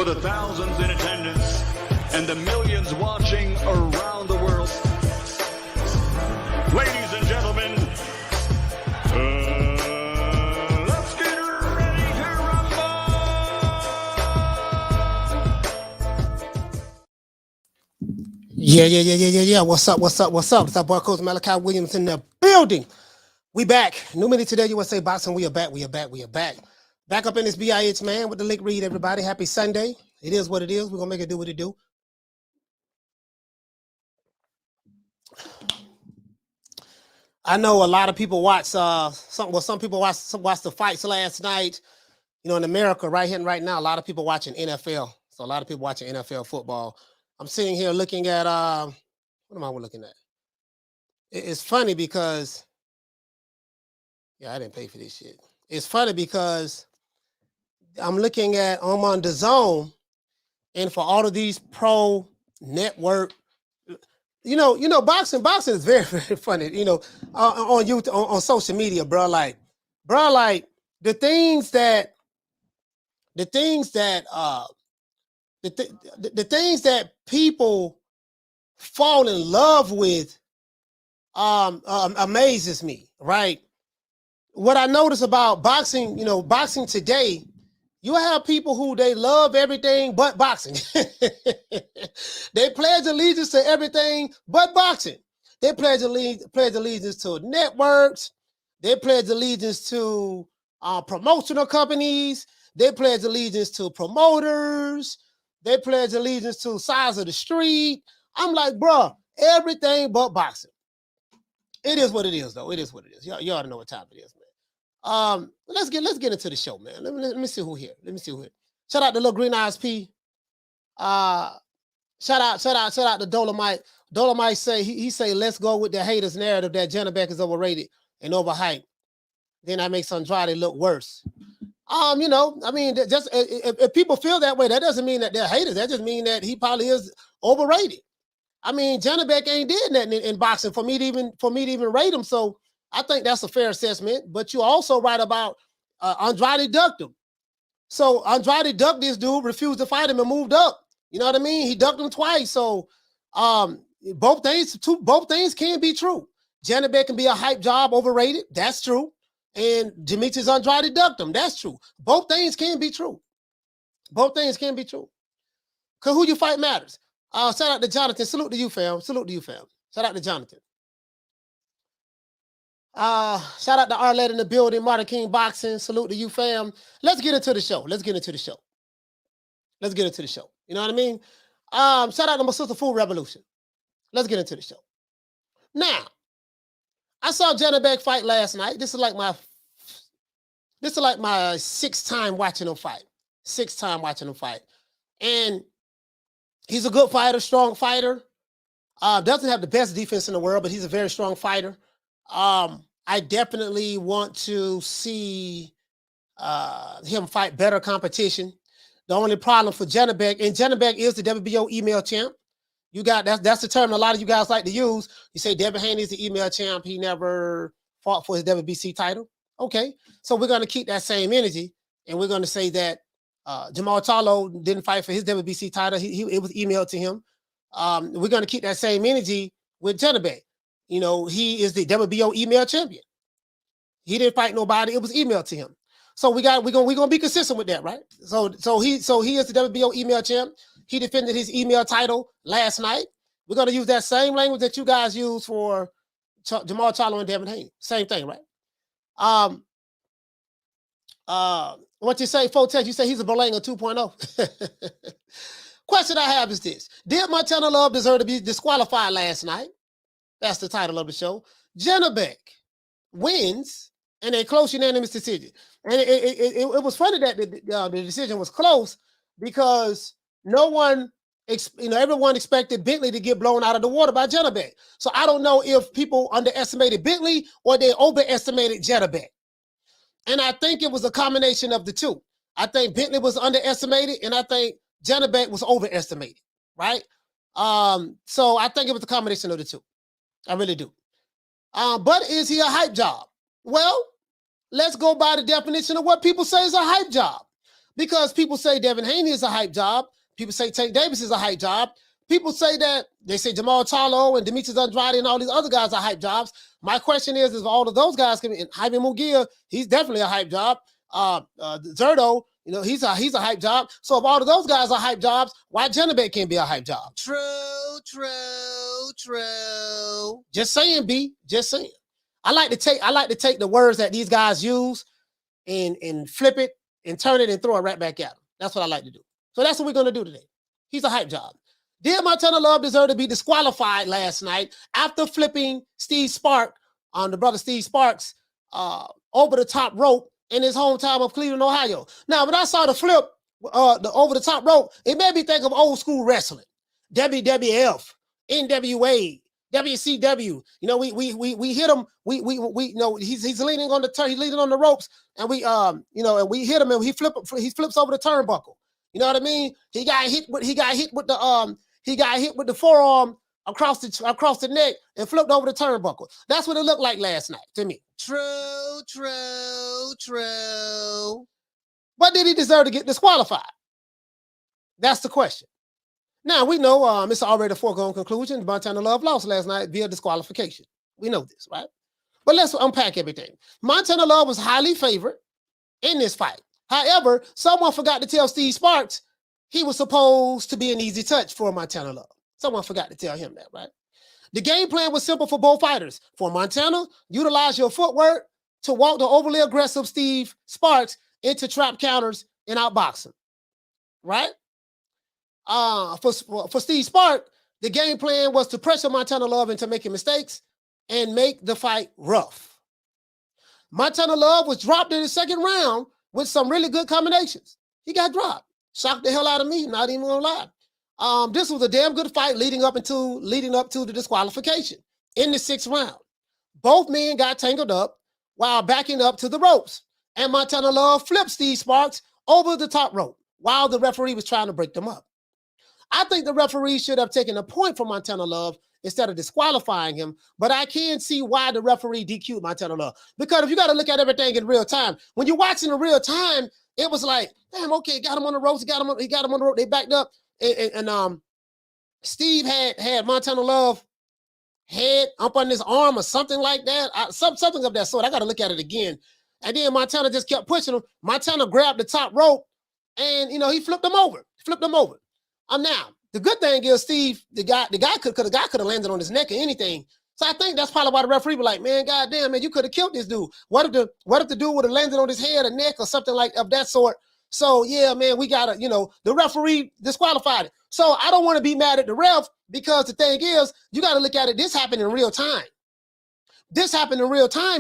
for the thousands in attendance and the millions watching around the world. Ladies and gentlemen, let's get ready to rumble! Yeah. What's up? It's our boy Coach Malachi Williams in the building. We back. New Minute Today USA Boxing. We are back. Back up in this BIH, man, with the link read, everybody. Happy Sunday. It is what it is. We're going to make it do what it do. I know a lot of people watch some people watch the fights last night. You know, in America, right here and right now, a lot of people watching NFL. So a lot of people watching NFL football. I'm sitting here looking at what am I looking at? It's funny because I didn't pay for this shit. It's funny because I'm looking at I'm on the zone, and for all of these pro network, you know, boxing is very, very funny. You know, on YouTube, on social media, bro. Like the things that people fall in love with amazes me, right? What I notice about boxing, boxing today, you have people who they love everything but boxing. They pledge allegiance to everything but boxing. They pledge allegiance to networks. They pledge allegiance to promotional companies. They pledge allegiance to promoters. They pledge allegiance to size of the street. I'm like, bro, everything but boxing. It is what it is, though. It is what it is. You ought to know what time it is, man. Let's get into the show, man. Let me see who here. Shout out to Little Green Eyes P. Shout out to Dolomite. Dolomite say he say let's go with the haters narrative that Janibek is overrated and overhyped. Then that makes Andrade look worse. I mean, just if people feel that way, that doesn't mean that they're haters. That just means that he probably is overrated. I mean, Janibek ain't did nothing in boxing for me to even rate him. So I think that's a fair assessment. But you're also right about Andrade ducked him. So Andrade ducked this dude, refused to fight him, and moved up. You know what I mean? He ducked him twice. So both things can be true. Janibek can be a hype job, overrated. That's true. And Demetrius Andrade ducked him. That's true. Both things can be true. Because who you fight matters. Shout out to Jonathan. Salute to you, fam. Shout out to Jonathan. Shout out to Arlette in the building. Martin King Boxing. Salute to you, fam. Let's get into the show. You know what I mean? Shout out to my sister Food Revolution. Let's get into the show. Now, I saw Janibek fight last night. This is like my sixth time watching him fight. And he's a good fighter, strong fighter. Doesn't have the best defense in the world, but he's a very strong fighter. I definitely want to see him fight better competition. The only problem for Janibek, and Janibek is the WBO email champ. You got that's the term a lot of you guys like to use. You say Devin Haney is the email champ. He never fought for his WBC title. Okay, so we're going to keep that same energy, and we're going to say that Jamal Charlo didn't fight for his WBC title. It was emailed to him. We're going to keep that same energy with Janibek. You know, he is the WBO email champion. He didn't fight nobody. It was emailed to him. So we're gonna be consistent with that, right? So he is the WBO email champ. He defended his email title last night. We're gonna use that same language that you guys use for Jamal Charlo and Devin Haney. Same thing, right? What you say, Fotex? You say he's a Berlanga 2.0. Question I have is this: did Montana Love deserve to be disqualified last night? That's the title of the show. Janibek wins in a close unanimous decision. And it was funny that the decision was close because everyone expected Bentley to get blown out of the water by Janibek. So I don't know if people underestimated Bentley or they overestimated Janibek. And I think it was a combination of the two. I think Bentley was underestimated, and I think Janibek was overestimated, right? So I think it was a combination of the two. I really do. But is he a hype job? Well, let's go by the definition of what people say is a hype job. because people say Devin Haney is a hype job. People say Tank Davis is a hype job. People say that they say Jamal Charlo and Demetrius Andrade and all these other guys are hype jobs. My question is all of those guys can be, Jaime Munguia, he's definitely a hype job. Zerto, you know, he's a hype job. So if all of those guys are hype jobs, why Janibek can't be a hype job? True. Just saying, B. Just saying. I like to take the words that these guys use and flip it and turn it and throw it right back at them. That's what I like to do. So that's what we're gonna do today. He's a hype job. Did Montana Love deserve to be disqualified last night after flipping Steve Sparks, the brother Steve Sparks, over the top rope in his hometown of Cleveland, Ohio? Now, when I saw the flip, the over the top rope, it made me think of old school wrestling, WWF, NWA, WCW. You know, we hit him. We you know, he's leaning on the he's leaning on the ropes, and we you know, and we hit him, and he flips over the turnbuckle. You know what I mean? He got hit with the forearm across the neck and flipped over the turnbuckle. That's what it looked like last night to me. True. But did he deserve to get disqualified? That's the question. Now, we know it's already a foregone conclusion. Montana Love lost last night via disqualification. We know this, right? But let's unpack everything. Montana Love was highly favored in this fight. However, someone forgot to tell Steve Sparks he was supposed to be an easy touch for Montana Love. Someone forgot to tell him that, right? The game plan was simple for both fighters. For Montana, utilize your footwork to walk the overly aggressive Steve Sparks into trap counters and outbox him, right? For Steve Sparks, the game plan was to pressure Montana Love into making mistakes and make the fight rough. Montana Love was dropped in the second round with some really good combinations. He got dropped. Shocked the hell out of me, not even gonna lie. This was a damn good fight leading up to the disqualification in the 6th round. Both men got tangled up while backing up to the ropes, and Montana Love flipped Steve Sparks over the top rope while the referee was trying to break them up. I think the referee should have taken a point from Montana Love instead of disqualifying him, but I can see why the referee DQ'd Montana Love. Because if you got to look at everything in real time, when you're watching in real time, it was like, damn, okay, got him on the ropes, he got him on the rope, they backed up, and Steve had Montana Love head up on his arm or something like that, something of that sort. I got to look at it again. And then Montana just kept pushing him. Montana grabbed the top rope, and you know he flipped him over. Now the good thing is Steve, the guy could have landed on his neck or anything. So I think that's probably why the referee was like, man, goddamn, man, you could have killed this dude. What if the dude would have landed on his head or neck or something like of that sort? So yeah, man, we gotta, you know, the referee disqualified it. So I don't want to be mad at the ref, because the thing is, you got to look at it. This happened in real time.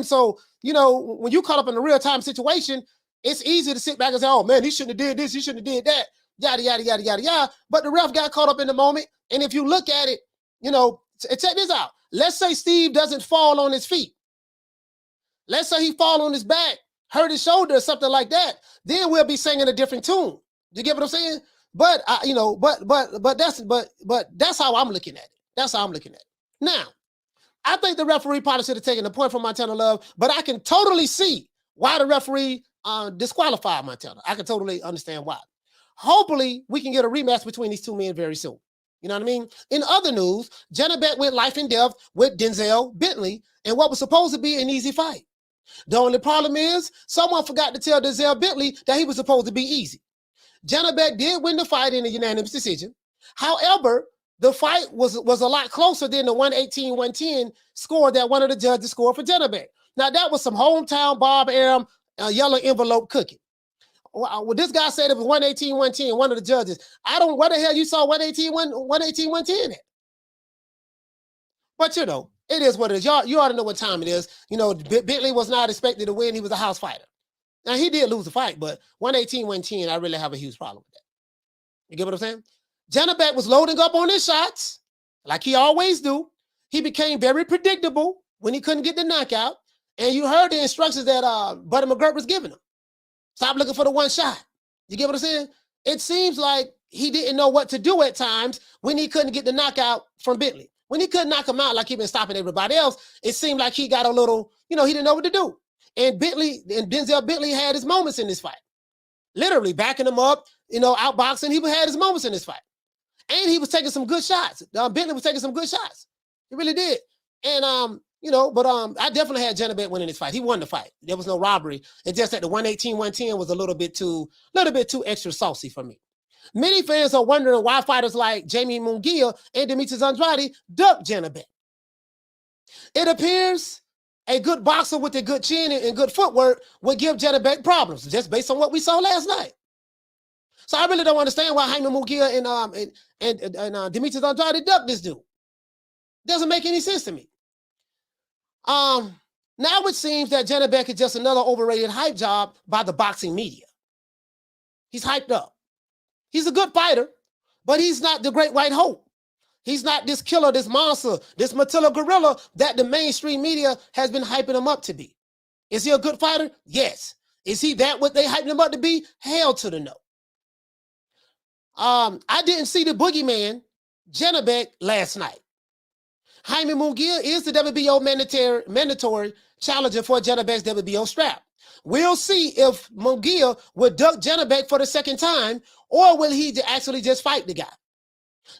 So, you know, when you caught up in a real time situation, it's easy to sit back and say, oh man, he shouldn't have did this, he shouldn't have did that, yada, yada, yada, yada, yada. But the ref got caught up in the moment. And if you look at it, you know, check this out. Let's say Steve doesn't fall on his feet. Let's say he fall on his back, hurt his shoulder or something like that. Then we'll be singing a different tune. You get what I'm saying? But you know, but that's how I'm looking at it. That's how I'm looking at it. Now, I think the referee probably should have taken a point from Montana Love, but I can totally see why the referee disqualified Montana. I can totally understand why. Hopefully, we can get a rematch between these two men very soon. You know what I mean? In other news, Janibek went life and death with Denzel Bentley in what was supposed to be an easy fight. The only problem is someone forgot to tell Denzel Bentley that he was supposed to be easy. Janibek did win the fight in a unanimous decision. However, the fight was a lot closer than the 118-110 score that one of the judges scored for Janibek. Now, that was some hometown Bob Arum yellow envelope cooking. Well, this guy said it was 118-110, one of the judges. Where the hell you saw 118-110 at? But, you know, it is what it is. You ought to know what time it is. You know, Bentley was not expected to win. He was a house fighter. Now, he did lose the fight, but 118-110, I really have a huge problem with that. You get what I'm saying? Janibek was loading up on his shots, like he always do. He became very predictable when he couldn't get the knockout. And you heard the instructions that Buddy McGirt was giving him. Stop looking for the one shot. You get what I'm saying? It seems like he didn't know what to do at times when he couldn't get the knockout from Bentley. When he couldn't knock him out like he'd been stopping everybody else, it seemed like he got a little, you know, he didn't know what to do. And Denzel Bentley had his moments in this fight. literally backing him up, outboxing. He had his moments in this fight. And he was taking some good shots. Bentley was taking some good shots. He really did. And, I definitely had Janibek winning this fight. He won the fight. There was no robbery. It's just that the 118, 110 was a little bit too extra saucy for me. Many fans are wondering why fighters like Jamie Munguia and Demetrius Andrade duck Janibek. It appears a good boxer with a good chin and good footwork would give Janibek problems, just based on what we saw last night. So I really don't understand why Jaime Munguia and Demetrius Andrade ducked this dude. Doesn't make any sense to me. Now it seems that Janibek is just another overrated hype job by the boxing media. He's hyped up. He's a good fighter, but he's not the great white hope. He's not this killer, this monster, this Matilda gorilla that the mainstream media has been hyping him up to be. Is he a good fighter? Yes. Is he that what they hyping him up to be? Hell to the no. I didn't see the boogeyman, Janibek, last night. Jaime Munguia is the WBO mandatory challenger for Janibek's WBO strap. We'll see if Munguia will duck Janibek for the second time, or will he actually just fight the guy.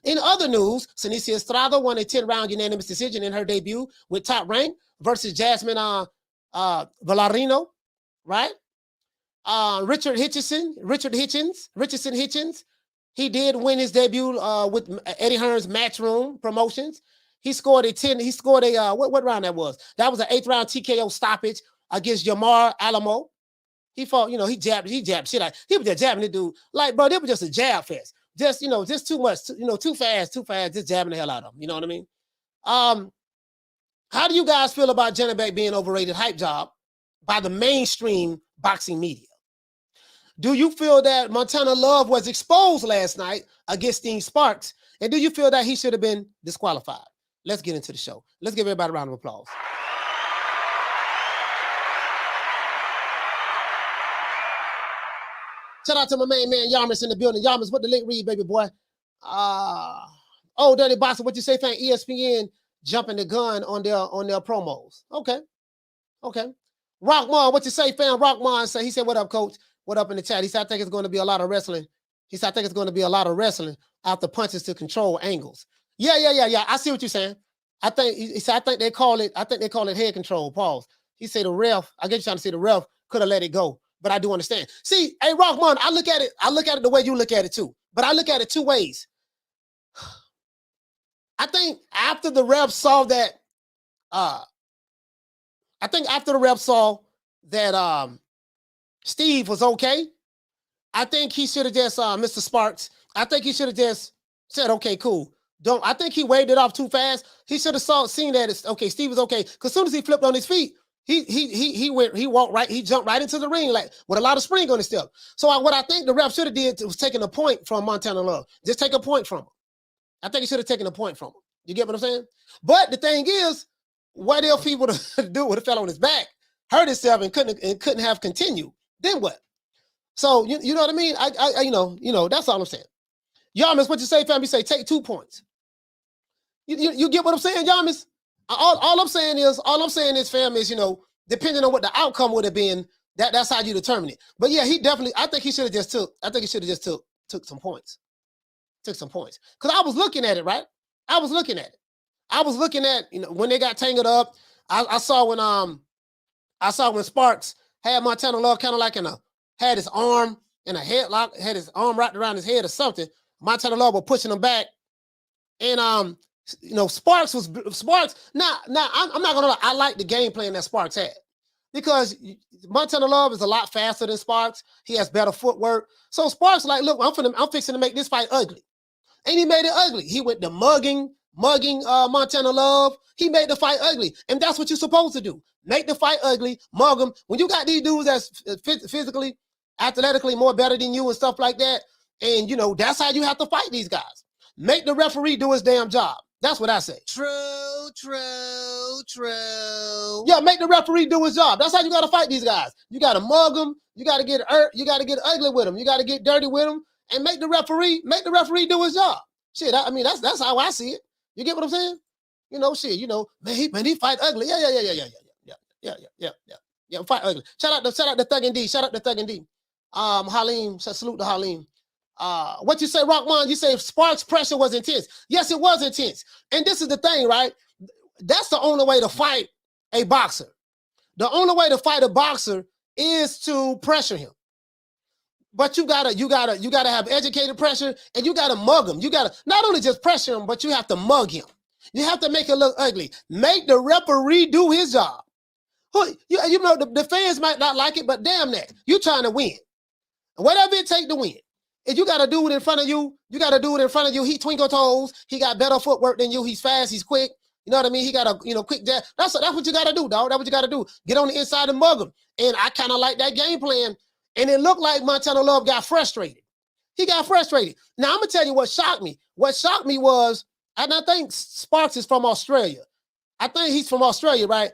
In other news, Senicia Estrada won a 10-round unanimous decision in her debut with Top Rank versus Jasmine Villarino, right? Richard Hitchens. He did win his debut with Eddie Hearn's Matchroom Promotions. He scored a what round that was? That was an 8th round TKO stoppage against Yamar Alamo. He fought, he jabbed shit out. He was just jabbing the dude. Like, bro, it was just a jab fest. Just too much, too fast, just jabbing the hell out of him. You know what I mean? How do you guys feel about Janibek being an overrated hype job by the mainstream boxing media? Do you feel that Montana Love was exposed last night against Dean Sparks? And do you feel that he should have been disqualified? Let's get into the show. Let's give everybody a round of applause. Shout out to my main man, Yarmus, in the building. Yarmus, what the link read, baby boy? Dirty Boxer, what you say, fan? ESPN jumping the gun on their promos. Okay. Rockman, what you say, fan? Rockman, he said, what up, coach? What up in the chat? He said, I think it's going to be a lot of wrestling. He said, I think it's going to be a lot of wrestling after punches to control angles. Yeah. I see what you're saying. I think they call it head control. Pause. He said the ref, I guess you're trying to say the ref could have let it go, but I do understand. See, hey, Rockman, I look at it the way you look at it too, but I look at it two ways. I think after the ref saw that, Steve was okay, I think he should have just, Mr. Sparks, I think he should have just said, okay, cool. I think he waved it off too fast. He should have seen that it's okay. Steve was okay. Because as soon as he flipped on his feet, he jumped right into the ring, like with a lot of spring on his step. So what I think the ref should have did was taking a point from Montana Love. Just take a point from him. I think he should have taken a point from him. You get what I'm saying? But the thing is, what if he would have fell on his back, hurt himself, and couldn't have continued? Then what? So you know what I mean? I that's all I'm saying. Yamas, what you say, fam? You say take 2 points. You get what I'm saying, Yamas? All I'm saying is, fam, is depending on what the outcome would have been, that's how you determine it. But yeah, I think he should have just took some points. Took some points. Because I was looking at it, right? I was looking at when they got tangled up. I saw when Sparks had Montana Love kind of like had his arm in a headlock, had his arm wrapped around his head or something. Montana Love was pushing him back. And Sparks. Now I'm not gonna lie, I like the game plan that Sparks had. Because Montana Love is a lot faster than Sparks. He has better footwork. So Sparks like, look, I'm fixing to make this fight ugly. And he made it ugly. He went to mugging Montana Love. He made the fight ugly. And that's what you're supposed to do. Make the fight ugly, mug them. When you got these dudes that's physically, athletically more better than you and stuff like that, and that's how you have to fight these guys. Make the referee do his damn job. That's what I say. True. Yeah, make the referee do his job. That's how you got to fight these guys. You got to mug them. You got to get ugly with them. You got to get dirty with them, and make the referee do his job. Shit, that's how I see it. You get what I'm saying? Man, he fight ugly. Yeah. Fight ugly. Shout out to Thug and D. Halim, so salute to Halim. What you say, Rockman? You say Sparks' pressure was intense. Yes, it was intense. And this is the thing, right? That's the only way to fight a boxer. The only way to fight a boxer is to pressure him. But you gotta have educated pressure, and you gotta mug him. You gotta not only just pressure him, but you have to mug him. You have to make it look ugly. Make the referee do his job. You know the fans might not like it, but damn that, you trying to win. Whatever it take to win. If you gotta do it in front of you, you gotta do it in front of you. He twinkle toes. He got better footwork than you. He's fast. He's quick. You know what I mean? He got a quick jab. That's what you gotta do, dog. That's what you gotta do. Get on the inside and mug him. And I kind of like that game plan. And it looked like Montana Love got frustrated. He got frustrated. Now, I'm going to tell you what shocked me. What shocked me was, and I think Sparks is from Australia. I think he's from Australia, right?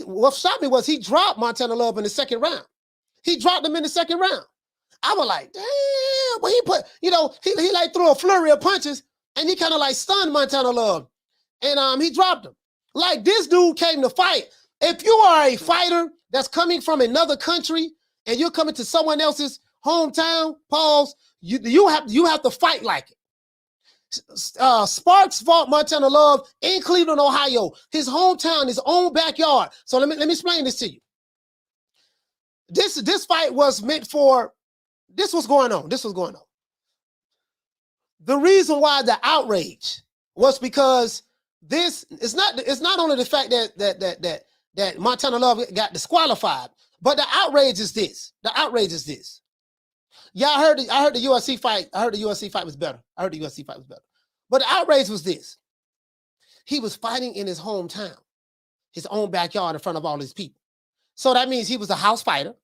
What shocked me was he dropped Montana Love in the second round. He dropped him in the second round. I was like, damn. Well, he like threw a flurry of punches, and he kind of like stunned Montana Love. And he dropped him. Like, this dude came to fight. If you are a fighter that's coming from another country, and you're coming to someone else's hometown, pause, you have to fight like it. Sparks fought Montana Love in Cleveland, Ohio, his hometown, his own backyard. So let me explain this to you. This fight was meant for, this was going on. The reason why the outrage was because it's not only the fact that Montana Love got disqualified, but the outrage is this. Yeah, I heard the UFC fight. I heard the UFC fight was better. But the outrage was this. He was fighting in his hometown, his own backyard in front of all these people. So that means he was a house fighter.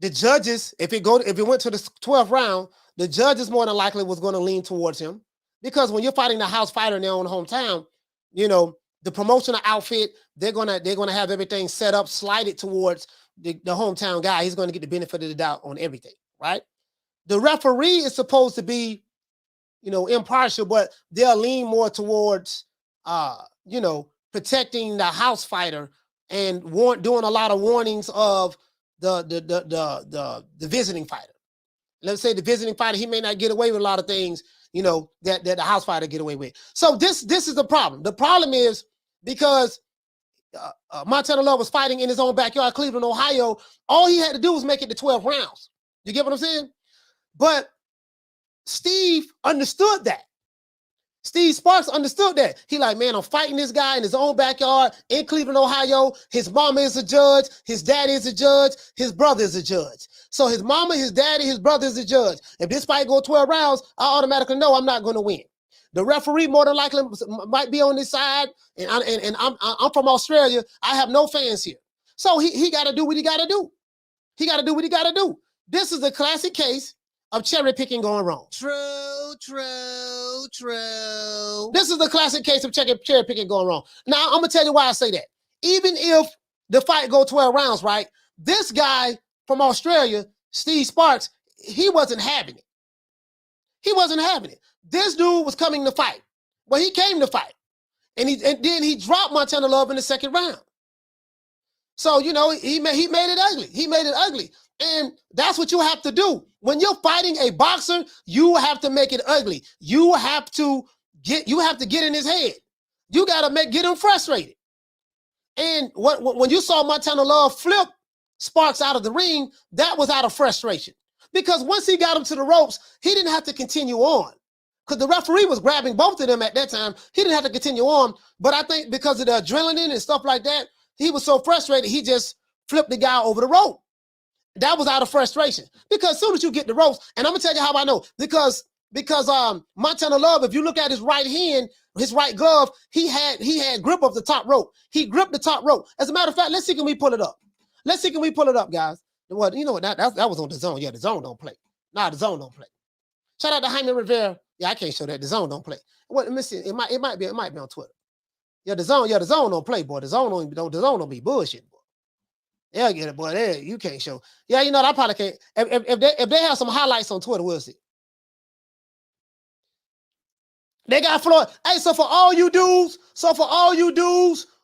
The judges, if it went to the 12th round, the judges more than likely was going to lean towards him. Because when you're fighting a house fighter in their own hometown, the promotional outfit, they're gonna have everything set up, slide it towards the hometown guy. He's gonna get the benefit of the doubt on everything, right? The referee is supposed to be, impartial, but they'll lean more towards, protecting the house fighter and doing a lot of warnings of the visiting fighter. Let's say the visiting fighter, he may not get away with a lot of things, that the house fighter get away with. So this is the problem. The problem is because Montana Love was fighting in his own backyard, Cleveland, Ohio. All he had to do was make it to 12 rounds. You get what I'm saying? But Steve understood that. Steve Sparks understood that. He like, man, I'm fighting this guy in his own backyard in Cleveland, Ohio. His mama is a judge. His daddy is a judge. His brother is a judge. So his mama, his daddy, his brother is a judge. If this fight go 12 rounds, I automatically know I'm not going to win. The referee more than likely might be on this side, and I'm from Australia. I have no fans here. So he got to do what he got to do. This is a classic case of cherry picking going wrong. True. This is the classic case of cherry picking going wrong. Now, I'm going to tell you why I say that. Even if the fight go 12 rounds, right? This guy from Australia, Steve Sparks, he wasn't having it. This dude was coming to fight. Well, he came to fight. And then he dropped Montana Love in the second round. So, he made it ugly. And that's what you have to do. When you're fighting a boxer, you have to make it ugly. You have to get in his head. You got to get him frustrated. And when you saw Montana Love flip Sparks out of the ring, that was out of frustration. Because once he got him to the ropes, he didn't have to continue on. Because the referee was grabbing both of them at that time. He didn't have to continue on. But I think because of the adrenaline and stuff like that, he was so frustrated, he just flipped the guy over the rope. That was out of frustration. Because as soon as you get the ropes, and I'm going to tell you how I know. Because Montana Love, if you look at his right hand, his right glove, he had grip of the top rope. He gripped the top rope. As a matter of fact, let's see, can we pull it up? Guys? Well, you know what? That was on the zone. Yeah, the zone don't play. Nah, the zone don't play. Shout out to Jaime Rivera. Yeah, I can't show that. The zone don't play. Well, let me see. It might be on Twitter. Yeah, the zone don't play, boy. The zone don't be bullshit, boy. Yeah, get it, boy. There, you can't show. Yeah, I probably can't. If they have some highlights on Twitter, we'll see. They got Floyd. Hey, so for all you dudes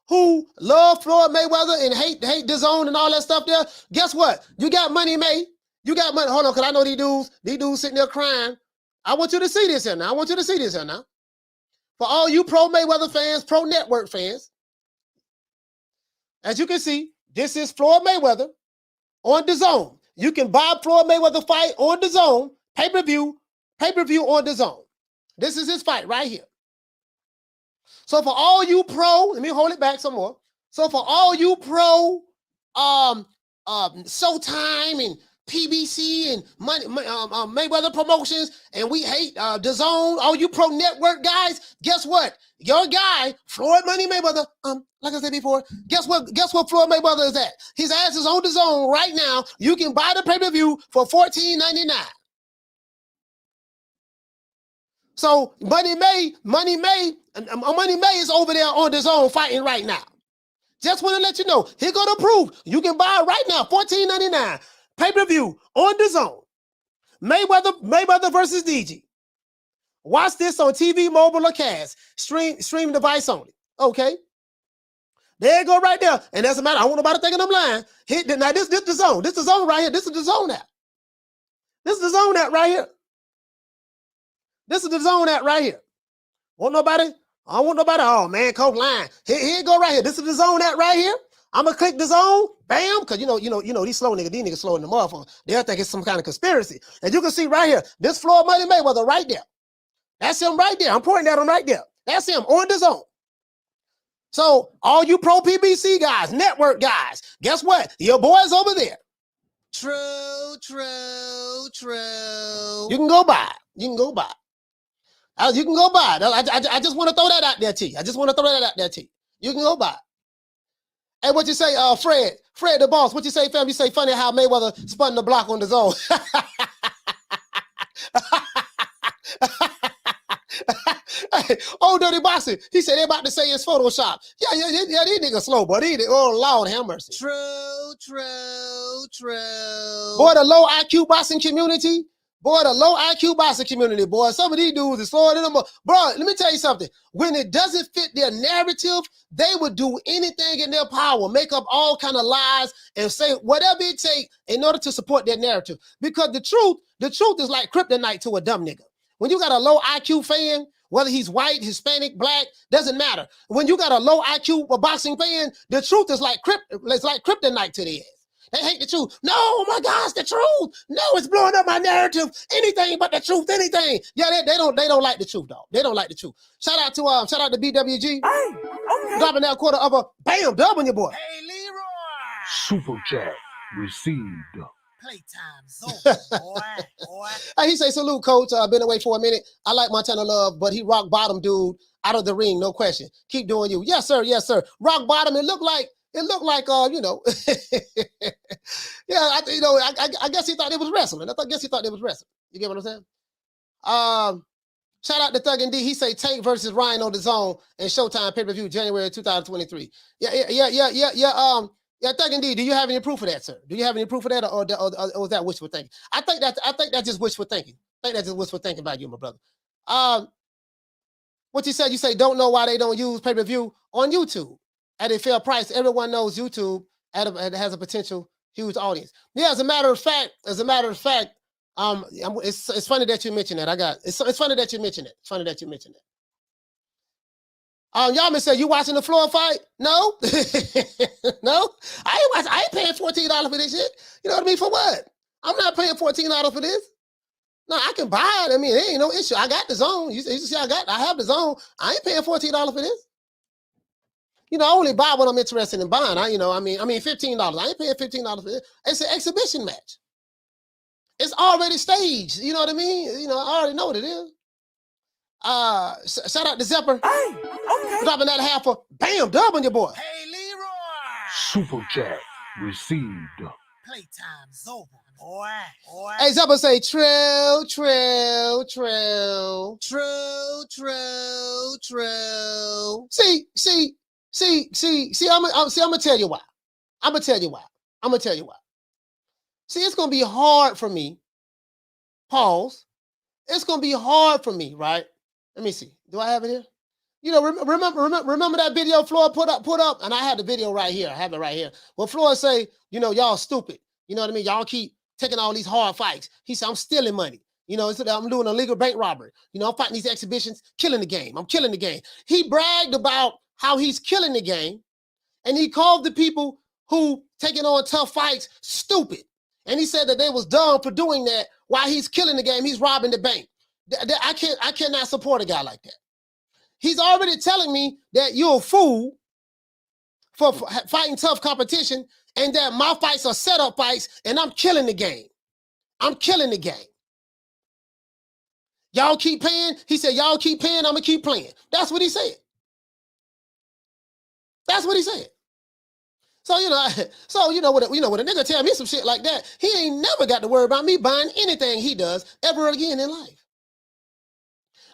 who love Floyd Mayweather and hate the zone and all that stuff there, guess what? You got money made. You got money. Hold on, because I know these dudes sitting there crying. I want you to see this here now. I want you to see this here now. For all you pro Mayweather fans, pro network fans, as you can see, this is Floyd Mayweather on DAZN. You can buy Floyd Mayweather fight on DAZN, pay-per-view on DAZN. This is his fight right here. So for all you pro, let me hold it back some more. So for all you pro Showtime and PBC and Mayweather Promotions, and we hate DAZN, all you pro network guys, guess what? Your guy, Floyd Money Mayweather, like I said before, guess what Floyd Mayweather is at? His ass is on DAZN right now. You can buy the pay-per-view for $14.99. So Money May is over there on DAZN fighting right now. Just want to let you know, here go the proof. You can buy it right now, $14.99. Pay-per-view on DAZN. Mayweather versus DG. Watch this on TV, mobile, or cast. Stream device only. Okay. There you go right there. And doesn't matter. I don't want nobody thinking I'm lying. Now this DAZN. This is DAZN right here. This is the DAZN app. This is the DAZN app right here. This is the DAZN app right here. Want nobody? I don't want nobody. Oh man, Coke lying. Here you go right here. This is the DAZN app right here. I'm gonna click DAZN, bam, because you know, these slow niggas, these niggas slow in the motherfucker. They'll think it's some kind of conspiracy. And you can see right here, this Floyd Money Mayweather right there. That's him right there. I'm pointing at him right there. That's him on DAZN. So all you pro PBC guys, network guys, guess what? Your boy's over there. True. You can go buy. You can go buy. You can go buy. I just want to throw that out there to you. I just want to throw that out there to you. You can go buy. Hey, what you say, Fred the boss? What you say, fam? You say funny how Mayweather spun the block on DAZN. Hey, old dirty boxing. He said they about to say it's Photoshop. Yeah, these niggas slow, but oh Lord have mercy. True. Boy, the low IQ boxing community. Boy, the low IQ boxing community, boy. Some of these dudes are slower than them. Bro, let me tell you something. When it doesn't fit their narrative, they would do anything in their power, make up all kind of lies and say whatever it takes in order to support their narrative. Because the truth is like kryptonite to a dumb nigga. When you got a low IQ fan, whether he's white, Hispanic, black, doesn't matter. When you got a low IQ boxing fan, the truth is like kryptonite to their ass. They hate the truth. No, oh my gosh, the truth. No, it's blowing up my narrative. Anything but the truth, anything. Yeah, they don't like the truth, dog. They don't like the truth. Shout out to BWG. Hey, okay. Dropping that quarter of a bam, dub on your boy. Hey, Leroy. Super chat received. Playtime's over, boy. Hey, he say, salute, coach. I've been away for a minute. I like Montana Love, but he rock bottom, dude, out of the ring, no question. Keep doing you. Yes, sir. Rock bottom, it looked like, yeah, I guess he thought it was wrestling. I guess he thought it was wrestling. You get what I'm saying? Shout out to Thug and D. He say Tank versus Ryan on DAZN and Showtime pay-per-view January 2023. Yeah, Thug and D. Do you have any proof of that, sir? Do you have any proof of that, or is that wishful thinking? I think that's just wishful thinking. I think that's just wishful thinking about you, my brother. What you said? You say don't know why they don't use pay-per-view on YouTube at a fair price. Everyone knows YouTube has a potential huge audience. Yeah, as a matter of fact, it's funny that you mentioned that. It's funny that you mentioned it. Y'all may say, you watching the Floyd fight? No. No, I ain't paying $14 for this shit. You know what I mean? For what? I'm not paying $14 for this. No, I can buy it. I mean, it ain't no issue. I got DAZN. You see, I have DAZN. I ain't paying $14 for this. You know, I only buy what I'm interested in buying. I mean, $15. I ain't paying $15 for this. It's an exhibition match. It's already staged. You know what I mean? You know, I already know what it is. Shout out to Zepper. Hey, okay. Dropping that half a bam dub on your boy. Hey, Leroy. Super chat received. Playtime's over, boy. Hey, Zepper say true. See, I'm gonna tell you why. See, it's gonna be hard for me. Pause. It's gonna be hard for me, right? Let me see. Do I have it here? You know, remember that video Floyd put up, and I had the video right here. I have it right here. Well, Floyd say, you know, y'all stupid. You know what I mean? Y'all keep taking all these hard fights. He said, I'm stealing money. You know, I'm doing illegal bank robbery. You know, I'm fighting these exhibitions, killing the game. I'm killing the game. He bragged about how he's killing the game, and he called the people who taking on tough fights stupid. And he said that they was dumb for doing that while he's killing the game. He's robbing the bank. I cannot support a guy like that. He's already telling me that you're a fool for fighting tough competition and that my fights are setup fights and I'm killing the game. I'm killing the game. Y'all keep paying. He said, y'all keep paying, I'm gonna keep playing. That's what he said. That's what he said. So, you know what a nigga tell me some shit like that, he ain't never got to worry about me buying anything he does ever again in life.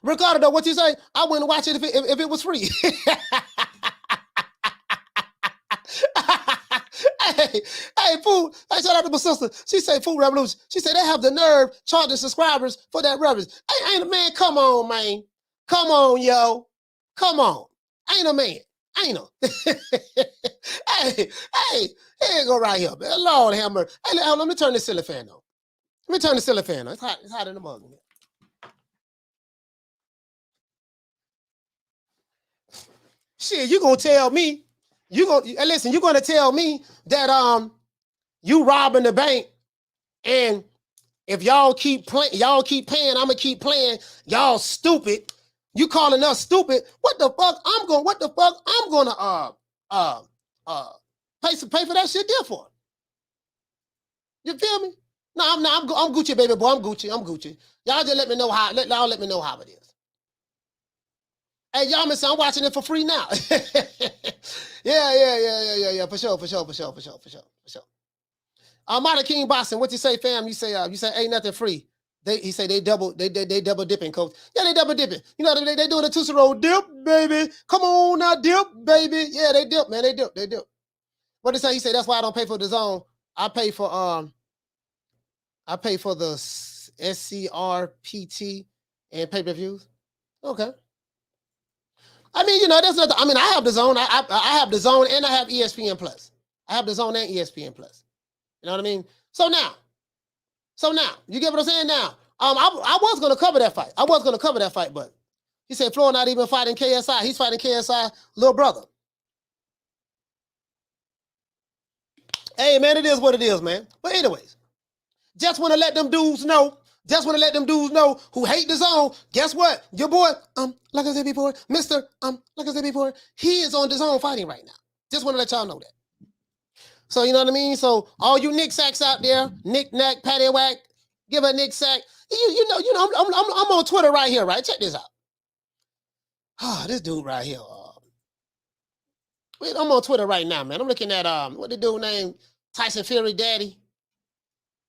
Ricardo, what you say? I wouldn't watch it if it was free. Hey, fool. Hey, shout out to my sister. She said, Food Revolution. She said, they have the nerve charging subscribers for that reverence. Ain't a man, come on, man. Come on, yo. Come on. Ain't a man. Ain't no. Hey, here you go right here, man. Lord have mercy. Hey, let me turn this ceiling fan on. Let me turn the ceiling fan on. It's hot in the mug. Shit, you gonna tell me, listen, you're gonna tell me that you robbing the bank, and if y'all keep paying, I'm gonna keep playing, y'all stupid. You calling us stupid. What the fuck I'm gonna pay for that shit there for? You feel me? No, I'm Gucci, baby boy. I'm Gucci. Y'all just let me know how it is. Hey, y'all miss, I'm watching it for free now. Yeah. For sure. Marta King Boston, what you say, fam? You say ain't nothing free. He say they double dipping, coach. Yeah, they double dipping. You know, they doing a Tootsie Roll dip, baby. Come on now, dip, baby. Yeah, they dip, man. They dip. What they say? He say that's why I don't pay for the zone. I pay for the SCRPT and pay-per-views. Okay. I mean, that's not. I mean, I have the zone. I have the zone, and I have ESPN Plus. I have the zone and ESPN Plus. You know what I mean? So now, you get what I'm saying? Now, I was gonna cover that fight. But he said Floyd not even fighting KSI. He's fighting KSI little brother. Hey, man, it is what it is, man. But anyways, just want to let them dudes know. Who hate the zone. Guess what? Your boy, like I said before, Mr. Like I said before, he is on the zone fighting right now. Just want to let y'all know that. So, you know what I mean? So, all you Nick Sacks out there, Nick Nack, Patty Whack, give a Nick Sack. You know, I'm on Twitter right here, right? Check this out. This dude right here. I'm on Twitter right now, man. I'm looking at, what the dude named Tyson Fury Daddy.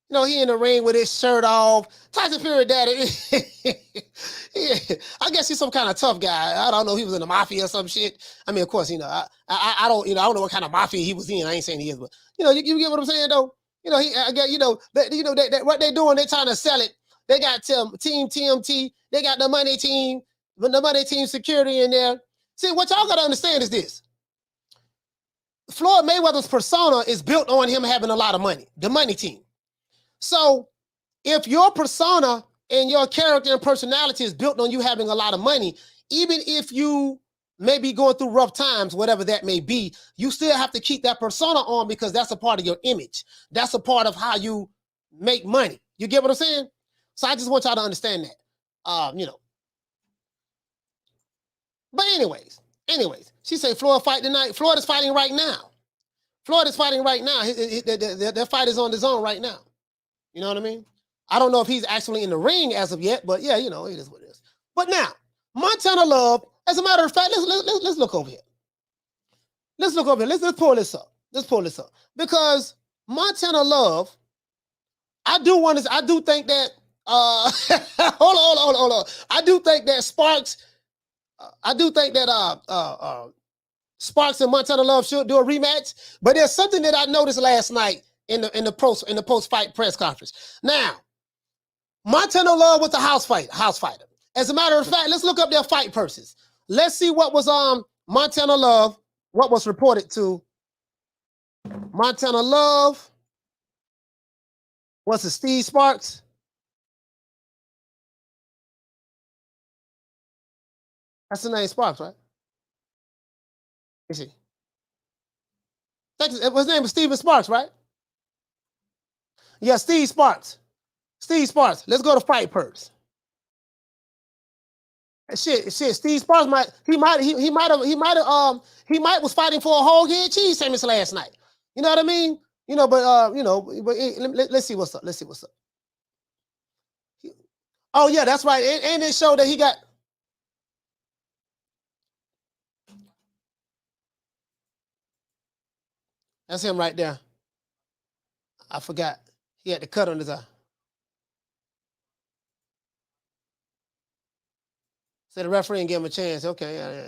You know, he in the ring with his shirt off. Tyson Fury Daddy. Yeah, I guess he's some kind of tough guy. I don't know. He was in the mafia or some shit. I mean, of course, I don't know what kind of mafia he was in. I ain't saying he is, but you get what I'm saying though. What they doing? They trying to sell it. They got Team TMT. They got the money team security in there. See, what y'all gotta understand is this. Floyd Mayweather's persona is built on him having a lot of money. The money team. So if your persona and your character and personality is built on you having a lot of money, even if you may be going through rough times, whatever that may be, you still have to keep that persona on because that's a part of your image. That's a part of how you make money. You get what I'm saying? So I just want y'all to understand that. But anyways, she said Floyd fight tonight. Floyd is fighting right now. Their fight is on the zone right now. You know what I mean? I don't know if he's actually in the ring as of yet, but yeah, it is what it is. But now, Montana Love, as a matter of fact, let's look over here. Let's pull this up. Because Montana Love, I do think that hold on. I do think that Sparks and Montana Love should do a rematch, but there's something that I noticed last night in the post-fight press conference. Now, Montana Love was a house fighter. As a matter of fact, let's look up their fight purses. Let's see what was Montana Love, what was reported to Montana Love What's it, Steve Sparks? That's the name Sparks, right? Let me see. His name was Steven Sparks, right? Yeah, Steve Sparks. Steve Sparks. Let's go to Fight Purse. Shit. Steve Sparks he might was fighting for a whole head cheese sandwich last night. You know what I mean? Let's see what's up. Let's see what's up. Oh yeah, that's right. And it showed that he got. That's him right there. I forgot. He had the cut on his eye. So the referee didn't give him a chance. Okay, yeah.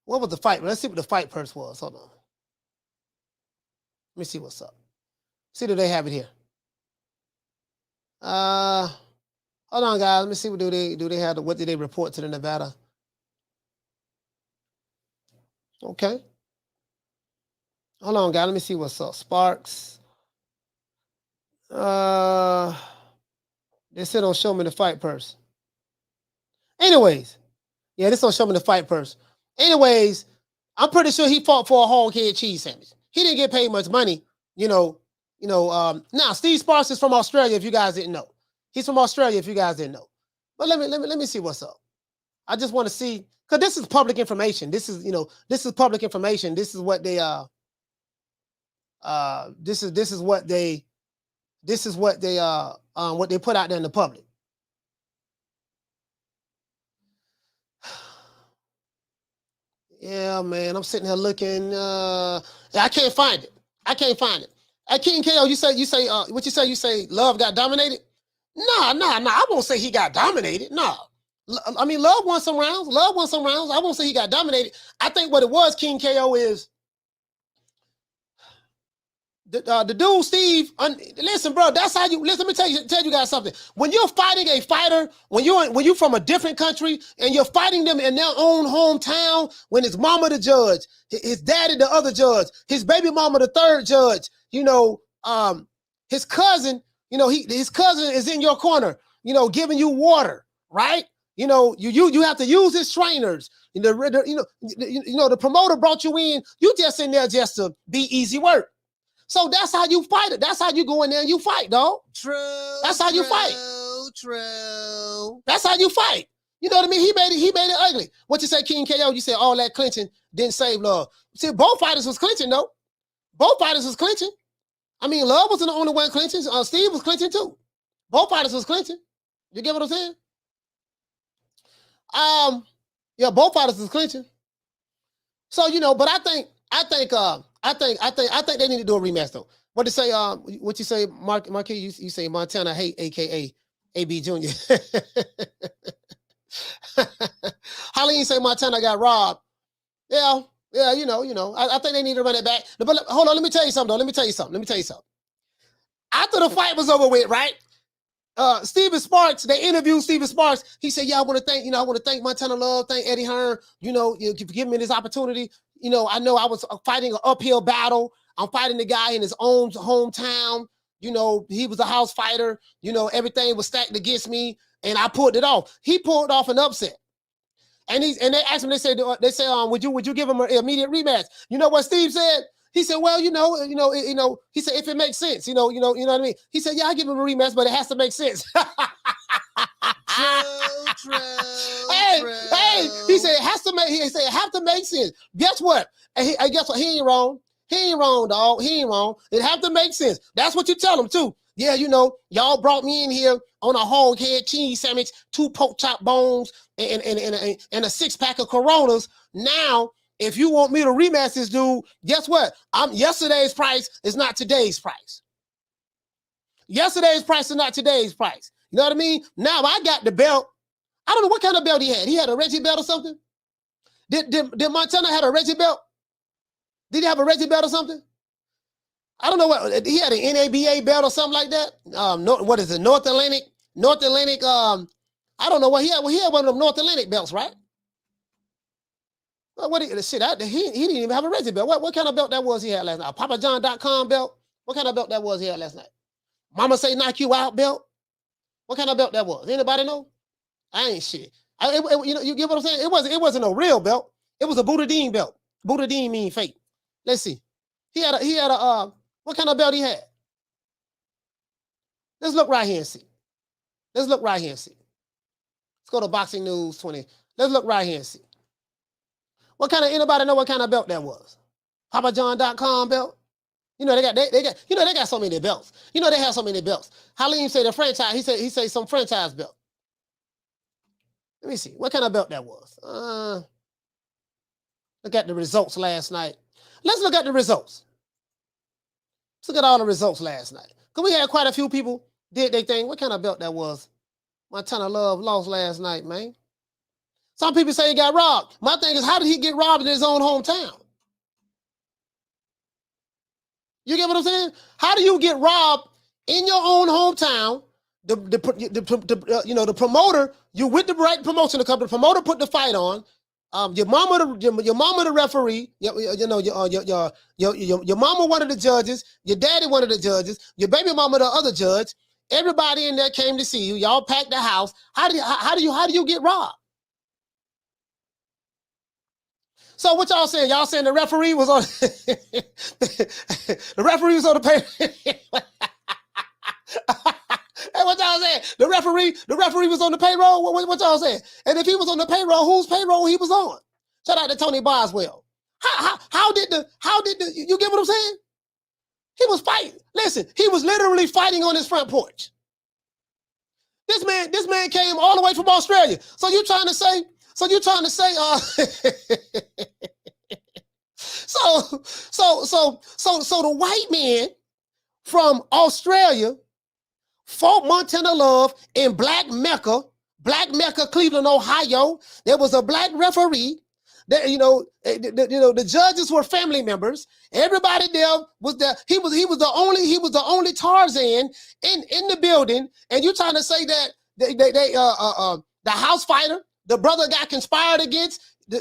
What was the fight? Let's see what the fight purse was. Hold on. Let me see what's up. See, do they have it here? Hold on, guys. Let me see what do they have. What did they report to the Nevada? Okay. Hold on, guys. Let me see what's up. Sparks. They said don't show me the fight purse. Anyways, yeah, this don't show me the fight purse. Anyways, I'm pretty sure he fought for a whole head cheese sandwich. He didn't get paid much money, now Steve Sparks is from Australia, if you guys didn't know. He's from Australia, if you guys didn't know. But let me see what's up. I just want to see, because this is public information. This is public information. This is what they what they put out there in the public. Yeah, man, I'm sitting here looking. I can't find it. At King KO, you say what you say? You say Love got dominated? Nah. I won't say he got dominated. Nah. I mean, Love won some rounds. I won't say he got dominated. I think what it was, King KO, is the dude Steve. Listen, bro. That's how you listen. Let me tell you guys something. When you're fighting a fighter, when you're from a different country and you're fighting them in their own hometown, when his mama the judge, his daddy the other judge, his baby mama the third judge, his cousin, his cousin is in your corner, giving you water, right? You have to use his trainers. The promoter brought you in. You just in there just to be easy work. So that's how you fight it. That's how you go in there and you fight, dog. True. That's how you fight. True. That's how you fight. You know what I mean? He made it ugly. What you say, King KO? You said all that clinching didn't save Love. See, both fighters was clinching, though. Both fighters was clinching. I mean, Love wasn't the only one clinching. Steve was clinching too. Both fighters was clinching. You get what I'm saying? Yeah, both fighters was clinching. So but I think they need to do a rematch though. What to say? What you say, Marquis? You say Montana hate, aka AB Junior. Holly say Montana got robbed. Yeah. I think they need to run it back. But hold on, let me tell you something. After the fight was over with, right? Steven Sparks, they interviewed Steven Sparks. He said, "Yeah, I want to thank Montana Love, thank Eddie Hearn. You for giving me this opportunity. I know I was fighting an uphill battle. I'm fighting the guy in his own hometown. He was a house fighter. Everything was stacked against me, and I pulled it off. He pulled off an upset. And they asked him. They said, would you give him an immediate rematch? You know what Steve said? He said, well, he said, if it makes sense, you know what I mean? He said, yeah, I give him a rematch, but it has to make sense. True. Hey, he said, it have to make sense. Guess what? And guess what? He ain't wrong. He ain't wrong, dog. He ain't wrong. It have to make sense. That's what you tell him too. Yeah, y'all brought me in here on a whole head cheese sandwich, 2 pork chop bones, and a 6-pack of Coronas. Now, if you want me to rematch this dude, guess what? Yesterday's price is not today's price. Yesterday's price is not today's price. You know what I mean? Now I got the belt. I don't know what kind of belt he had. He had a Reggie belt or something? Did Montana have a Reggie belt? Did he have a Reggie belt or something? I don't know what he had, an NABA belt or something like that. What is it? North Atlantic. I don't know what he had. Well, he had one of them North Atlantic belts, right? Well, he didn't even have a Reggie belt. What kind of belt that was he had last night? A PapaJohn.com belt? What kind of belt that was he had last night? Mama say knock you out belt. What kind of belt that was? Anybody know? I ain't shit. You get what I'm saying? It wasn't a real belt. It was a Boudadine belt. Boudadine mean fake. Let's see. He had a what kind of belt he had? Let's look right here and see. Let's look right here and see. Let's go to Boxing News 20. Let's look right here and see. Anybody know what kind of belt that was? PapaJohn.com belt? You know, they got so many belts. You know, they have so many belts. Halim say the franchise, he say some franchise belt. Let me see. What kind of belt that was? Look at the results last night. Let's look at the results. Let's look at all the results last night. Because we had quite a few people did their thing. What kind of belt that was? Montana Love lost last night, man. Some people say he got robbed. My thing is, how did he get robbed in his own hometown? You get what I'm saying? How do you get robbed in your own hometown? The promoter, you with the right promotion company. The promoter put the fight on. Your mama, the referee. Your mama one of the judges. Your daddy one of the judges. Your baby mama the other judge. Everybody in there came to see you. Y'all packed the house. How do you get robbed? So what y'all saying? Y'all saying the referee was on the referee was on the payroll. Hey, what y'all saying? The referee was on the payroll. What y'all saying? And if he was on the payroll, whose payroll he was on? Shout out to Tony Boswell. How did the you get what I'm saying? He was fighting. Listen, he was literally fighting on his front porch. This man came all the way from Australia. So you trying to say so the white man from Australia fought Montana Love in Black Mecca, Cleveland, Ohio. There was a black referee. That the judges were family members. Everybody there was there. He was the only Tarzan in the building. And you trying to say that the house fighter, the brother got conspired against for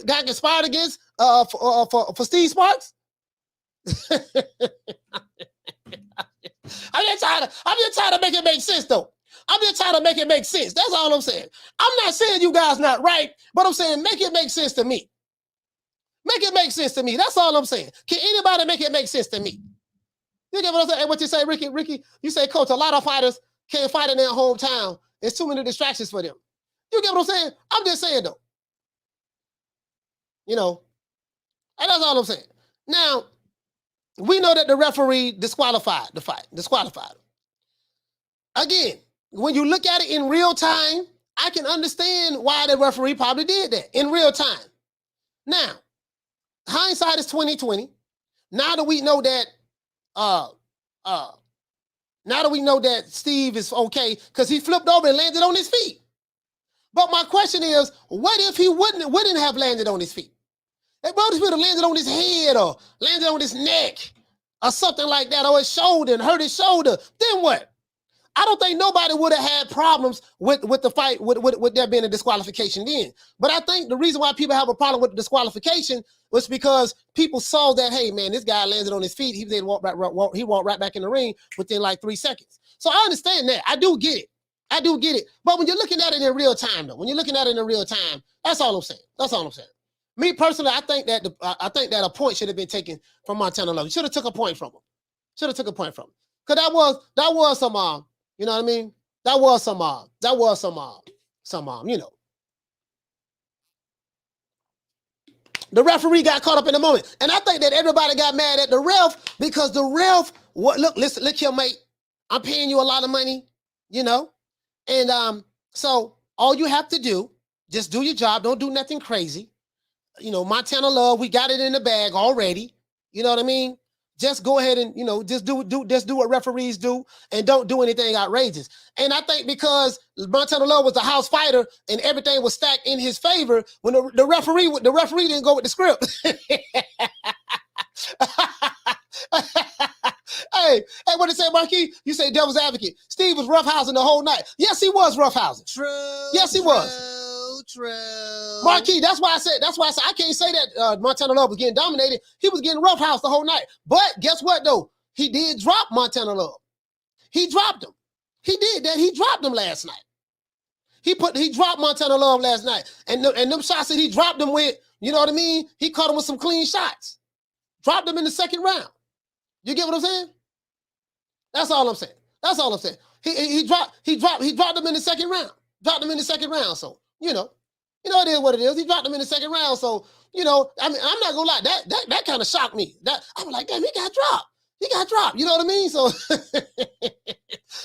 Steve Sparks? I'm just trying to make it make sense, though. I'm just trying to make it make sense. That's all I'm saying. I'm not saying you guys not right, but I'm saying make it make sense to me. Make it make sense to me. That's all I'm saying. Can anybody make it make sense to me? You get what I'm saying? And what you say, Ricky? Ricky, you say, Coach, a lot of fighters can't fight in their hometown. There's too many distractions for them. You get what I'm saying? I'm just saying, though. You know, and that's all I'm saying. Now, we know that the referee disqualified the fight. Disqualified. Again, when you look at it in real time, I can understand why the referee probably did that in real time. Now, hindsight is 20/20. Now that we know that Steve is okay because he flipped over and landed on his feet. But my question is, what if he wouldn't have landed on his feet? If he would have landed on his head or landed on his neck or something like that, or his shoulder and hurt his shoulder, then what? I don't think nobody would have had problems with the fight, with there being a disqualification then. But I think the reason why people have a problem with the disqualification was because people saw that, hey, man, this guy landed on his feet. He was able to walk right back in the ring within like 3 seconds. So I understand that. I do get it. But when you're looking at it in real time, though, that's all I'm saying. Me personally, I think that a point should have been taken from Montana Love. You should have took a point from him. Because that was some you know what I mean? That was some you know. The referee got caught up in the moment. And I think that everybody got mad at the ref because the ref, look here, mate. I'm paying you a lot of money, you know? And so all you have to do, just do your job. Don't do nothing crazy. You know, Montana Love, we got it in the bag already. You know what I mean? Just go ahead and, you know, just do what referees do and don't do anything outrageous. And I think because Montana Love was the house fighter and everything was stacked in his favor, when the referee didn't go with the script. Hey, what did it say, Marquis? You say devil's advocate. Steve was roughhousing the whole night. Yes, he was roughhousing. True. Yes, he was. True. Marquis, that's why I said I can't say that Montana Love was getting dominated. He was getting roughhoused the whole night. But guess what, though? He did drop Montana Love. He dropped him. He did that. He dropped him last night. He dropped Montana Love last night. And them shots that he dropped him with, you know what I mean? He caught him with some clean shots. Dropped him in the second round. You get what I'm saying? That's all I'm saying. That's all I'm saying. He dropped him in the second round. Dropped him in the second round. So, it is what it is. He dropped him in the second round. So, I mean, I'm not gonna lie. That kind of shocked me. I was like, damn, he got dropped. He got dropped. You know what I mean? So,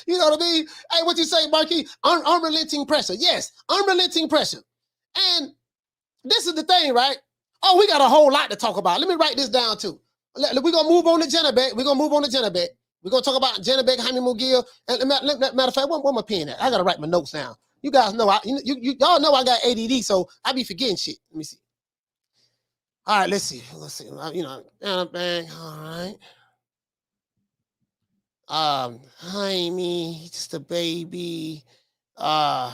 you know what I mean? Hey, what you say, Marquis? Unrelenting pressure. Yes, unrelenting pressure. And this is the thing, right? Oh, we got a whole lot to talk about. Let me write this down too. We're gonna move on to Janibek. We're gonna talk about Janibek, Jaime McGill. And matter of fact, where my pen at? I gotta write my notes down. You guys know, y'all know I got ADD, so I be forgetting shit. Let me see. All right, let's see. Bang. All right. Jaime, just a baby. Yep.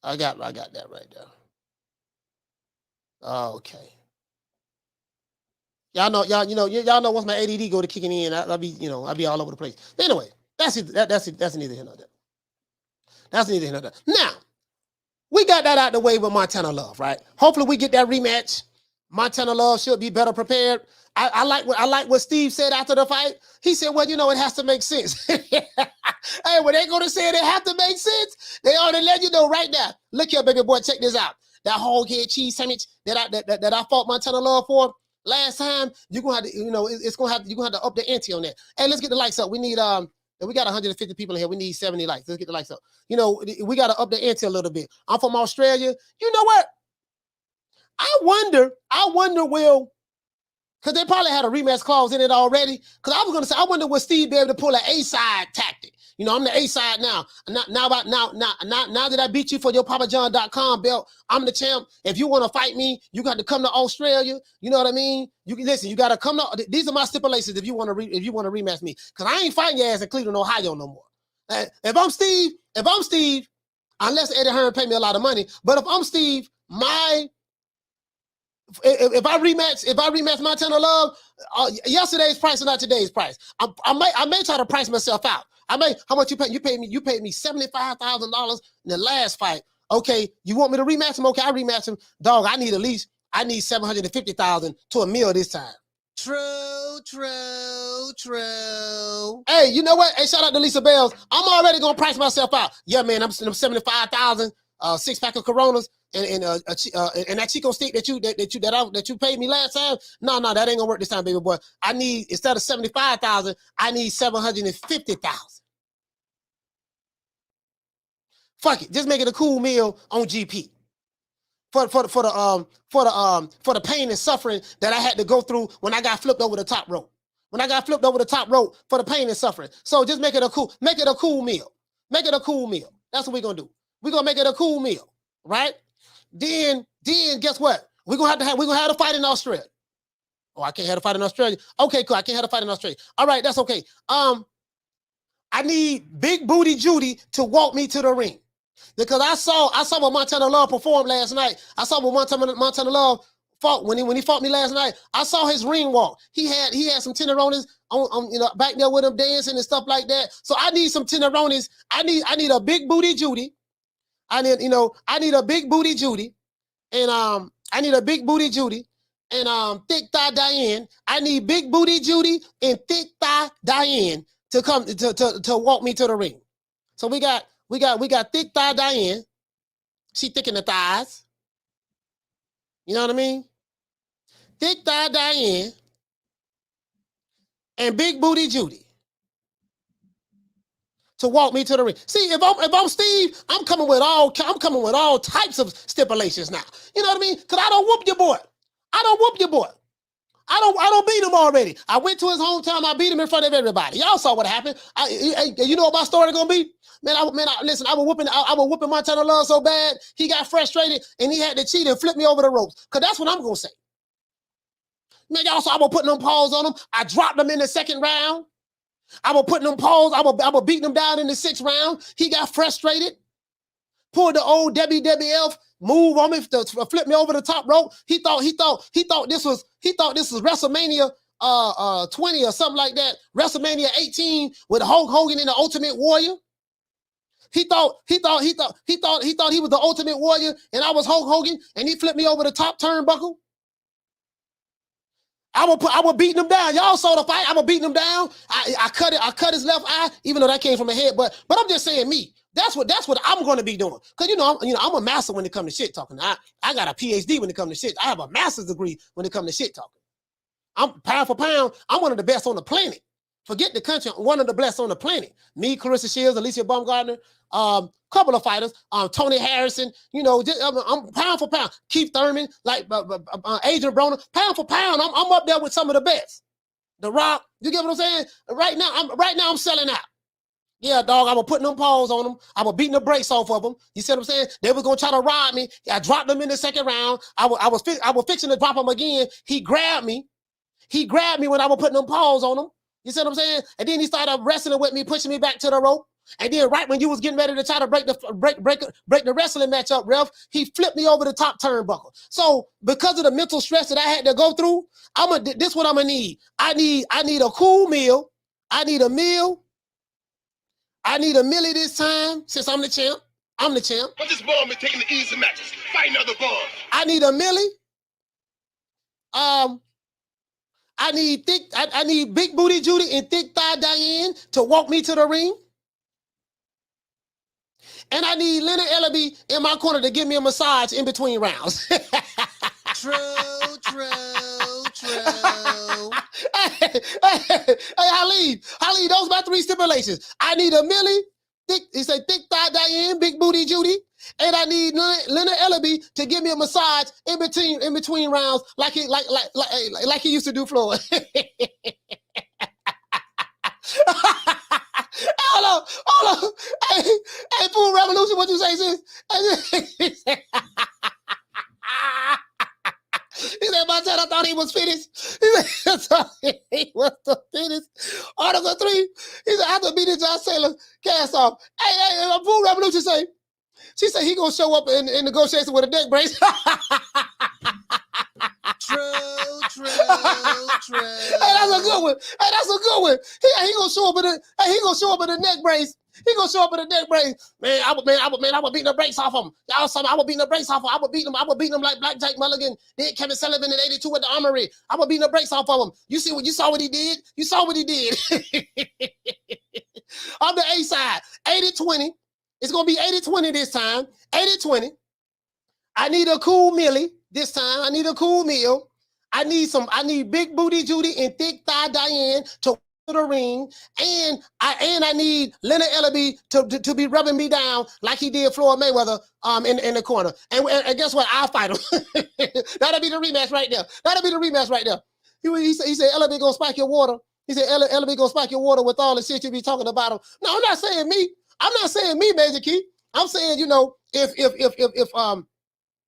I got that right there. Okay. Y'all know once my ADD go to kicking in, I'll be all over the place. Anyway, that's neither here nor there. That's neither here nor there. Now, we got that out the way with Montana Love, right? Hopefully we get that rematch. Montana Love should be better prepared. I like what Steve said after the fight. He said, well, it has to make sense. Hey, when they go to say it have to make sense, they already let you know right now. Look here, baby boy, check this out. That whole head cheese sandwich that I fought Montana Love for last time, you're gonna have to, you're gonna have to up the ante on that. Hey, let's get the lights up. We need we got 150 people in here. We need 70 lights. Let's get the lights up. We gotta up the ante a little bit. I'm from Australia. You know what? I wonder, Will, because they probably had a rematch clause in it already. Because I was gonna say, I wonder will Steve be able to pull an A-side tactic. I'm the A-side now. Now that I beat you for your PapaJohn.com belt, I'm the champ. If you want to fight me, you got to come to Australia. You know what I mean? You can listen. You got to come to. These are my stipulations. If you want to rematch me, because I ain't fighting your ass in Cleveland, Ohio, no more. If I'm Steve, unless Eddie Hearn pay me a lot of money, but if I'm Steve, if I rematch Montana Love, yesterday's price is not today's price. I may try to price myself out. How much you pay? You paid me $75,000 in the last fight. Okay, you want me to rematch him? Okay, I rematch him. Dog, I need $750,000 to $1 million this time. True. Hey, you know what? Hey, shout out to Lisa Bells. I'm already gonna price myself out. Yeah, man, I'm $75,000, 6-pack of Coronas, and that Chico stick that you paid me last time. No, that ain't gonna work this time, baby boy. I need, instead of $75,000, I need $750,000. Fuck it, just make it a cool meal on GP. For the pain and suffering that I had to go through when I got flipped over the top rope. For the pain and suffering. So just make it a cool meal. Make it a cool meal. That's what we're gonna do. We're gonna make it a cool meal, right? Then guess what? We're gonna have a fight in Australia. Oh, I can't have a fight in Australia. Okay, cool. I can't have a fight in Australia. All right, that's okay. I need Big Booty Judy to walk me to the ring. Because I saw what Montana Love performed last night. I saw what Montana Love fought when he fought me last night. I saw his ring walk. He had some tenderonis on back there with him dancing and stuff like that. So I need some tenderonis. I need a Big Booty Judy. I need a Big Booty Judy, and I need a Big Booty Judy and Thick Thigh Diane. I need Big Booty Judy and Thick Thigh Diane to come to walk me to the ring. So we got Thick Thigh Diane. She thick in the thighs. You know what I mean? Thick Thigh Diane and Big Booty Judy to walk me to the ring. See, if I'm Steve, I'm coming with all types of stipulations now. You know what I mean? Because I don't whoop your boy. I don't beat him already. I went to his hometown. I beat him in front of everybody. Y'all saw what happened. You know what my story gonna be? Listen, I was whooping Montana Love so bad, he got frustrated and he had to cheat and flip me over the ropes. Because that's what I'm gonna say. Man, y'all saw I was putting them paws on him. I dropped them in the second round. I was putting them paws. I was beating them down in the 6th round. He got frustrated. Pulled the old WWF move on me to flip me over the top rope. He thought this was WrestleMania 20 or something like that, WrestleMania 18 with Hulk Hogan and the Ultimate Warrior. He thought he was the Ultimate Warrior, and I was Hulk Hogan, and he flipped me over the top turnbuckle. I was beating him down. Y'all saw the fight. I was beating him down. I cut his left eye, even though that came from a head. But I'm just saying, me. That's what I'm going to be doing. Cause I'm a master when it comes to shit talking. I got a PhD when it comes to shit. I have a master's degree when it comes to shit talking. I'm pound for pound. I'm one of the best on the planet. Forget the country. I'm one of the best on the planet. Me, Clarissa Shields, Alicia Baumgartner, couple of fighters, Tony Harrison. I'm pound for pound. Keith Thurman, like Adrian Broner, pound for pound. I'm up there with some of the best. The Rock. You get what I'm saying? Right now I'm selling out. Yeah, dog, I was putting them paws on them. I was beating the brakes off of them. You see what I'm saying? They was going to try to rob me. I dropped them in the second round. I was fixing to drop him again. He grabbed me. When I was putting them paws on him. You see what I'm saying? And then he started wrestling with me, pushing me back to the rope. And then right when you was getting ready to try to break the wrestling match up, ref, he flipped me over the top turnbuckle. So because of the mental stress that I had to go through, this is what I'm gonna need. I need a cool meal. I need a meal. I need a millie this time, since I'm the champ. I'm the champ. But this ball been taking the easy matches. Fighting other balls. I need a millie. I need Big Booty Judy and Thick Thigh Diane to walk me to the ring. And I need Leonard Ellaby in my corner to give me a massage in between rounds. True. Hey, Halid, those are my 3 stipulations. I need a millie, Thick Thigh Diane, Big Booty Judy, and I need Leonard Ellaby to give me a massage in between rounds, like he used to do Floyd. Hold on. Hey, Food Revolution, what you say, sis? He said, Montana thought he was finished. He said, he was the finished. Article 3, he said, after beating John Saylor cast off. Hey, Food Revolution say, she said he gonna show up in negotiation with a neck brace. True. Hey, that's a good one. He gonna show up in a neck brace. Man, I was beating the brakes off him. Y'all saw me, I was beating the brakes off him. I was beating him like Black Jack Mulligan did Kevin Sullivan in 82 at the Armory. I was beating the brakes off of him. You saw what he did? You saw what he did. On the A side, 80-20. It's gonna be 80-20 this time. 80-20. I need a cool millie this time. I need a cool meal. I need Big Booty Judy and Thick Thigh Diane to the ring, and I need Leonard Ellaby to be rubbing me down like he did Floyd Mayweather in the corner. And guess what? I'll fight him. That'll be the rematch right there. He said Ellaby gonna spike your water. He said Ellaby gonna spike your water with all the shit you be talking about him. No, I'm not saying me, Major Key. I'm saying,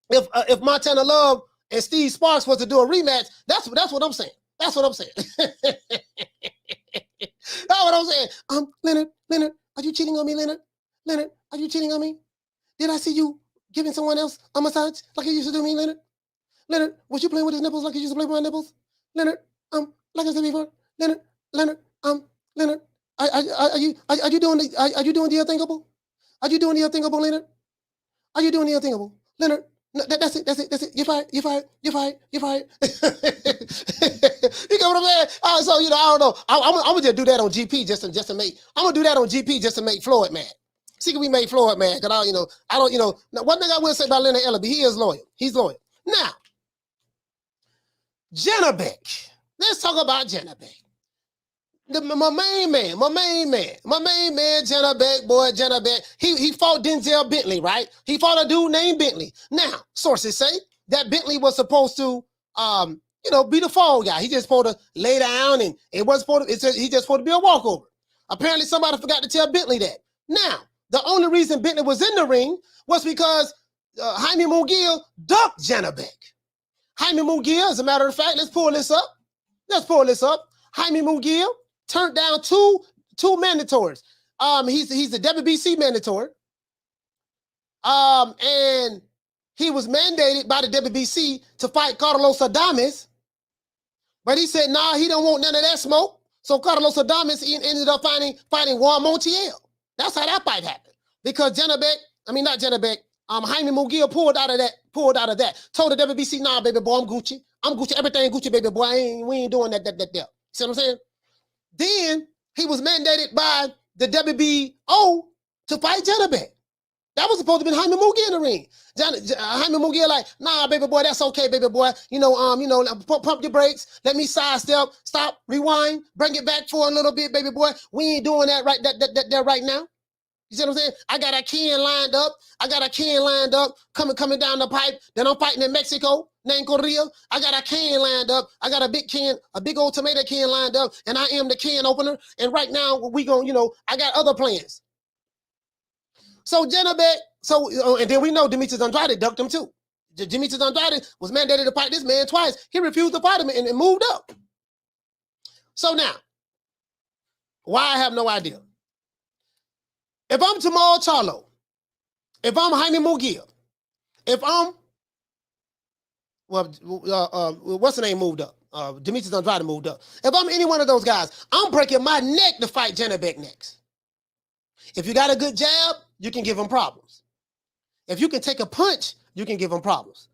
if Montana Love and Steve Sparks was to do a rematch, that's what I'm saying. That's what I'm saying. Leonard, are you cheating on me, Leonard? Leonard, are you cheating on me? Did I see you giving someone else a massage like you used to do me, Leonard? Leonard, was you playing with his nipples like you used to play with my nipples? Leonard, like I said before, Leonard, are you doing the unthinkable? Are you doing the unthinkable, Leonard? Are you doing the unthinkable? Leonard, no, that's it. You're fired. You get what I'm saying? So, I don't know. I'm gonna just do that on GP just to make. I'm gonna do that on GP just to make Floyd mad. See, can we make Floyd mad? Cause I don't. Now, one thing I will say about Leonard Ellaby, he is loyal. He's loyal. Now, Janibek. Let's talk about Janibek. My main man, Janibek, he fought Denzel Bentley, right? He fought a dude named Bentley. Now, sources say that Bentley was supposed to, be the fall guy. He just supposed to lay down, and he just supposed to be a walkover. Apparently, somebody forgot to tell Bentley that. Now, the only reason Bentley was in the ring was because Jaime Munguia ducked Janibek. Jaime Munguia, as a matter of fact, let's pull this up. Jaime Munguia turned down two mandatories. He's the WBC mandatory. And he was mandated by the WBC to fight Carlos Adames. But he said, nah, he don't want none of that smoke. So Carlos Adames ended up fighting Juan Montiel. That's how that fight happened. Because Jaime Munguia pulled out of that. Told the WBC, nah, baby boy, I'm Gucci. Everything Gucci, baby boy. We ain't doing that. See what I'm saying? Then he was mandated by the WBO to fight Janibek. That was supposed to be Jaime Munguia in the ring. Jaime Munguia like, nah, baby boy, that's okay, baby boy. Pump your brakes. Let me sidestep. Stop. Rewind. Bring it back for a little bit, baby boy. We ain't doing that right now. You see what I'm saying? I got a can lined up. Coming down the pipe. Then I'm fighting in Mexico, named Correa. I got a can lined up. I got a big old tomato can lined up, and I am the can opener. And right now we I got other plans. So Janibek, and then we know Demetrius Andrade ducked him too. Demetrius Andrade was mandated to fight this man twice. He refused to fight him and moved up. So now, why I have no idea. If I'm Jamal Charlo, if I'm Jaime Munguia, if I'm, what's the name moved up? Demetrius Andrade moved up. If I'm any one of those guys, I'm breaking my neck to fight Janibek next. If you got a good jab, you can give him problems. If you can take a punch, you can give him problems.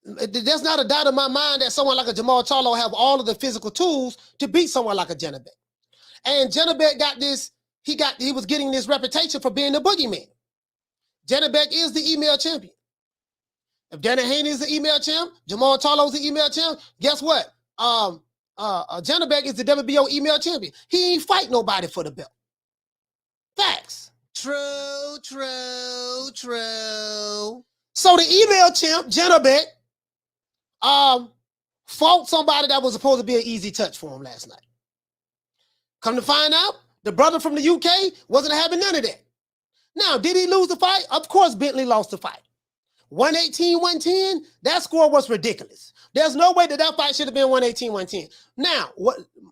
There's not a doubt in my mind that someone like a Jamal Charlo have all of the physical tools to beat someone like a Janibek. And Janibek got this, he was getting this reputation for being the boogeyman. Janibek is the email champion. If Danny Haney is the email champ, Jamal Charlo is the email champ, guess what? Janibek is the WBO email champion. He ain't fight nobody for the belt. Facts. True. So the email champ, Janibek, fought somebody that was supposed to be an easy touch for him last night. Come to find out, the brother from the UK wasn't having none of that. Now, did he lose the fight? Of course, Bentley lost the fight. 118-110, that score was ridiculous. There's no way that fight should have been 118-110. Now,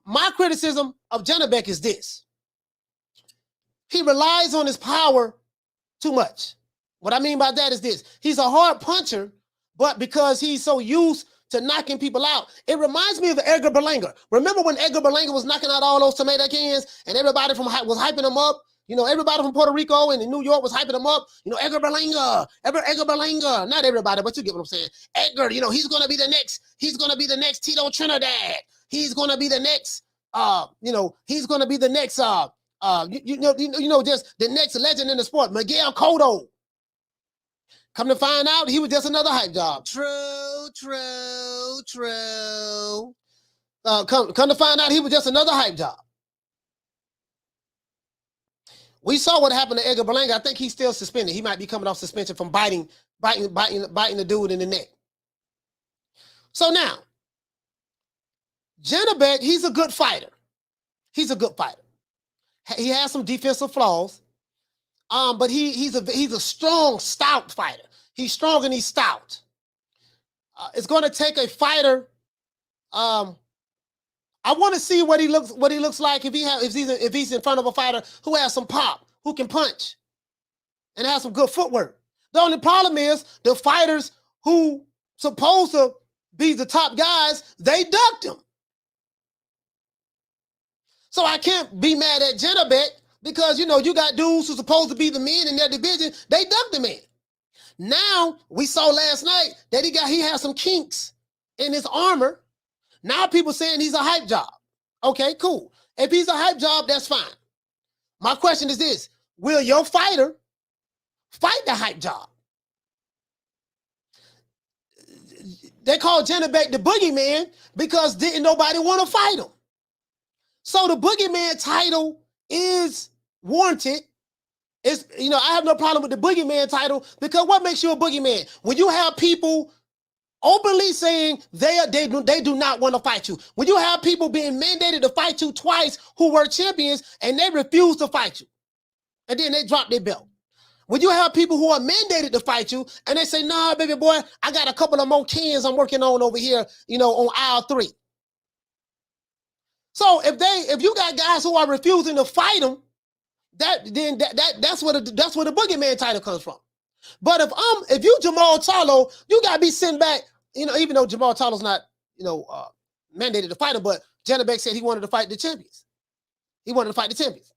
my criticism of Janibek is this. He relies on his power too much. What I mean by that is this. He's a hard puncher, but because he's so used to knocking people out, it reminds me of Edgar Berlanga. Remember when Edgar Berlanga was knocking out all those tomato cans and everybody was hyping him up? Everybody from Puerto Rico and in New York was hyping him up. Edgar Berlanga, Edgar Berlanga. Not everybody, but you get what I'm saying. Edgar, he's going to be the next Tito Trinidad. He's going to be the next, he's going to be the next, just the next legend in the sport, Miguel Cotto. Come to find out, he was just another hype job. True. Come to find out, he was just another hype job. We saw what happened to Edgar Berlanga. I think he's still suspended. He might be coming off suspension from biting the dude in the neck. So now, Janibek, he's a good fighter. He has some defensive flaws, but he's a strong, stout fighter. He's strong and he's stout. It's going to take a fighter. I want to see what he looks like if he's in front of a fighter who has some pop, who can punch, and has some good footwork. The only problem is the fighters who supposed to be the top guys, they ducked him. So I can't be mad at Janibek because, you got dudes who supposed to be the men in their division. They ducked him in. Now, we saw last night that he has some kinks in his armor. Now people saying he's a hype job. Okay, cool. If he's a hype job, that's fine. My question is this. Will your fighter fight the hype job? They call Janibek the boogeyman because didn't nobody want to fight him. So the boogeyman title is warranted. I have no problem with the boogeyman title because what makes you a boogeyman? When you have people openly saying they do not want to fight you. When you have people being mandated to fight you twice who were champions and they refuse to fight you. And then they drop their belt. When you have people who are mandated to fight you and they say, nah, baby boy, I got a couple of more cans I'm working on over here, on aisle 3. So if you got guys who are refusing to fight them, that's where the boogeyman title comes from. But if you Jamal Charlo, you gotta be sitting back, even though Jamal Charlo's not mandated to fight him, but Janibek said he wanted to fight the champions. He wanted to fight the champions.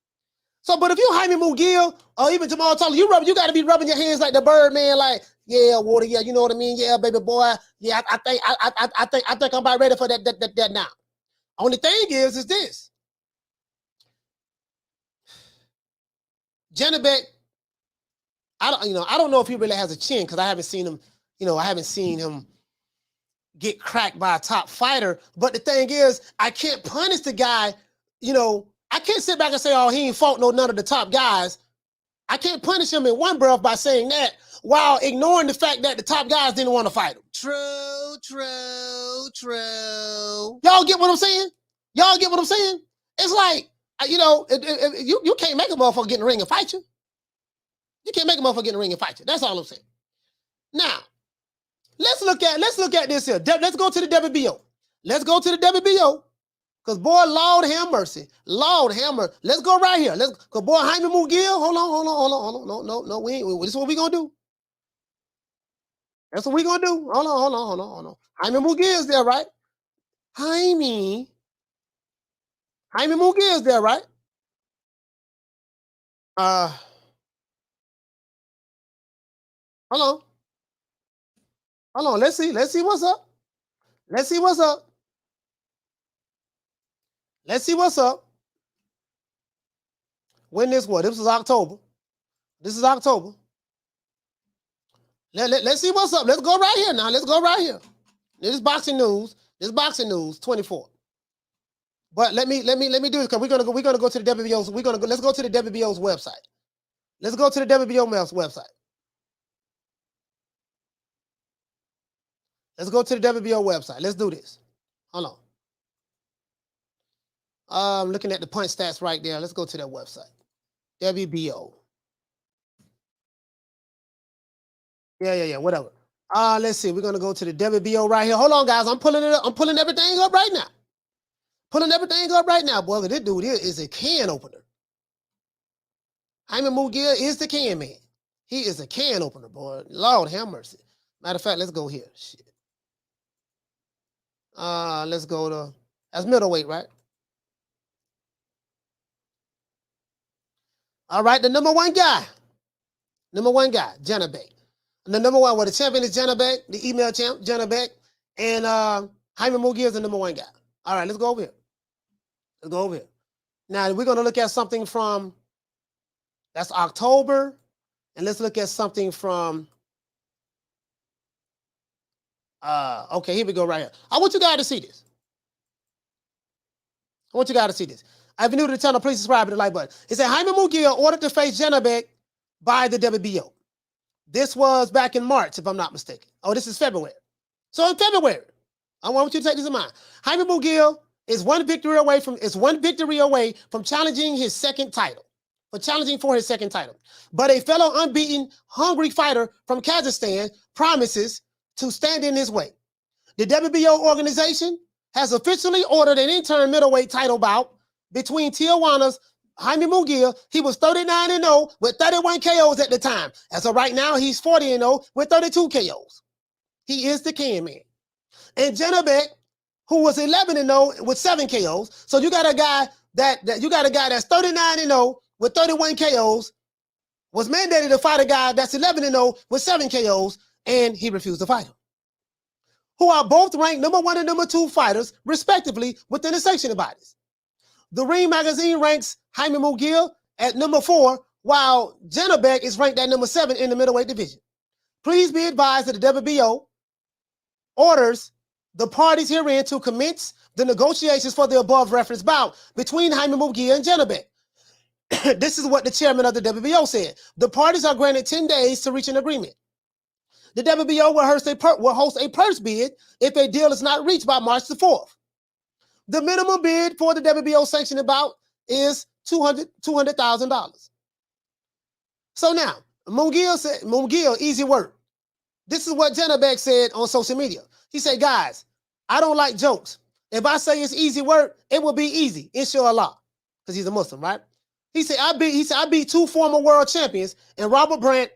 So, but if you Jaime Mugiel or even Jamal Tully, you got to be rubbing your hands like the bird, man. Like, yeah, Water, yeah, you know what I mean? Yeah, baby boy. Yeah, I think I'm about ready for that now. Only thing is this. Janibek, I don't know if he really has a chin because I haven't seen him, I haven't seen him get cracked by a top fighter. But the thing is, I can't punish the guy, I can't sit back and say, oh, he ain't fought none of the top guys. I can't punish him in one breath by saying that while ignoring the fact that the top guys didn't want to fight him. True, true, true. Y'all get what I'm saying? Y'all get what I'm saying? It's like, you can't make a motherfucker get in the ring and fight you. You can't make a motherfucker get in the ring and fight you. That's all I'm saying. Now, let's look at this here. Let's go to the WBO. Let's go to the WBO. Because, boy, Lord have mercy. Lord have mercy. Let's go right here. Because, boy, Jaime Mugiel, hold on. No, we ain't. This is what we going to do. That's what we going to do. Hold on. Jaime Mugiel is there, right? Jaime Mugiel is there, right? Hold on. Let's see what's up. Let's see what's up. When this was? This was October. Let's see what's up. Let's go right here now. Let's go right here. This is boxing news. 24. But let me do this because we're gonna go to the WBO's. Let's go to the WBO's website. Let's go to the WBO's website. Let's go to the WBO website. Let's do this. Hold on. I'm looking at the punch stats right there. Let's go to that website. WBO. Yeah, whatever. Let's see. We're gonna go to the WBO right here. Hold on, guys. I'm pulling it up. I'm pulling everything up right now. Boy, this dude here is a can opener. Jaime Mugiel is the can man. He is a can opener, boy. Lord have mercy. Matter of fact, let's go here. Shit. Let's go to, that's middleweight, right? All right, the number one guy, Janibek. And the number one, the champion is Janibek, the email champ, Janibek, and Jaime Mugiel is the number one guy. All right, let's go over here. Now, we're going to look at something from, that's October, and let's look at something from, okay, here we go right here. I want you guys to see this. If you're new to the channel, please subscribe to the like button. It said Jaime Mugiel ordered to face Janibek by the WBO. This was back in March, if I'm not mistaken. Oh, this is February. So in February, I want you to take this in mind. Jaime Mugiel is one victory away from challenging for his second title. But a fellow unbeaten, hungry fighter from Kazakhstan promises to stand in his way. The WBO organization has officially ordered an interim middleweight title bout between Tijuana's Jaime Mugiel. He was 39-0 with 31 KOs at the time. As of right now, he's 40-0 with 32 KOs. He is the can man. And Janibek, who was 11-0 with 7 KOs. So you got a guy that's 39-0 with 31 KOs, was mandated to fight a guy that's 11-0 with 7 KOs, and he refused to fight him. Who are both ranked number 1 and number 2 fighters, respectively, within the sanctioning bodies. The Ring magazine ranks Jaime Mugiel at number 4, while Janibek is ranked at number 7 in the middleweight division. Please be advised that the WBO orders the parties herein to commence the negotiations for the above referenced bout between Jaime Mugiel and Janibek. This is what the chairman of the WBO said. The parties are granted 10 days to reach an agreement. The WBO will host a purse bid if a deal is not reached by March the 4th. The minimum bid for the WBO sanctioned bout is $200,000. So now, Mugiel, easy work. This is what Janibek said on social media. He said, guys, I don't like jokes. If I say it's easy work, it will be easy, inshallah, because he's a Muslim, right? He said, I beat 2 former world champions, and Robert Brandt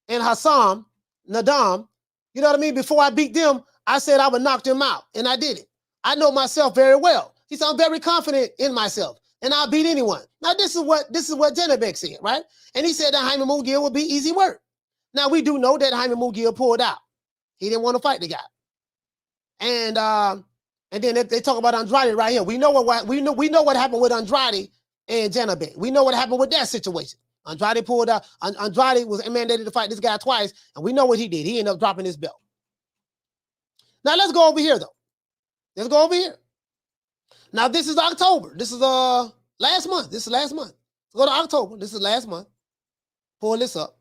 and Hassan Nadam. You know what I mean? Before I beat them, I said I would knock them out, and I did it. I know myself very well. He said, I'm very confident in myself, and I'll beat anyone. Now, this is what Janibek said, right? And he said that Jaime Munguia would be easy work. Now, we do know that Jaime Munguia pulled out. He didn't want to fight the guy. And then they talk about Andrade right here. We know what happened with Andrade and Janibek. We know what happened with that situation. Andrade pulled out. Andrade was mandated to fight this guy twice, and we know what he did. He ended up dropping his belt. Now, let's go over here, though. Let's go over here. Now, this is October. This is last month. This is last month. Let's go to October. This is last month. Pull this up.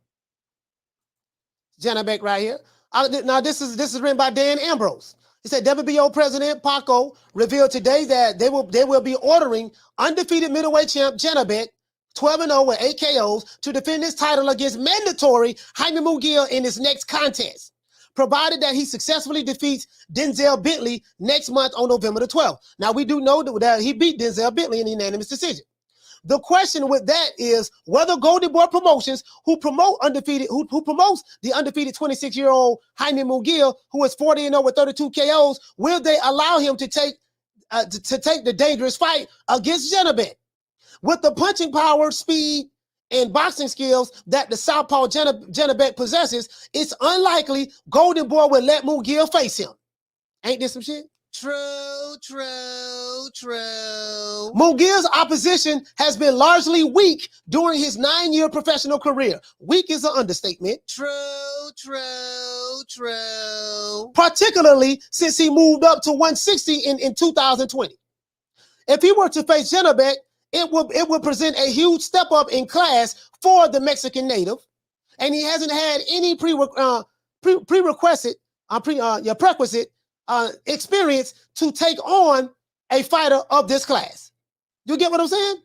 Janibek right here. Now, this is written by Dan Ambrose. He said WBO President Paco revealed today that they will be ordering undefeated middleweight champ Janibek, 12-0 with 8 KOs, to defend his title against mandatory Jaime Munguia in his next contest, provided that he successfully defeats Denzel Bentley next month on November the 12th. Now, we do know that he beat Denzel Bentley in a unanimous decision. The question with that is whether Golden Boy Promotions, who promotes the undefeated 26-year-old Jaime Munguia, who is 40-0 with 32 KOs, will they allow him to take the dangerous fight against Janibek? With the punching power, speed, and boxing skills that the southpaw Janibek possesses, it's unlikely Golden Boy will let Munguia face him. Ain't this some shit? True, true, true. Munguia's opposition has been largely weak during his 9-year professional career. Weak is an understatement. True, true, true. Particularly since he moved up to 160 in 2020. If he were to face Janibek, it would present a huge step up in class for the Mexican native, and he hasn't had any prerequisite experience to take on a fighter of this class. You get what I'm saying?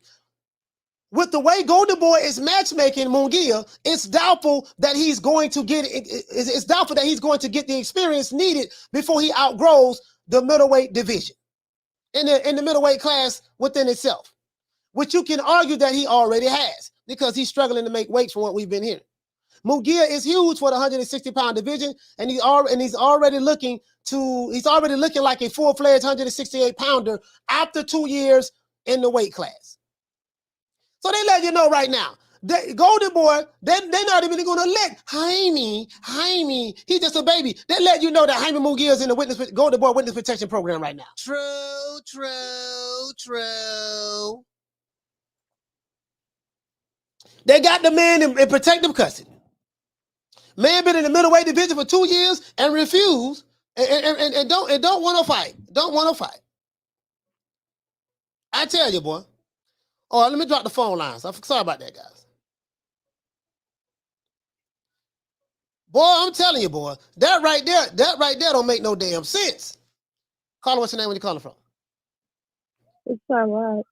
With the way Golden Boy is matchmaking Munguia, it's doubtful that he's going to get the experience needed before he outgrows the middleweight division in the middleweight class within itself, which you can argue that he already has because he's struggling to make weight from what we've been hearing. Munguia is huge for the 160-pound division, and he's already looking like a full-fledged 168-pounder after 2 years in the weight class. So they let you know right now, Golden Boy, they're not even going to let Jaime, he's just a baby. They let you know that Jaime Munguia is in the Golden Boy Witness Protection Program right now. True, true, true. They got the man in protective custody. Man been in the middleweight division for 2 years and refused and don't want to fight. Don't want to fight. I tell you, boy. Oh, let me drop the phone lines. I'm sorry about that, guys. Boy, I'm telling you, boy, that right there don't make no damn sense. Caller, what's your name? Where you calling from? It's all right.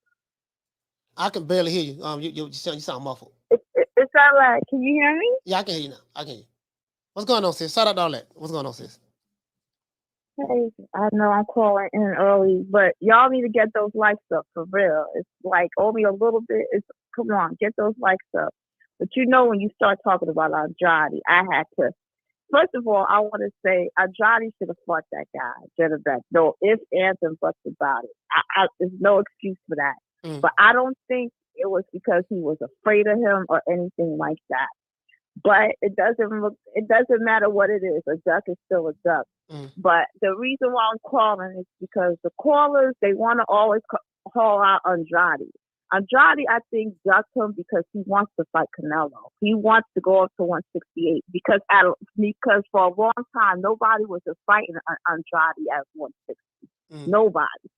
I can barely hear you. You sound muffled. It's all right. Can you hear me? Yeah, I can hear you now. I can hear you. What's going on, sis? Shout out to all that. What's going on, sis? Hey, I know I'm calling in early, but y'all need to get those likes up for real. It's like only a little bit. Come on, get those likes up. But you know, when you start talking about Andrade, I had to. First of all, I want to say Andrade should have fought that guy, Janibek. No ifs, ands, and buts about it. There's no excuse for that. But I don't think it was because he was afraid of him or anything like that. But it doesn't matter what it is. A duck is still a duck. But the reason why I'm calling is because the callers, they want to always call out Andrade. Andrade, I think, ducked him because he wants to fight Canelo. He wants to go up to 168 because for a long time, nobody was fighting Andrade at 160. Nobody.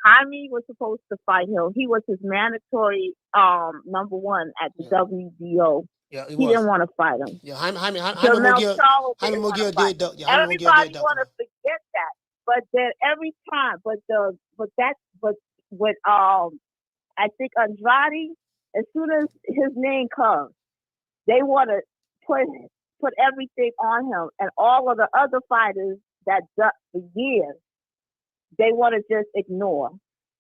Jaime was supposed to fight him. He was his mandatory number one at the WBO. Yeah, he didn't want to fight him. Yeah, Jaime Munguia did. Everybody want to forget that, but then every time, I think Andrade, as soon as his name comes, they want to put everything on him, and all of the other fighters that ducked for years, they want to just ignore.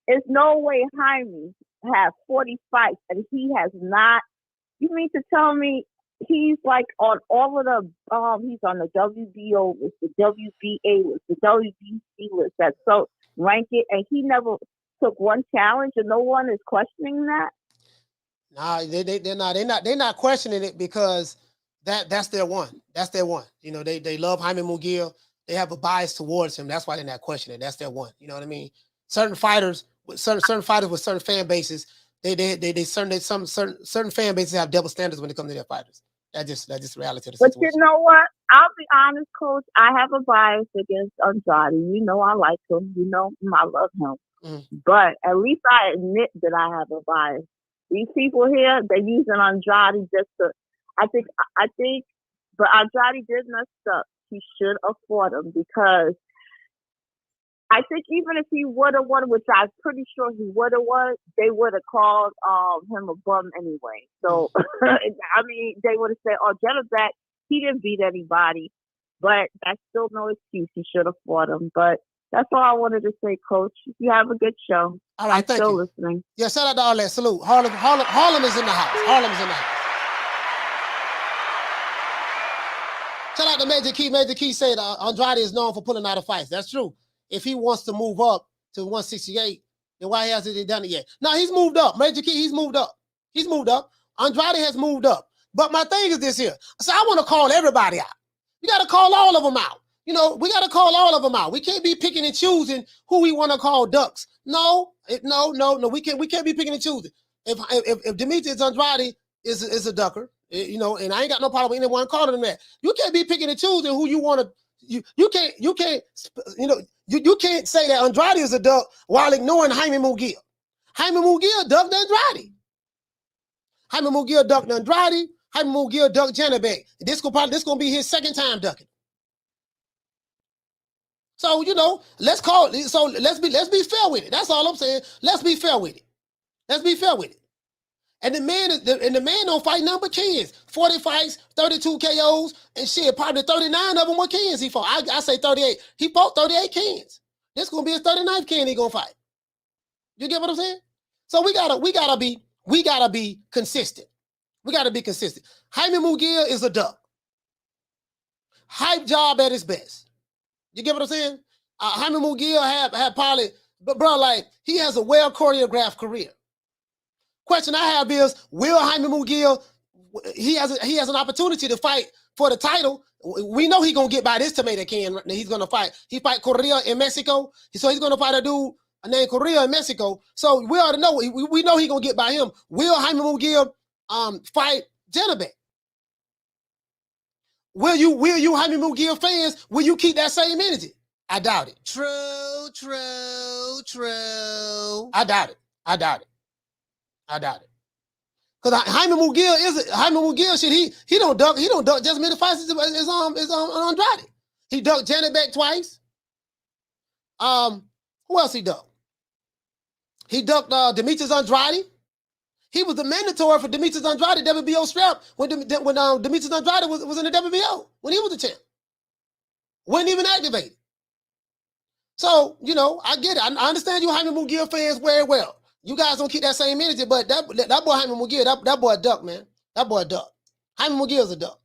There's no way Jaime has 40 fights and he has not. You mean to tell me he's like on all of the he's on the WBO list, the WBA list, the WBC list. So rank it, and he never took one challenge, and no one is questioning that. Nah, they're not questioning it because that's their one. That's their one. You know, they love Jaime Munguia. They have a bias towards him. That's why they're not questioning it. That's their one. You know what I mean? Certain fighters with certain fighters with certain fan bases, certain fan bases have double standards when it comes to their fighters. That's just reality of the But situation. you know what? I'll be honest, Coach. I have a bias against Andrade. You know I like him. You know I love him. But at least I admit that I have a bias. These people here, they're using Andrade just to. I think, but Andrade did mess up. He should have fought him because I think even if he would have won, which I'm pretty sure he would have won, they would have called him a bum anyway. So I mean, they would have said, "Oh, Janibek, he didn't beat anybody," but that's still no excuse. He should have fought him. But that's all I wanted to say, Coach. You have a good show. All right, I'm thank still you. listening. Yeah, shout out to all that. Salute. Harlem is in the house. Harlem's in the house. Shout out to Major Key. Major Key said Andrade is known for pulling out of fights. That's true. If he wants to move up to 168, then why hasn't he done it yet? No, he's moved up. Major Key, he's moved up. He's moved up. Andrade has moved up. But my thing is this here. So I want to call everybody out. You got to call all of them out. You know, we got to call all of them out. We can't be picking and choosing who we want to call ducks. No. We can't be picking and choosing. If Demetrius Andrade is a ducker, you know, and I ain't got no problem with anyone calling him that. You can't be picking and choosing who you want to. You can't. You know, you can't say that Andrade is a duck while ignoring Jaime Munguia. Jaime Munguia ducked Andrade. Jaime Munguia ducked Andrade. Jaime Munguia ducked Janibek. This gonna be his second time ducking. So you know, let's be fair with it. That's all I'm saying. Let's be fair with it. Let's be fair with it. And the man don't fight none but kids. 40 fights, 32 KOs, and shit, probably 39 of them were Kens he fought. I say 38. He fought 38 Kens. This gonna be his 39th Ken he gonna fight. You get what I'm saying? So we gotta be consistent. We gotta be consistent. Jaime Munguia is a duck. Hype job at his best. You get what I'm saying? Jaime Munguia had probably, but bro, like he has a well choreographed career. Question I have is, will Jaime Munguia, he has an opportunity to fight for the title. We know he's gonna get by this tomato can. He's gonna fight. He fight Correa in Mexico. So he's gonna fight a dude named Correa in Mexico. So we already know, we know he's gonna get by him. Will Jaime Munguia fight Janibek? Will you Jaime Munguia fans, will you keep that same energy? I doubt it. True. I doubt it. Because Jaime Munguia shit, he don't duck just as many fights as Andrade. He ducked Janibek twice. Who else he ducked? He ducked Demetrius Andrade. He was the mandatory for Demetrius Andrade WBO strap when Demetrius Andrade was in the WBO when he was the champ. Wasn't even activated. So, you know, I get it. I understand you Jaime Munguia fans very well. You guys don't keep that same energy, but that boy Jaime Munguia, that boy a duck, man. That boy a duck. Jaime Munguia is a duck.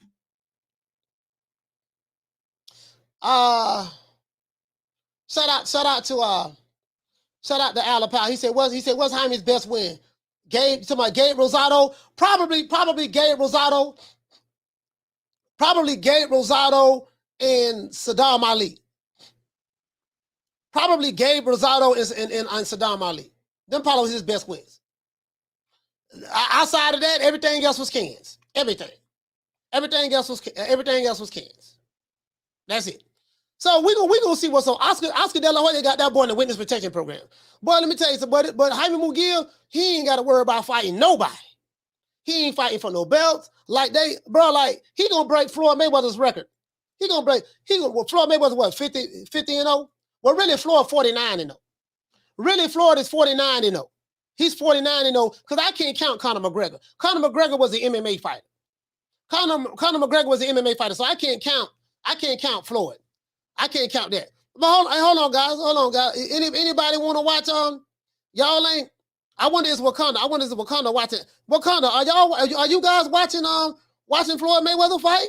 Shout out to Alapau. He said, what's Jaime's best win? Gabe Rosado. Probably Gabe Rosado. Probably Gabe Rosado and Saddam Ali. Probably Gabe Rosado and Saddam Ali. Them probably was his best wins. Outside of that, everything else was cans. Everything else was cans. That's it. So we gonna see what's on. Oscar De La Hoya got that boy in the witness protection program. Boy, let me tell you something. But Jaime Munguia, he ain't got to worry about fighting nobody. He ain't fighting for no belts. Like he gonna break Floyd Mayweather's record. Floyd Mayweather what 50-0? Well, really Floyd 49-0. Really, Floyd is 49-0. He's 49-0 because I can't count Conor McGregor. Conor McGregor was an MMA fighter. Conor McGregor was an MMA fighter, so I can't count Floyd. I can't count that. But hold on, guys. Anybody want to watch? Y'all ain't. I wonder is Wakanda watching. Wakanda, are you guys watching Floyd Mayweather fight?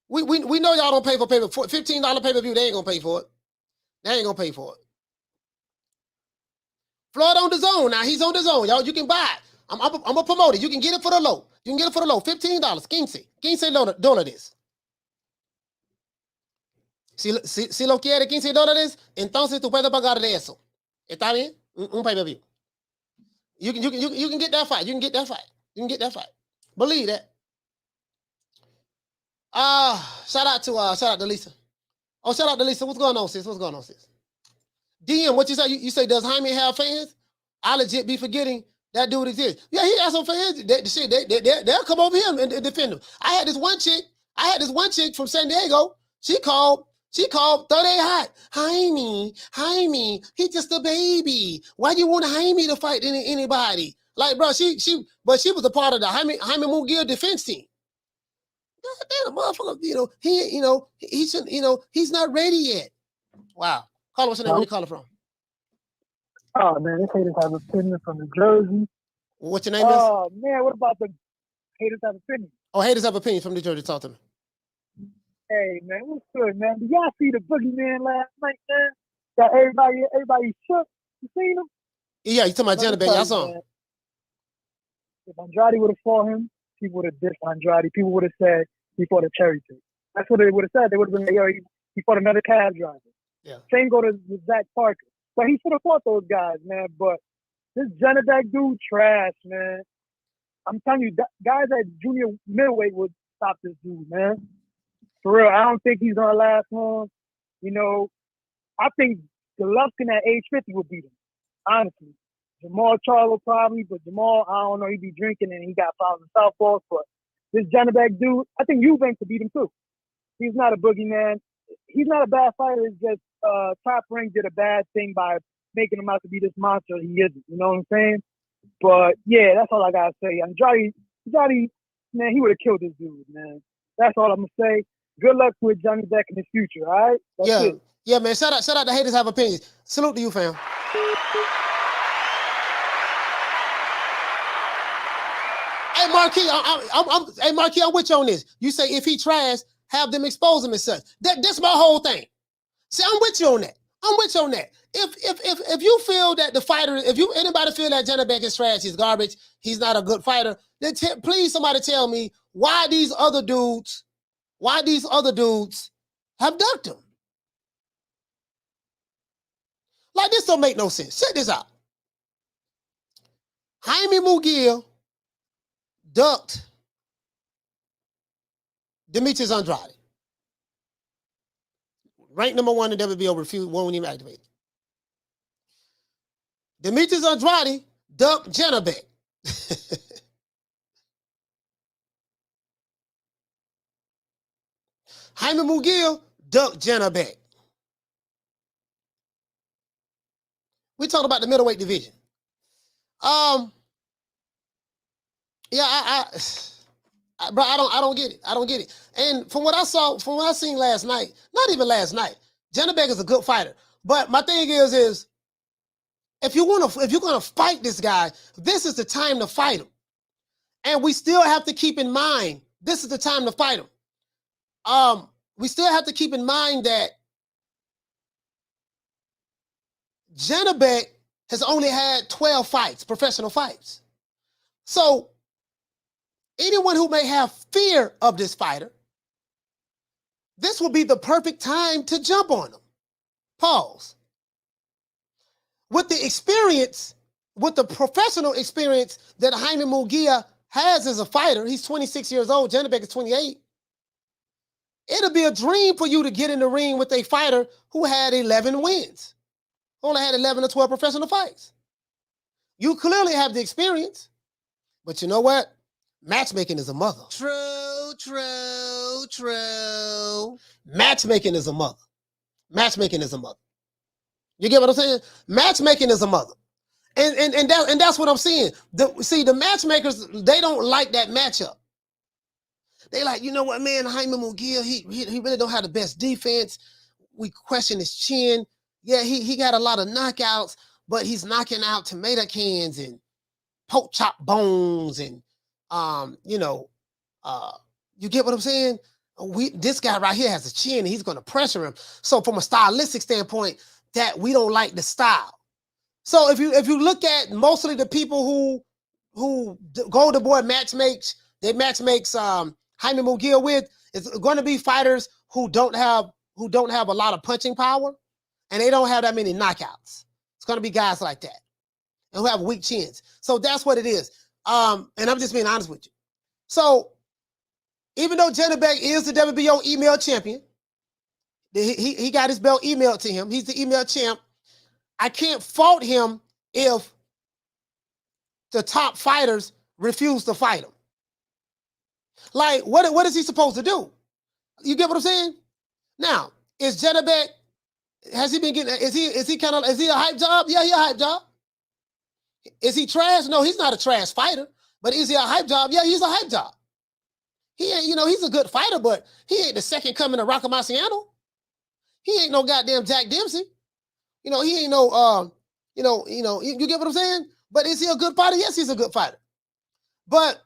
We know y'all don't pay for pay-per-view. $15 pay-per-view, they ain't gonna pay for it. They ain't gonna pay for it. Floyd on the zone. Now he's on the zone. Y'all, you can buy it. I'm gonna promote it. You can get it for the low. You can get it for the low. $15. $15 Si lo quiere $15, entonces tú puedes pagar de eso. ¿Está bien? Un pay-per-view. You can get that fight. You can get that fight. You can get that fight. Believe that. Shout out to Lisa. Oh, shout out to Lisa. What's going on, sis? What's going on, sis? DM, what you say? You say, does Jaime have fans? I legit be forgetting that dude exists. Yeah, he has some fans. They'll come over here and defend him. I had this one chick from San Diego. She called 38 Hot. Jaime, he's just a baby. Why do you want Jaime to fight anybody? Like, bro, she was a part of the Jaime Munguia defense team. God damn, motherfucker, he's not ready yet. Wow. Call what's your name? Where you calling from? Oh man, this haters have opinion from New Jersey. What's your name is? Oh man, what about the haters have opinion? Oh, haters have opinion from New Jersey. Talk to me. Hey man, what's good, man? Did y'all see the boogeyman last night, man? Got everybody shook. You seen him? Yeah, you talking about Janibek? Y'all saw him. If Andrade would have fought him, people would have dissed Andrade. People would have said he fought a cherry pick. That's what they would have said. They would have been like, yo, he fought another cab driver. Yeah. Same go to Zach Parker. But he should have fought those guys, man. But this Janibek dude, trash, man. I'm telling you, guys at junior middleweight would stop this dude, man. For real, I don't think he's gonna last long. I think Golovkin at age 50 will beat him. Honestly, Jamal Charlo probably, but Jamal, I don't know. He be drinking and he got problems with southpaws. But this Janibek dude, I think Eubank could beat him too. He's not a boogeyman. He's not a bad fighter. It's just Top Rank did a bad thing by making him out to be this monster he isn't. You know what I'm saying? But yeah, that's all I gotta say. Andrade, man, he would have killed this dude, man. That's all I'm gonna say. Good luck with Janibek in his future. All right? That's it. Yeah, man. Shout out the haters have opinions. Salute to you, fam. Hey, Marquis, I'm with you on this. You say if he tries, have them expose him and such. That's my whole thing. See, I'm with you on that. If you feel that the fighter, anybody feel that Janibek is trash, he's garbage, he's not a good fighter, then please somebody tell me why these other dudes have ducked him. Like, this don't make no sense. Check this out. Jaime Munguia ducked Demetrius Andrade. Ranked number 1 in WBO, refused, won't even activate. Demetrius Andrade ducked Janibek. Jaime Munguia ducked Janibek. We talking about the middleweight division. Bro, I don't get it. I don't get it. And from what I seen last night, not even last night, Janibek is a good fighter. But my thing is if you're gonna fight this guy, this is the time to fight him. And we still have to keep in mind, this is the time to fight him. We still have to keep in mind that Janibek has only had 12 fights, professional fights. So anyone who may have fear of this fighter, this will be the perfect time to jump on him. Pause. With the experience, with the professional experience that Jaime Munguia has as a fighter, he's 26 years old, Janibek is 28. It'll be a dream for you to get in the ring with a fighter who had 11 wins, only had 11 or 12 professional fights. You clearly have the experience, but you know what? Matchmaking is a mother. True. Matchmaking is a mother. Matchmaking is a mother. You get what I'm saying? Matchmaking is a mother. And that's what I'm saying. The matchmakers, they don't like that matchup. They like, you know what, man, Jaime Munguia, he really don't have the best defense. We question his chin. Yeah, he got a lot of knockouts, but he's knocking out tomato cans and pork chop bones and you get what I'm saying? This guy right here has a chin and he's going to pressure him. So from a stylistic standpoint, that we don't like the style. So if you look at mostly the people who Golden Boy match makes Jaime Mugia with, it's going to be fighters who don't have a lot of punching power and they don't have that many knockouts. It's going to be guys like that and who have weak chins. So that's what it is. And I'm just being honest with you. So even though Janibek is the WBO email champion, he got his belt emailed to him. He's the email champ. I can't fault him if the top fighters refuse to fight him. Like, what is he supposed to do? You get what I'm saying? Now, is Janibek, has he been getting, is he a hype job? Yeah, he a hype job. Is he trash? No, he's not a trash fighter. But is he a hype job? Yeah, he's a hype job. He ain't, he's a good fighter, but he ain't the second coming of Rocky Marciano. He ain't no goddamn Jack Dempsey. He ain't no, you get what I'm saying? But is he a good fighter? Yes, he's a good fighter. But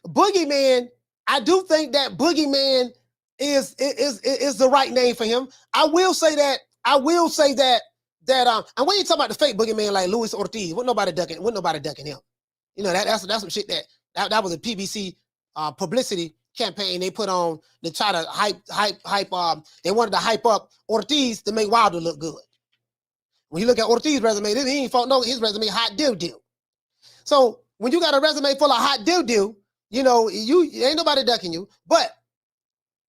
Boogeyman, I do think that Boogeyman is the right name for him. I will say that, and when you talk about the fake Boogeyman like Luis Ortiz, wasn't nobody ducking him. That's some shit that was a PBC publicity campaign they put on to try to hype. They wanted to hype up Ortiz to make Wilder look good. When you look at Ortiz's resume, he ain't fought his resume hot doo-doo. So when you got a resume full of hot doo-doo, you ain't nobody ducking you. But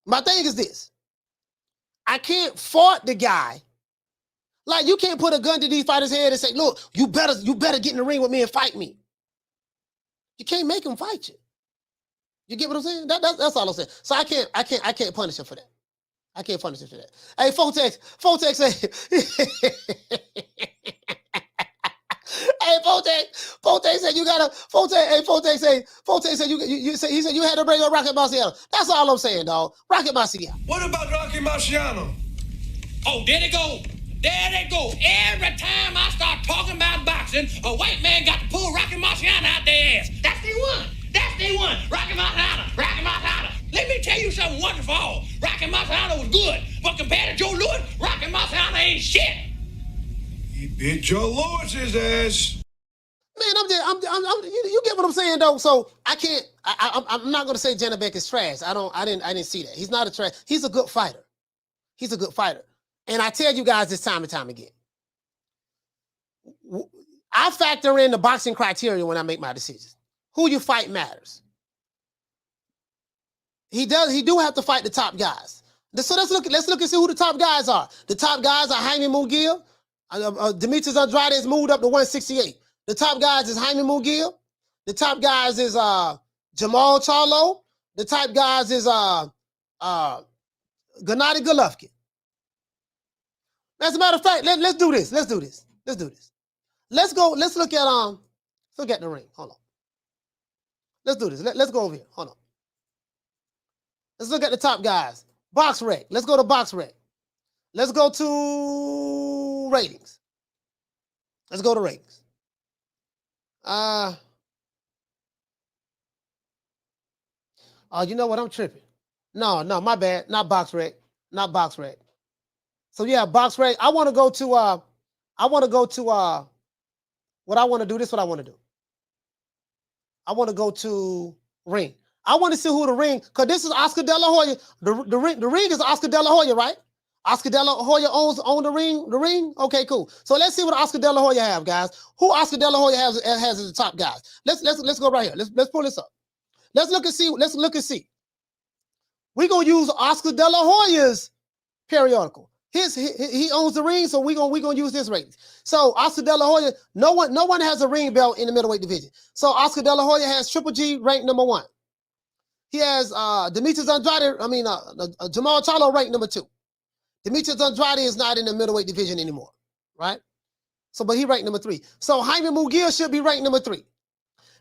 my thing is this. I can't fault the guy. Like, you can't put a gun to these fighters' head and say, look, you better get in the ring with me and fight me. You can't make him fight you. You get what I'm saying? That's all I'm saying. So I can't punish him for that. I can't punish him for that. Hey, Fotex say, hey, Fotex said you gotta, Fotex said he said you had to bring up Rocky Marciano. That's all I'm saying, dog. Rocky Marciano. What about Rocky Marciano? Oh, there they go. There they go. Every time I start talking about boxing, a white man got to pull Rocky Marciano out their ass. That's the one. That's the one. Rocky Marciano. Rocky Marciano. Let me tell you something wonderful. Rocky Marciano was good, but compared to Joe Louis, Rocky Marciano ain't shit. He beat Joe Louis's ass. Man, you get what I'm saying though. So I can't. I'm not gonna say Janibek is trash. I didn't see that. He's not a trash. He's a good fighter. He's a good fighter. And I tell you guys this time and time again. I factor in the boxing criteria when I make my decisions. Who you fight matters. He do have to fight the top guys. So let's look and see who the top guys are. The top guys are Jaime Mugia. Demetrius Andrade has moved up to 168. The top guys is Jaime Mugia. The top guys is Jamal Charlo. The top guys is Gennady Golovkin. As a matter of fact, let's do this. Let's look at the ring. Hold on. Let's do this. Let's go over here. Hold on. Let's look at the top guys. Box Rec. Let's go to Box Rec. Let's go to ratings. Let's go to ratings. You know what? I'm tripping. No, my bad. Not Box Rec. So yeah, Box Rec. I want to go to what I want to do. This is what I want to do. I want to go to ring. I want to see who the ring, because this is Oscar De La Hoya. The ring is Oscar De La Hoya, right? Oscar De La Hoya owns the ring? Okay, cool. So let's see what Oscar De La Hoya have, guys. Who Oscar De La Hoya has as the top guys. Let's go right here. Let's pull this up. Let's look and see. We're gonna use Oscar De La Hoya's periodical. He owns the ring, so we're gonna use this ratings. So Oscar De La Hoya, no one has a ring belt in the middleweight division. So Oscar De La Hoya has Triple G ranked number 1. He has Demetrius Andrade, Jamal Charlo ranked number 2. Demetrius Andrade is not in the middleweight division anymore, right? So, but he ranked number 3. So Jaime Mugia should be ranked number 3.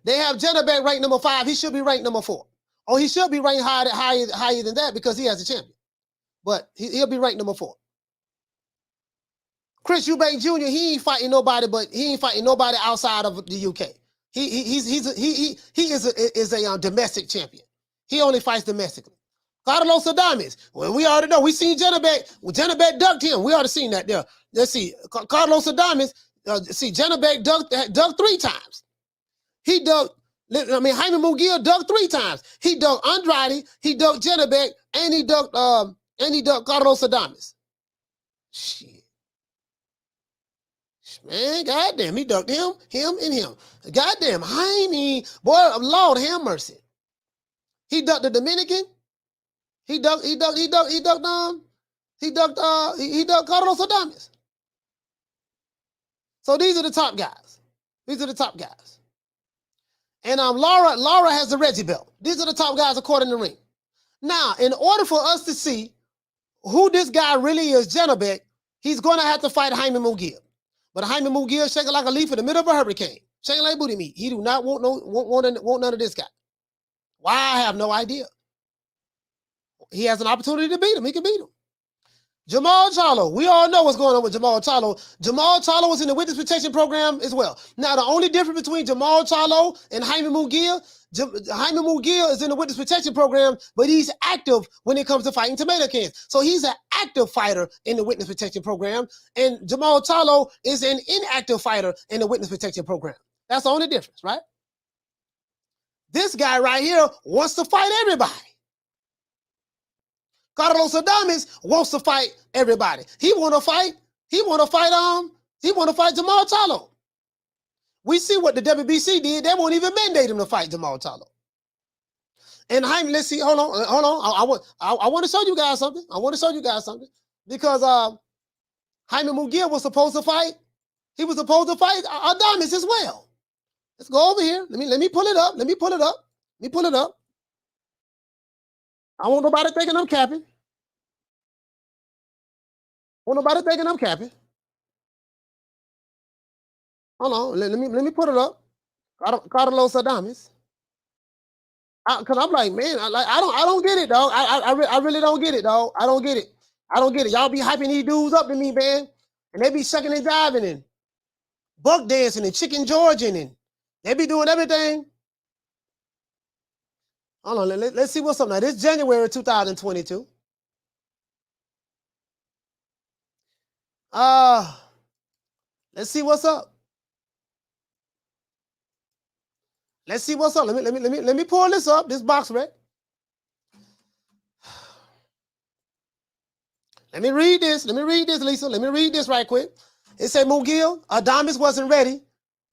They have Janibek ranked number 5. He should be ranked number 4. Or he should be ranked higher than that because he has a champion. But he'll be ranked number 4. Chris Eubank Jr. He ain't fighting nobody outside of the UK. He is a domestic champion. He only fights domestically. Carlos Adames. Well, we already know. We seen Janibek. Well, Janibek ducked him. We already seen that there. Let's see. Carlos Adames. Janibek ducked 3 times. He ducked. Jaime Munguia ducked 3 times. He ducked Andrade. He ducked Janibek, and he ducked Carlos Adames. Shit. Man, goddamn, he ducked him, and him. Goddamn, Jaime, boy, Lord have mercy. He ducked the Dominican. He ducked Carlos Adames. So these are the top guys. And Laura has the Reggie belt. These are the top guys according to Ring. Now, in order for us to see who this guy really is, Janibek, he's going to have to fight Jaime Munguia. But Jaime Munguia shaking like a leaf in the middle of a hurricane, shaking like booty meat. He do not want none of this guy. Why? I have no idea. He has an opportunity to beat him. He can beat him. Jamal Charlo. We all know what's going on with Jamal Charlo. Jamal Charlo was in the witness protection program as well. Now, the only difference between Jamal Charlo and Jaime Munguia is in the witness protection program, but he's active when it comes to fighting tomato cans. So he's an active fighter in the witness protection program, and Jamal Charlo is an inactive fighter in the witness protection program. That's the only difference, right? This guy right here wants to fight everybody. Carlos Adames wants to fight everybody. He want to fight Jamal Charlo. We see what the WBC did. They won't even mandate him to fight Jamal Charlo. And Jaime, let's see. Hold on. I want to show you guys something. Because Jaime Munguia was supposed to fight. He was supposed to fight Adames as well. Let's go over here. Let me pull it up. I want nobody thinking I'm capping. Hold on, let me put it up. Carlos Adames. Cause I'm like, man, I don't get it, dog. I really don't get it, dog. I don't get it. Y'all be hyping these dudes up to me, man, and they be sucking and diving and buck dancing and chicken Georgian and they be doing everything. Hold on, let's see what's up now. This January 2022. Let's see what's up. Let me pull this up. This box rec. Let me read this, Lisa. Let me read this right quick. It said Munguia, Adames wasn't ready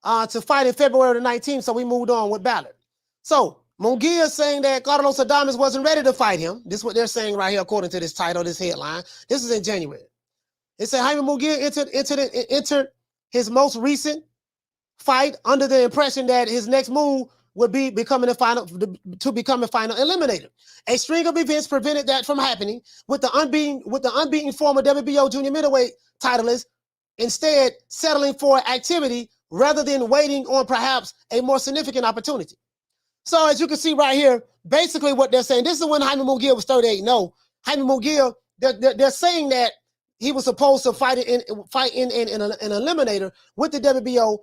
to fight in February the 19th, so we moved on with Ballard. So Munguia is saying that Carlos Adames wasn't ready to fight him. This is what they're saying right here, according to this title, this headline. This is in January. It said Jaime Munguia entered his most recent fight under the impression that his next move would be become a final eliminator. A string of events prevented that from happening, with the unbeaten former WBO junior middleweight titleist instead settling for activity rather than waiting on perhaps a more significant opportunity. So as you can see right here, basically what they're saying, this is when Jaime Munguia was 38-0. Jaime Munguia, they're saying that he was supposed to fight in an eliminator with the WBO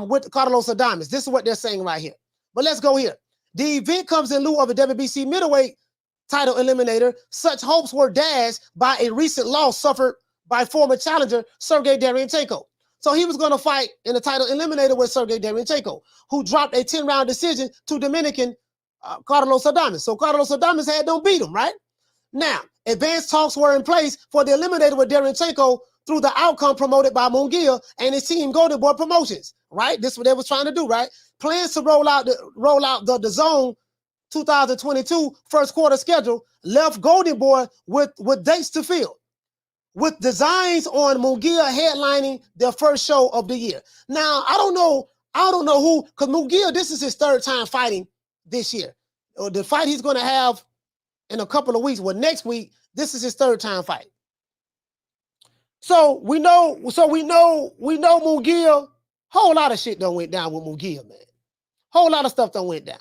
with Carlos Adames. This is what they're saying right here. But let's go here. The event comes in lieu of a WBC middleweight title eliminator. Such hopes were dashed by a recent loss suffered by former challenger Sergey Derevyanchenko. So he was going to fight in the title eliminator with Sergey Derevyanchenko, who dropped a 10-round decision to Dominican Carlos Adames. So Carlos Adames had them beat him, right? Now, advanced talks were in place for the eliminator with Derevyanchenko through the outcome promoted by Munguia and his team Golden Boy Promotions, right? This is what they was trying to do, right? Plans to roll out the Zone 2022 first quarter schedule left Golden Boy with dates to fill, with designs on Munguia headlining their first show of the year. Now, I don't know who, because Munguia, this is his 3rd time fighting this year. The fight he's going to have in a couple of weeks, well, next week, this is his 3rd time fight. So we know Munguia, whole lot of shit done went down with Munguia, man. Whole lot of stuff done went down.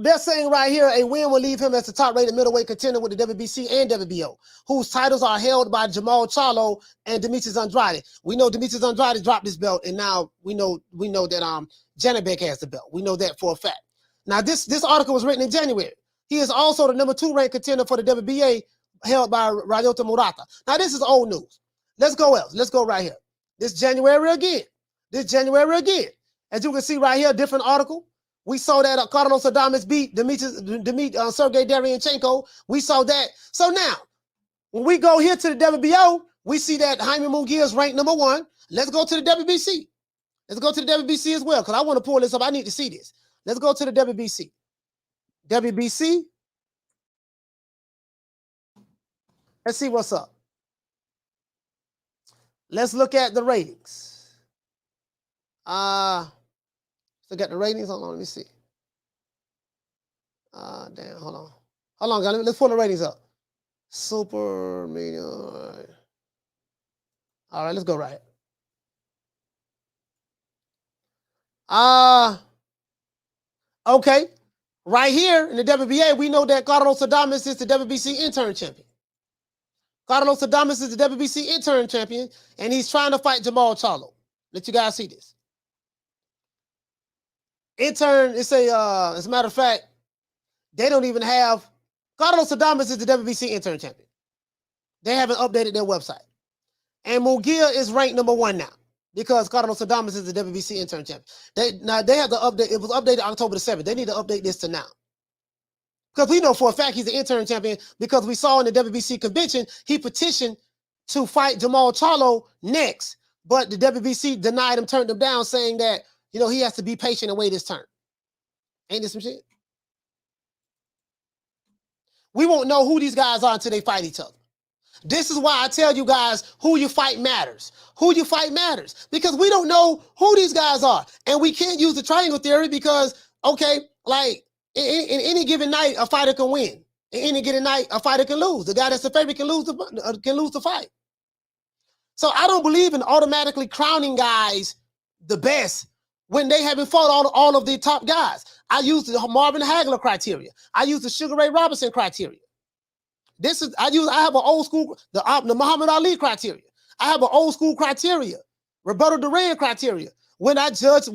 They're saying right here, a win will leave him as the top-rated middleweight contender with the WBC and WBO, whose titles are held by Jamal Charlo and Demetrius Andrade. We know Demetrius Andrade dropped his belt, and now we know that Janibek has the belt. We know that for a fact. Now, this article was written in January. He is also the number 2 ranked contender for the WBA held by Ryota Murata. Now, this is old news. Let's go else. Let's go right here. This January again. This January again. As you can see right here, different article. We saw that Carlos Adames beat Sergey Derevyanchenko. We saw that. So now, when we go here to the WBO, we see that Jaime Munguia is ranked number 1. Let's go to the WBC. Let's go to the WBC as well, because I want to pull this up. I need to see this. Let's go to the WBC. WBC. Let's see what's up. Let's look at the ratings. Look at the ratings. Hold on, let me see. Damn, hold on. Hold on, guys. Let's pull the ratings up. Super medium. All right, let's go right. Okay. Right here in the WBA, we know that Carlos Adames is the WBC interim champion. Carlos Adames is the WBC interim champion, and he's trying to fight Jamal Charlo. Let you guys see this. Intern, it's as a matter of fact, they don't even have, Carlos Adames is the WBC interim champion. They haven't updated their website. And Munguia is ranked number 1 now because Carlos Adames is the WBC interim champion. They have to update, it was updated October the 7th. They need to update this to now. Because we know for a fact he's the interim champion because we saw in the WBC convention, he petitioned to fight Jamal Charlo next, but the WBC denied him, turned him down, saying that, you know, he has to be patient and wait his turn. Ain't this some shit? We won't know who these guys are until they fight each other. This is why I tell you guys who you fight matters. Who you fight matters. Because we don't know who these guys are. And we can't use the triangle theory because, okay, like in any given night, a fighter can win. In any given night, a fighter can lose. The guy that's the favorite can lose the fight. So I don't believe in automatically crowning guys the best when they haven't fought all of the top guys. I use the Marvin Hagler criteria. I use the Sugar Ray Robinson criteria. I have an old school, the Muhammad Ali criteria. I have an old school criteria, Roberto Duran criteria. When I judge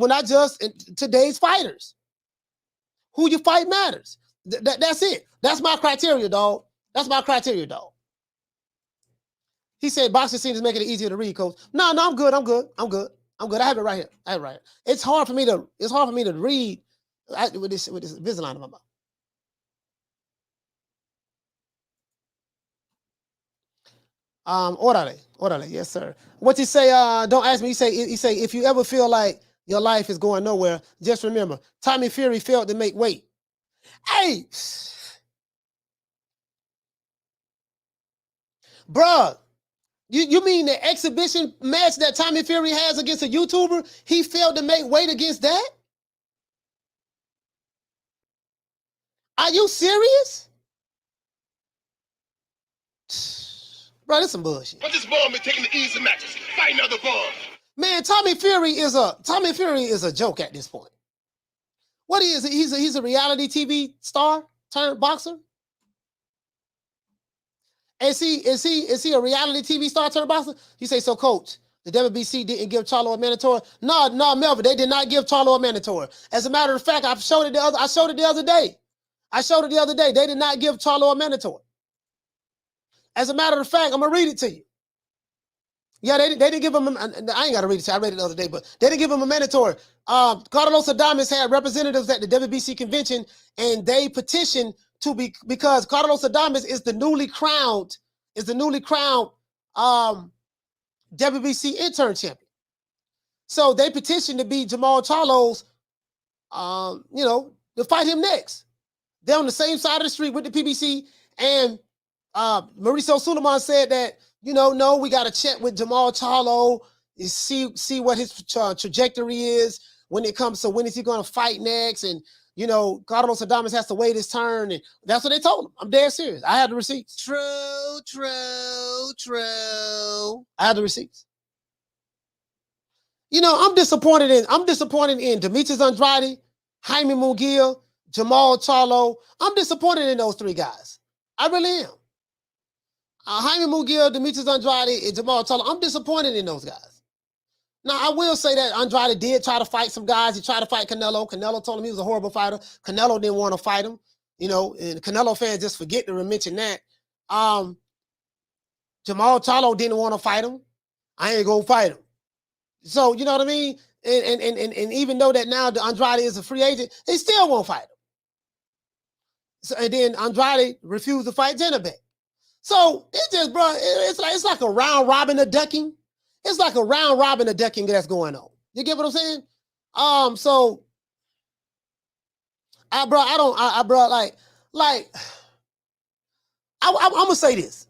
today's fighters, who you fight matters. That's it. That's my criteria, dog. That's my criteria, dog. He said boxing seems making it easier to read, coach. No, I'm good. I have it right here. It's hard for me to read with this Invisalign in my mouth. Orale, yes, sir. What you say, don't ask me. He say, if you ever feel like your life is going nowhere, just remember, Tommy Fury failed to make weight. Hey, bruh, you mean the exhibition match that Tommy Fury has against a YouTuber, he failed to make weight against that? Are you serious? Bro, this some bullshit. But this bomb is taking the easy matches. Fight another bomb. Man, Tommy Fury is a joke at this point. What is it? He's a reality TV star turned boxer. Is he a reality TV star turned boxer? You say, so coach, the WBC didn't give Charlo a mandatory. No, Melvin, they did not give Charlo a mandatory. As a matter of fact, I showed it the other day. They did not give Charlo a mandatory. As a matter of fact, I'm gonna read it to you. Yeah, they didn't give him. I ain't gotta read it to you. I read it the other day, but they didn't give him a mandatory. Carlos Adames had representatives at the WBC convention, and they petitioned because Carlos Adames is the newly crowned WBC interim champion. So they petitioned to be Jamal Charlo's, to fight him next. They're on the same side of the street with the PBC, and Mauricio Suleiman said that, no, we got to check with Jamal Charlo and see what his trajectory is when it comes to when is he going to fight next. And, Carlos Adames has to wait his turn. And that's what they told him. I'm dead serious. I had the receipts. True. I had the receipts. I'm disappointed in Demetrius Andrade, Jaime Munguia, Jamal Charlo. I'm disappointed in those three guys. I really am. Jaime Munguia, Demetrius Andrade, and Jamal Charlo. I'm disappointed in those guys. Now, I will say that Andrade did try to fight some guys. He tried to fight Canelo. Canelo told him he was a horrible fighter. Canelo didn't want to fight him. You know, and Canelo fans just forget to mention that. Jamal Charlo didn't want to fight him. I ain't gonna fight him. So, you know what I mean? And even though that now Andrade is a free agent, they still won't fight him. So, and then Andrade refused to fight Janibek. So it's just, bro, it's like a round robin of ducking. It's like a round robin of ducking that's going on. You get what I'm saying? So I'm gonna say this.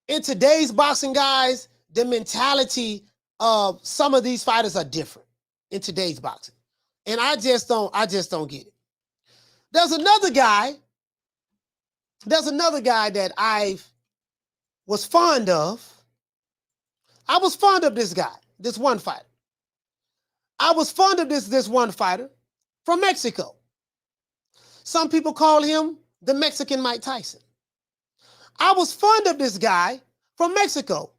In today's boxing, guys, the mentality of some of these fighters are different in today's boxing. And I just don't get it. There's another guy that I was fond of. I was fond of this guy, this one fighter. I was fond of this one fighter from Mexico. Some people call him the Mexican Mike Tyson. I was fond of this guy from Mexico.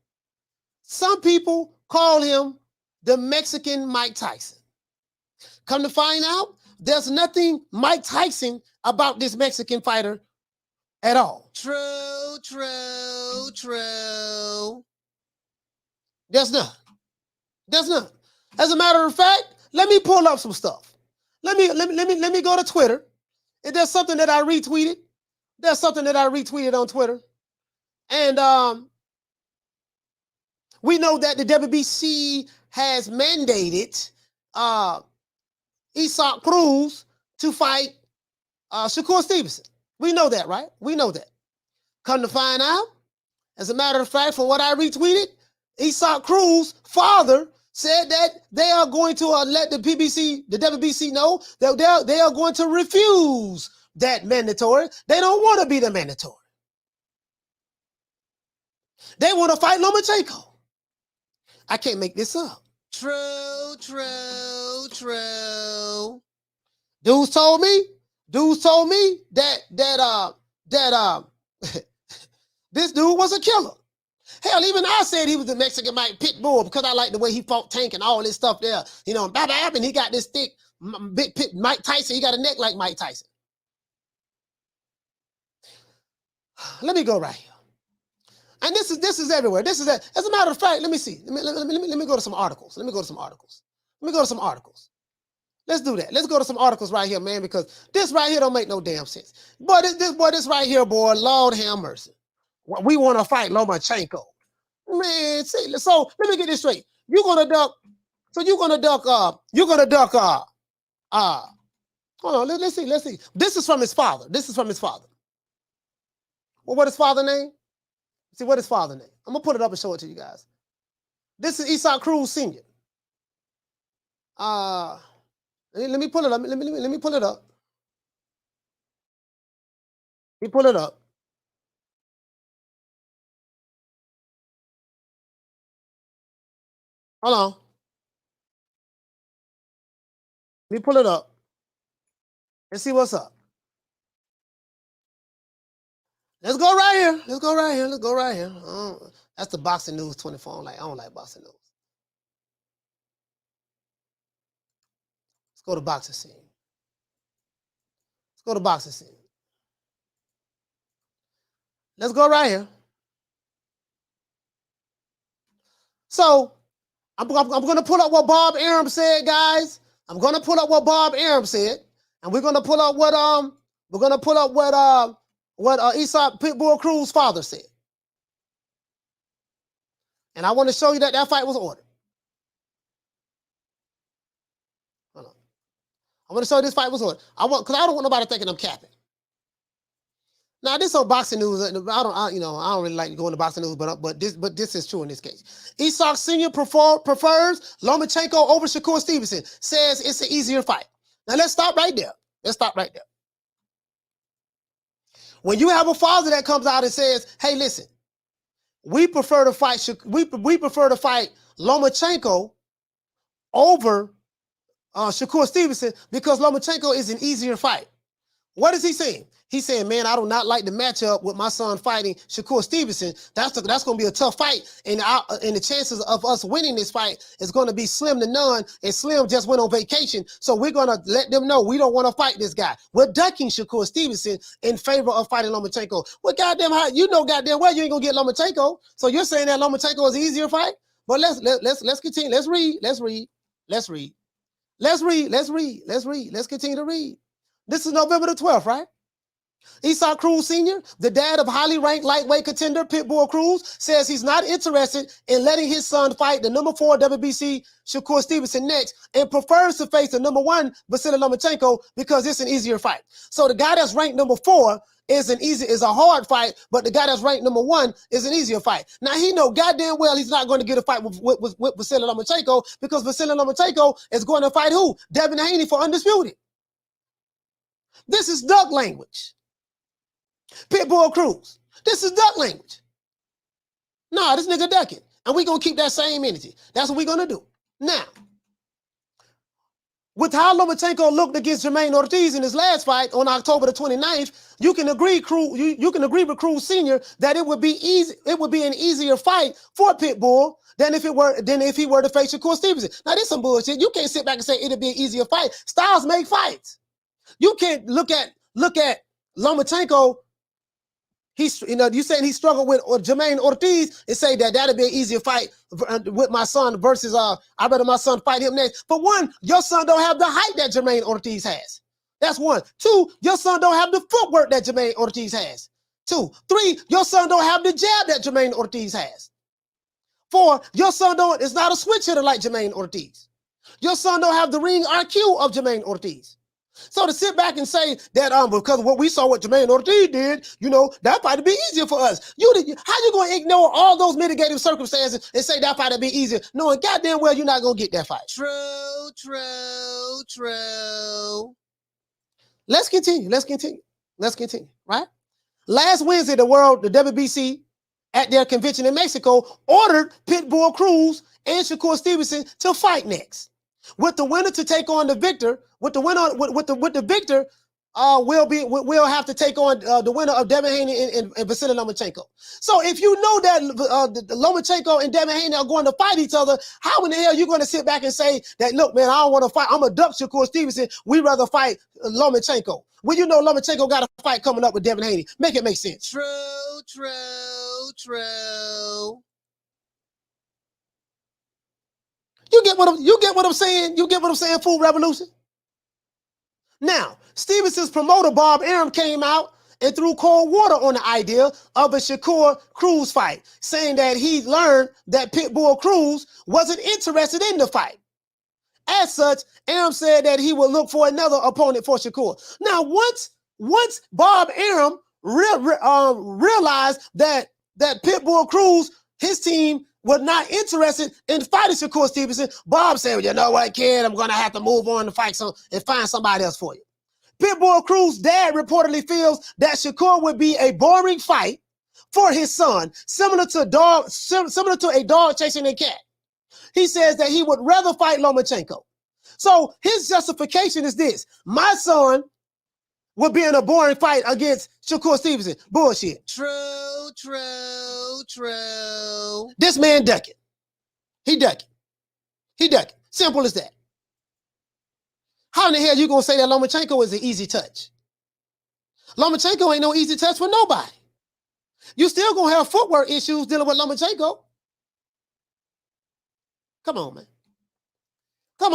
Some people call him the Mexican Mike Tyson. Come to find out, there's nothing Mike Tyson about this Mexican fighter at all. True. There's none. There's none. As a matter of fact, let me pull up some stuff. Let me go to Twitter. If there's something that I retweeted, on Twitter. And we know that the WBC has mandated Isaac Cruz to fight Shakur Stevenson. We know that, right? We know that. Come to find out, as a matter of fact, from what I retweeted, Isaac Cruz's father said that they are going to let the WBC know that they are going to refuse that mandatory. They don't want to be the mandatory. They want to fight Lomachenko. I can't make this up. True. Dudes told me that this dude was a killer. Hell, even I said he was the Mexican Mike Pitbull because I like the way he fought Tank and all this stuff there. You know, and he got this thick, big Mike Tyson. He got a neck like Mike Tyson. Let me go right here. And this is everywhere. As a matter of fact, let me see. Let me go to some articles. Let's do that. Let's go to some articles right here, man, because this right here don't make no damn sense. But this right here, boy, Lord have mercy. We want to fight Lomachenko. Man, see, so let me get this straight. You're gonna duck. Hold on, let's see. This is from his father. Well, what his father name? See, what his father name? I'm gonna put it up and show it to you guys. This is Isaac Cruz Sr. Let me pull it up. Let me pull it up. Let me pull it up. Hold on. Let me pull it up and see what's up. Let's go right here. That's the Boxing News 24. I don't like Boxing News. Let's go to boxing scene. Let's go right here. So I'm going to pull up what Bob Arum said, guys. I'm going to pull up what Bob Arum said, and we're going to pull up what Isaac Pitbull Cruz's father said. And I want to show you that fight was ordered. Hold on. I want to show you this fight was ordered. Because I don't want nobody thinking I'm capping. Now, this on Boxing News, I don't really like going to Boxing News, but this is true in this case. Isaac Sr. prefers Lomachenko over Shakur Stevenson. Says it's an easier fight. Now, let's stop right there. When you have a father that comes out and says, "Hey, listen, we prefer to fight Lomachenko over Shakur Stevenson because Lomachenko is an easier fight." What is he saying? He said, man, I do not like the matchup with my son fighting Shakur Stevenson. That's going to be a tough fight. And the chances of us winning this fight is going to be slim to none. And Slim just went on vacation. So we're going to let them know we don't want to fight this guy. We're ducking Shakur Stevenson in favor of fighting Lomachenko. Well, goddamn, you know goddamn well you ain't going to get Lomachenko. So you're saying that Lomachenko is an easier fight? But let's continue. Let's read. Let's continue to read. This is November the 12th, right? Esau Cruz Sr., the dad of highly ranked lightweight contender Pitbull Cruz, says he's not interested in letting his son fight the number 4 WBC Shakur Stevenson next and prefers to face the number 1 Vasily Lomachenko because it's an easier fight. So the guy that's ranked number 4 is a hard fight, but the guy that's ranked number 1 is an easier fight. Now he know goddamn well he's not going to get a fight with Vasily Lomachenko because Vasily Lomachenko is going to fight who? Devin Haney for undisputed. This is duck language. Pitbull Cruz. This is duck language. Nah, this nigga ducking. And we're going to keep that same energy. That's what we're going to do. Now, with how Lomachenko looked against Jermaine Ortiz in his last fight on October the 29th, you can agree with Cruz Sr. that it would be an easier fight for Pitbull than if he were to face Shakur Stevenson. Now, this is some bullshit. You can't sit back and say it'll be an easier fight. Styles make fights. You can't look at Lomachenko. You saying he struggled with Jermaine Ortiz and say that that'd be an easier fight with my son versus I'd rather my son fight him next. For one, your son don't have the height that Jermaine Ortiz has. That's one. 2, your son don't have the footwork that Jermaine Ortiz has. 2, 3, your son don't have the jab that Jermaine Ortiz has. 4, your son is not a switch hitter like Jermaine Ortiz. Your son don't have the ring IQ of Jermaine Ortiz. So to sit back and say that because what we saw what Jermaine Ortiz did, that fight would be easier for us. How you going to ignore all those mitigating circumstances and say that fight would be easier, knowing goddamn well you're not going to get that fight? True. Let's continue, right? Last Wednesday, the WBC, at their convention in Mexico, ordered Pitbull Cruz and Shakur Stevenson to fight next, with the winner to take on the victor. With the victor, we'll have to take on the winner of Devin Haney and Vasily Lomachenko. So if you know that Lomachenko and Devin Haney are going to fight each other, how in the hell are you going to sit back and say that, look, man, I don't want to fight. I'm a duck Shakur Stevenson. We'd rather fight Lomachenko. Well, you know Lomachenko got a fight coming up with Devin Haney. Make it make sense. True. You get what I'm saying? You get what I'm saying, Food Revolution? Now, Stevenson's promoter, Bob Arum, came out and threw cold water on the idea of a Shakur Cruz fight, saying that he learned that Pitbull Cruz wasn't interested in the fight. As such, Arum said that he would look for another opponent for Shakur. Now, once Bob Arum realized that Pitbull Cruz, his team, was not interested in fighting Shakur Stevenson, Bob said, you know what, kid, I'm going to have to move on to fight and find somebody else for you. Pitbull Cruz's dad reportedly feels that Shakur would be a boring fight for his son, similar to a dog chasing a cat. He says that he would rather fight Lomachenko. So his justification is this: my son would be in a boring fight against Shakur Stevenson. Bullshit. True. This man ducking. He ducking. Simple as that. How in the hell you gonna say that Lomachenko is an easy touch? Lomachenko ain't no easy touch for nobody. You still gonna have footwork issues dealing with Lomachenko. Come on, man. Come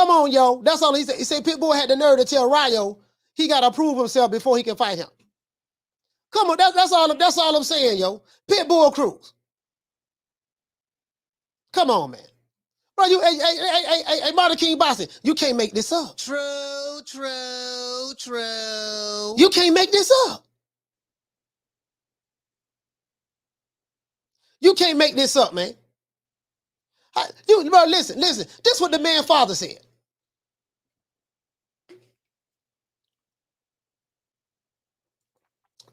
on, yo. That's all he said. He said Pitbull had the nerve to tell Rayo he got to prove himself before he can fight him. Come on, that's all I'm saying, yo. Pitbull Cruz. Come on, man. Bro, hey, Martin King Boston, you can't make this up. True. You can't make this up. You can't make this up, man. Bro, listen. This is what the man father said.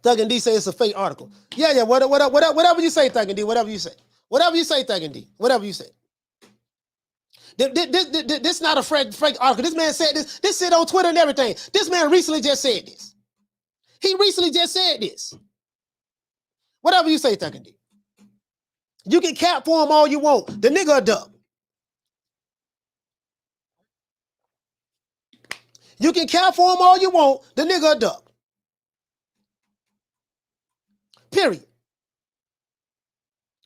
Thug and D say it's a fake article. Yeah, whatever you say, Thug and D, whatever you say. Whatever you say, Thug and D, whatever you say. This not a fake article. This man said this shit on Twitter and everything. This man recently just said this. He recently just said this. Whatever you say, Thuggin D. You can cap for him all you want. The nigga a dub. You can cap for him all you want. The nigga a dub. Period.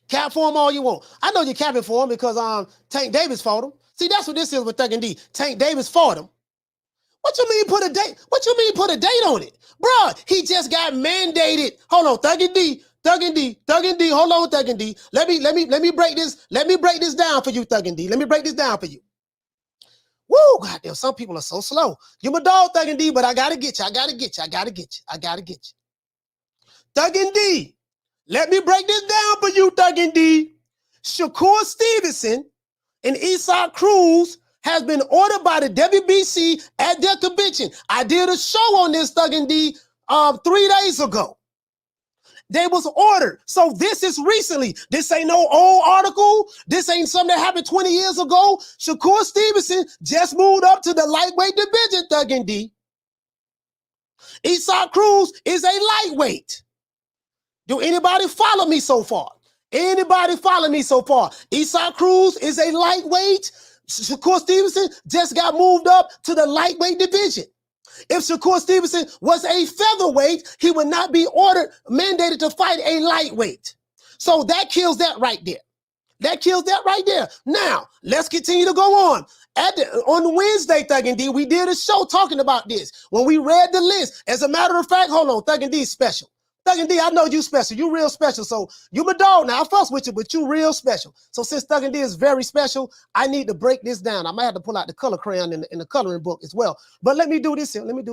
Cap for him all you want. I know you're capping for him because Tank Davis fought him. See, that's what this is with Thuggin D. Tank Davis fought him. What you mean put a date? What you mean put a date on it? Bruh, he just got mandated. Hold on, Thuggin D. Hold on, Thuggin D. Let me break this down for you, Thuggin D. Let me break this down for you. Woo, goddamn, some people are so slow. You my dog, Thuggin D, but I gotta get you. Thuggin D. Let me break this down for you, Thuggin D. Shakur Stevenson and Isaac Cruz has been ordered by the WBC at their convention. I did a show on this, Thuggin D, 3 days ago. They was ordered. So this is recently. This ain't no old article. This ain't something that happened 20 years ago. Shakur Stevenson just moved up to the lightweight division, Thuggin D. Isaac Cruz is a lightweight. Do anybody follow me so far? Anybody follow me so far? Isaac Cruz is a lightweight. Shakur Stevenson just got moved up to the lightweight division. If Shakur Stevenson was a featherweight, he would not be mandated to fight a lightweight. So that kills that right there. Now, let's continue to go on. On Wednesday, Thuggin D, we did a show talking about this. When we read the list, as a matter of fact, hold on, Thuggin D is special. Thuggin D, I know you special. You real special. So you my dog now. I fuss with you, but you real special. So since Thuggin D is very special, I need to break this down. I might have to pull out the color crayon in the coloring book as well. But let me do this here. Hold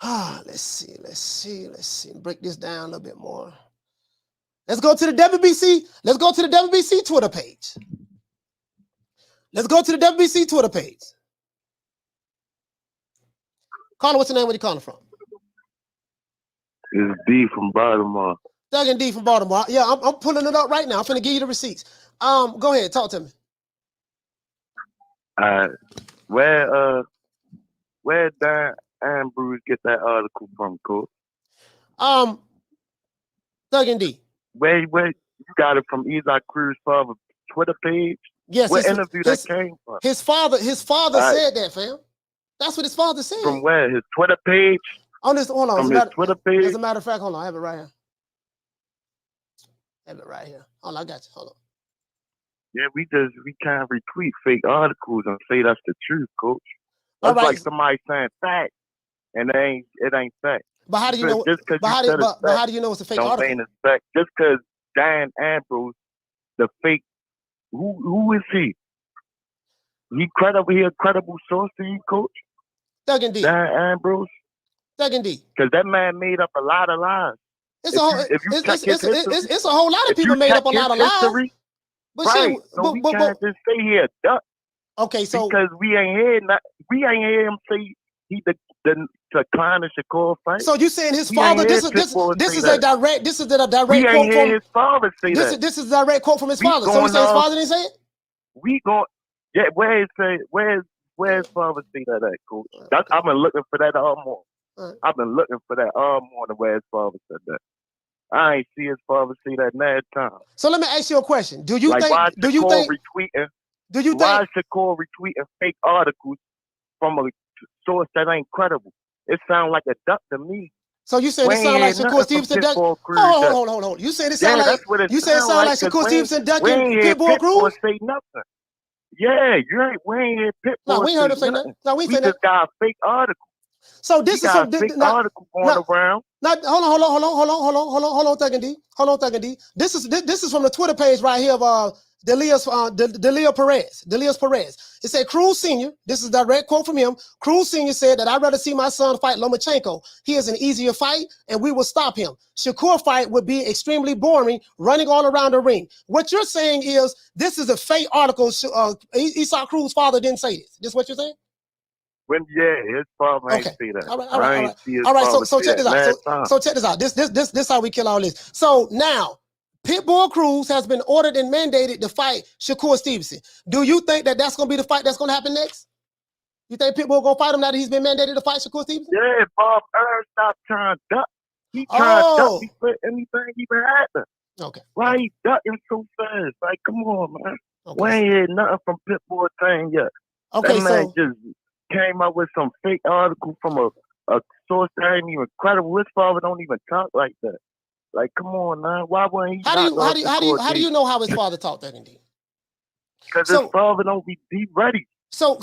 on. Let's see. Break this down a little bit more. Let's go to the WBC. Let's go to the WBC Twitter page. Caller, what's your name? Where you calling from? It's D from Baltimore. Thuggin D from Baltimore. Yeah, I'm pulling it up right now. I'm finna give you the receipts. Go ahead, talk to me. Where Dan Ambrose get that article from, Coach? Thuggin D. Where you got it from? Isaac Cruz father Twitter page? Yes. What interview that came from? His father said that, fam. That's what his father said. From where? His Twitter page? On this, hold on. From his Twitter page? As a matter of fact, hold on. I have it right here. Hold on, I got you. Hold on. Yeah, we can't retweet fake articles and say that's the truth, Coach. All That's right. like somebody saying fact, and it ain't fact. But how do you know? But how do you know it's a fake don't article? mean it's fact. Just because Dan Ambrose, the fake, who is he? He a credible source to you, Coach? Thuggin D. Dan Ambrose? Thuggin D. Because that man made up a lot of lies. It's a whole lot of people made up a lot of lies. But right. So we can't just say he a duck. Okay, so because we ain't hear him say he decline the Shakur fight. So you saying his father? This is a direct we quote ain't from his father say that. This is a direct quote from his father. So you say his father didn't say it? Yeah, where's father say that at, Coach? I've been looking for that all morning. Right. I've been looking for that all morning where his father said that. I ain't see his father say that that time. So let me ask you a question. Why is Shakur retweeting fake articles from a source that ain't credible? It sounds like a duck to me. So you saying it sound like Shakur Stevenson duck? Hold on. You saying it sound like Shakur Stevenson ducking Pitbull Cruz? Say nothing. Yeah, we ain't hear Pitbull. No, we ain't heard him say nothing. No, we just got a fake article. So this is some fake article going around. Hold on, Thuggin D. This is from the Twitter page right here of Delio Perez. It said Cruz Sr., this is a direct quote from him. Cruz Sr. said that I'd rather see my son fight Lomachenko. He is an easier fight and we will stop him. Shakur fight would be extremely boring, running all around the ring. What you're saying is this is a fake article. Isaac Cruz's father didn't say this. This is what you're saying? His father ain't see that. All right. So check this out. So check this out. This how we kill all this. So now, Pitbull Cruz has been ordered and mandated to fight Shakur Stevenson. Do you think that that's going to be the fight that's going to happen next? You think Pitbull gonna fight him now that he's been mandated to fight Shakur Stevenson? Yeah, Bob Earl stopped trying to duck. He trying to duck before anything even happened. Okay. Why he ducking so fast? Like, come on, man. Okay. We ain't heard nothing from Pitbull saying yet. Okay, that man just came up with some fake article from a source that ain't even credible. His father don't even talk like that. Like, come on, man. Why wouldn't he? How do you know how his father talked that indeed? Because his father don't be ready. So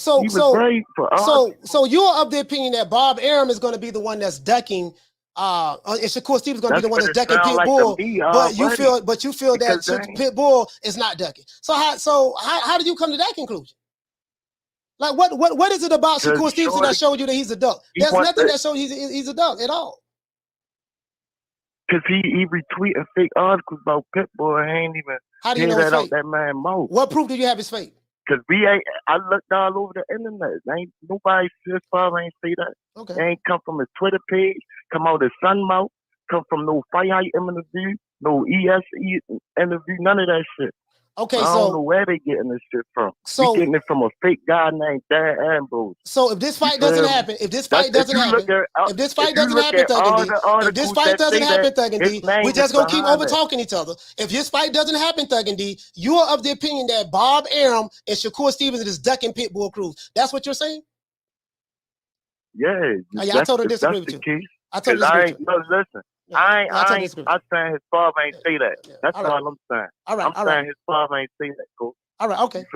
you're of the opinion that Bob Arum is going to be the one that's ducking, and Shakur Stevens is going to be the one that's ducking Pitbull. Like but you feel that Pitbull is not ducking. So how do you come to that conclusion? Like what is it about Shakur Stevenson that showed you that he's a duck? There's nothing that showed he's a duck at all. Because he retweeting fake articles about Pitbull and ain't even how do you know that out that man's mouth. What proof did you have his fake? Because I looked all over the internet. Ain't nobody his father ain't say that. Okay. It ain't come from his Twitter page, come out his son mouth, come from no Fight Hype interview, no ESE interview, none of that shit. Okay, I don't know where they getting this shit from. So we getting it from a fake guy named Dan Ambrose. So if this fight doesn't happen, Thuggin D, we're just gonna keep over talking each other. If this fight doesn't happen, Thuggin D, you are of the opinion that Bob Arum and Shakur Stevenson is ducking Pitbull Cruz. That's what you're saying? Yeah. I totally disagree with you. I totally disagree with you. No, listen. I'm saying his father ain't say that. That's all I'm saying. I'm saying his father ain't say that, coach. All right, okay.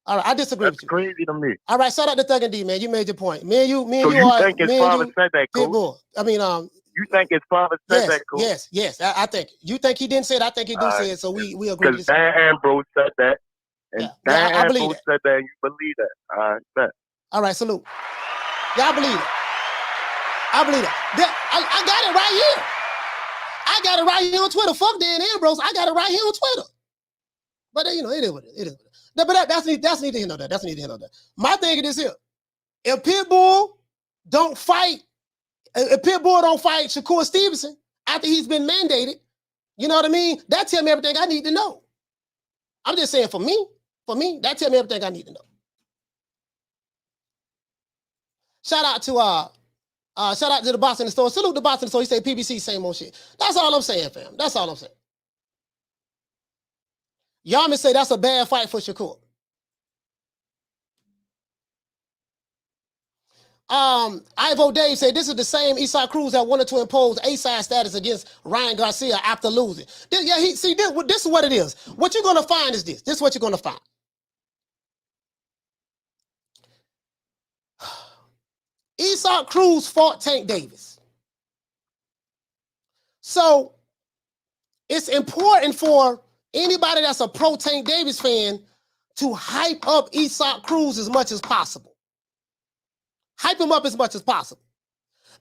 All right, I disagree with you. That's crazy to me. All right, shout out to Thuggin D, man. You made your point. Me and you think his father said that, coach? Pitbull. I mean, you think his father said that, coach? Yes. I think. You think he didn't say it? I think he do say it. So we agree. Because Dan Ambrose said that, and Dan Ambrose said that. You believe that? All right, bet. All right, salute. Yeah, I believe it. I believe it. I got it right here. I got it right here on Twitter. Fuck Dan Ambrose. I got it right here on Twitter. But it is what it is. But that's neither here nor there. That's neither here nor there. My thing is here: if Pitbull don't fight Shakur Stevenson after he's been mandated, you know what I mean? That tell me everything I need to know. I'm just saying for me, that tell me everything I need to know. Shout out to the boss in the store. Salute the boss in the store. He said PBC, same old shit. That's all I'm saying, fam. That's all I'm saying. Y'all may say that's a bad fight for Shakur. Ivo Dave said this is the same Isaac Cruz that wanted to impose A-side status against Ryan Garcia after losing. This is what it is. What you're gonna find is this. This is what you're gonna find. Isaac Cruz fought Tank Davis. So it's important for anybody that's a pro Tank Davis fan to hype up Isaac Cruz as much as possible. Hype him up as much as possible.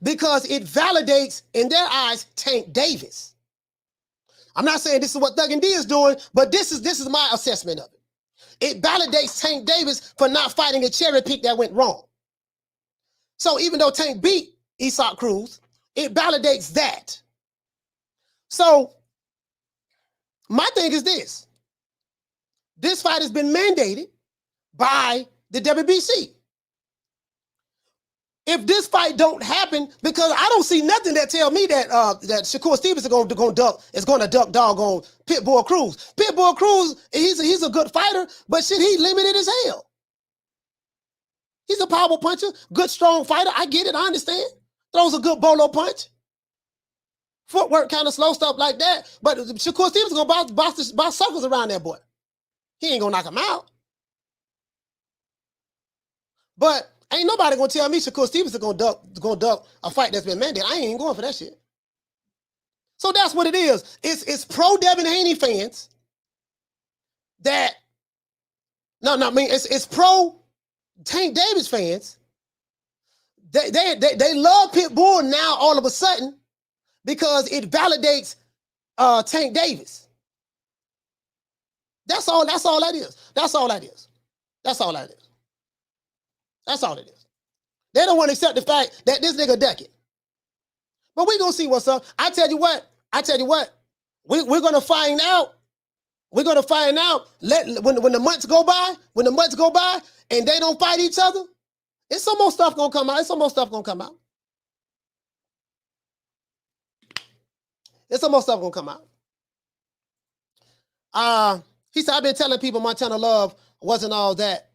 Because it validates, in their eyes, Tank Davis. I'm not saying this is what Thuggin D is doing, but this is my assessment of it. It validates Tank Davis for not fighting a cherry pick that went wrong. So even though Tank beat Isaac Cruz, it validates that. So my thing is this. This fight has been mandated by the WBC. If this fight don't happen, because I don't see nothing that tell me that that Shakur Stevens is going to duck doggone Pitbull Cruz. Pitbull Cruz, he's a good fighter, but shit, he limited as hell. He's a power puncher, good strong fighter. I get it, I understand. Throws a good bolo punch. Footwork kind of slow, stuff like that. But Shakur Stevens is gonna bounce circles around that boy. He ain't gonna knock him out. But ain't nobody gonna tell me Shakur Stevens is gonna duck a fight that's been mandated. I ain't even going for that shit. So that's what it is. It's pro Devin Haney fans that it's pro Tank Davis fans. They love Pitbull now all of a sudden because it validates Tank Davis. That's all that is. That's all that is. That's all that is. That's all it is. They don't want to accept the fact that this nigga duck it. But we gonna see what's up. I tell you what. We're gonna find out. We're gonna find out. When the months go by, and they don't fight each other, It's some more stuff gonna come out. It's some more stuff gonna come out. It's some more stuff gonna come out. He said, I've been telling people Montana Love wasn't all that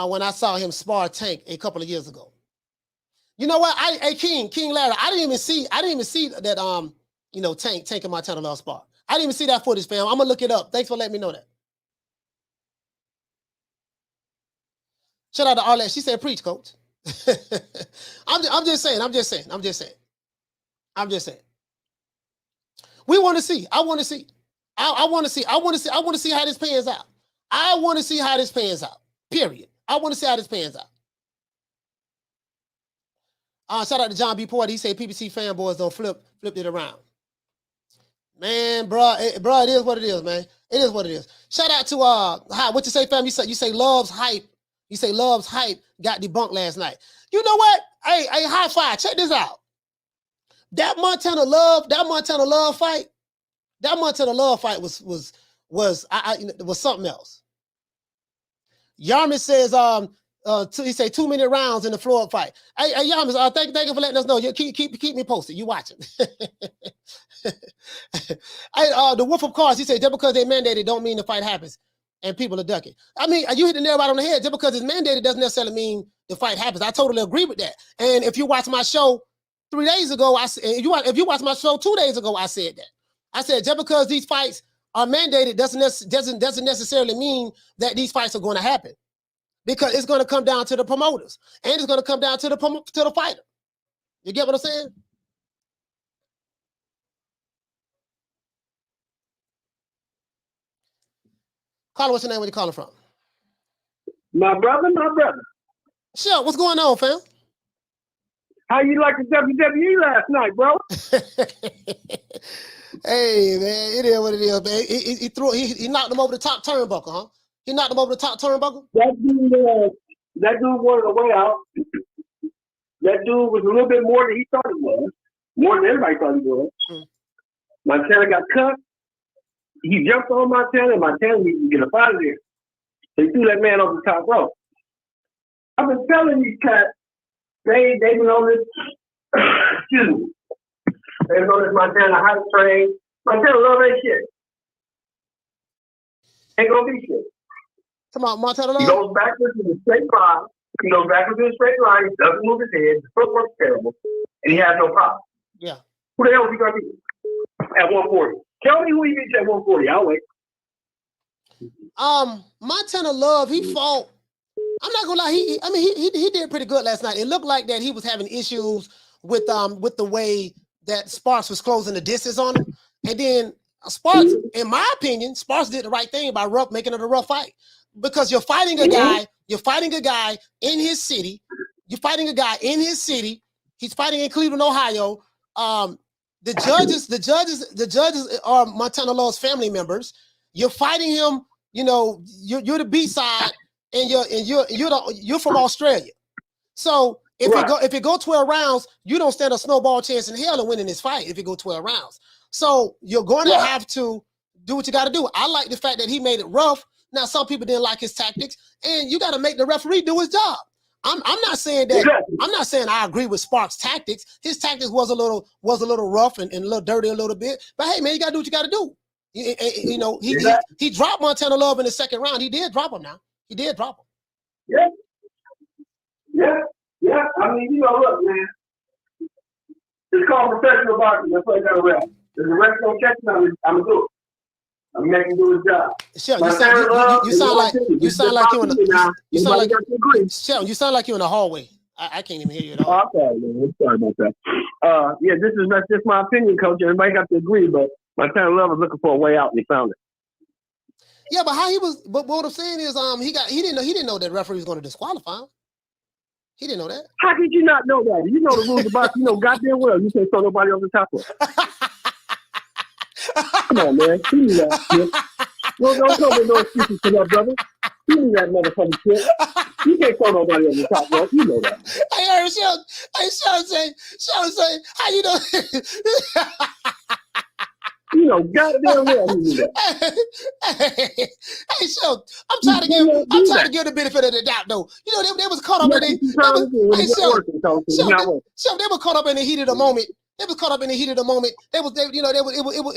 when I saw him spar Tank a couple of years ago. You know what? King Larry, I didn't even see that Tank and Montana Love spar. I didn't even see that footage, fam. I'm gonna look it up. Thanks for letting me know that. Shout out to Arlette. She said, preach, coach. I'm just saying. We want to see. I want to see. I want to see how this pans out. I want to see how this pans out. Period. I want to see how this pans out. Shout out to John B. Porter. He said PPC fanboys don't flip it around. Man, bro, it is what it is, man. It is what it is. Shout out to what you say, fam? You say Love's hype. You say Love's hype got debunked last night. You know what? Hey, high five. Check this out. That Montana Love fight was something else. Yarmis says, he say 2 minute rounds in the Floyd fight. Hey, Yarmis, thank you for letting us know. You keep me posted. You watching? Hey, the Wolf of Cards, he said, just because they mandated don't mean the fight happens and people are ducking. I mean, you hit the nail right on the head. Just because it's mandated doesn't necessarily mean the fight happens. I totally agree with that. And if you watch my show 3 days ago, if you watch my show 2 days ago, I said that. I said just because these fights are mandated doesn't necessarily mean that these fights are going to happen, because it's going to come down to the promoters and it's going to come down to the fighter. You get what I'm saying? Caller, what's your name? Where you calling from? My brother. Sure. What's going on, fam? How you like the WWE last night, bro? Hey, man, it is what it is, man. He knocked him over the top turnbuckle, huh? He knocked him over the top turnbuckle? That dude wanted a way out. That dude was a little bit more than he thought he was. More than everybody thought he was. Montana got cut. He jumped on Montana, and Montana needed to get up out of there. So he threw that man off the top rope. I've been telling these cats, they've been on this, excuse me, they've been on this Montana hype train. Montana love that shit. Ain't gonna be shit. Come on, Montana love. He goes backwards in the straight line. He doesn't move his head. The footwork's terrible, and he has no problem. Yeah. Who the hell is he gonna be at 140? Tell me who he beats at 140. I'll wait. Montana Love, he fought. I'm not gonna lie. He did pretty good last night. It looked like that he was having issues with the way that Sparks was closing the distance on him, and then Sparks, in my opinion, Sparks did the right thing by making it a rough fight, because you're fighting a guy in his city. You're fighting a guy in his city. He's fighting in Cleveland, Ohio. The judges are Montana Love's family members. You're fighting him. You know, you're the B side, and you're from Australia. So if it go 12 rounds, you don't stand a snowball chance in hell of winning this fight. If it go 12 rounds, so you're going to have to do what you got to do. I like the fact that he made it rough. Now some people didn't like his tactics, and you got to make the referee do his job. I'm not saying that. Exactly. I'm not saying I agree with Sparks' tactics. His tactics was a little rough and a little dirty a little bit. But hey, man, you got to do what you got to do. You know, he dropped Montana Love in the second round. He did drop him now. He did drop him. Yeah. I mean, you know, look, man. It's called professional boxing. That's what I got to rap. If the rest don't catch me, I'm going to do it. I'm making him do his job. Sure, you sound like you're in the hallway. I can't even hear you at all. Oh, okay, man. Sorry about that. Yeah, this is just my opinion, coach. Everybody got to agree, but Montana Love was looking for a way out, and he found it. Yeah, but what I'm saying is, he didn't know that referee was going to disqualify him. He didn't know that. How did you not know that? You know the rules about, you know goddamn well. You can't throw nobody on the top of it. Come on, man. You knew that shit. Don't tell me no excuses for that, brother. You knew that motherfucking shit. You can't throw nobody on the top rope. You know that. I heard Sean say, how you know? You know, goddamn well he knew that. Hey, so I'm trying to give the benefit of the doubt, though. You know, they was caught up in the. They were caught up in the heat of the moment. They was caught up in the heat of the moment. It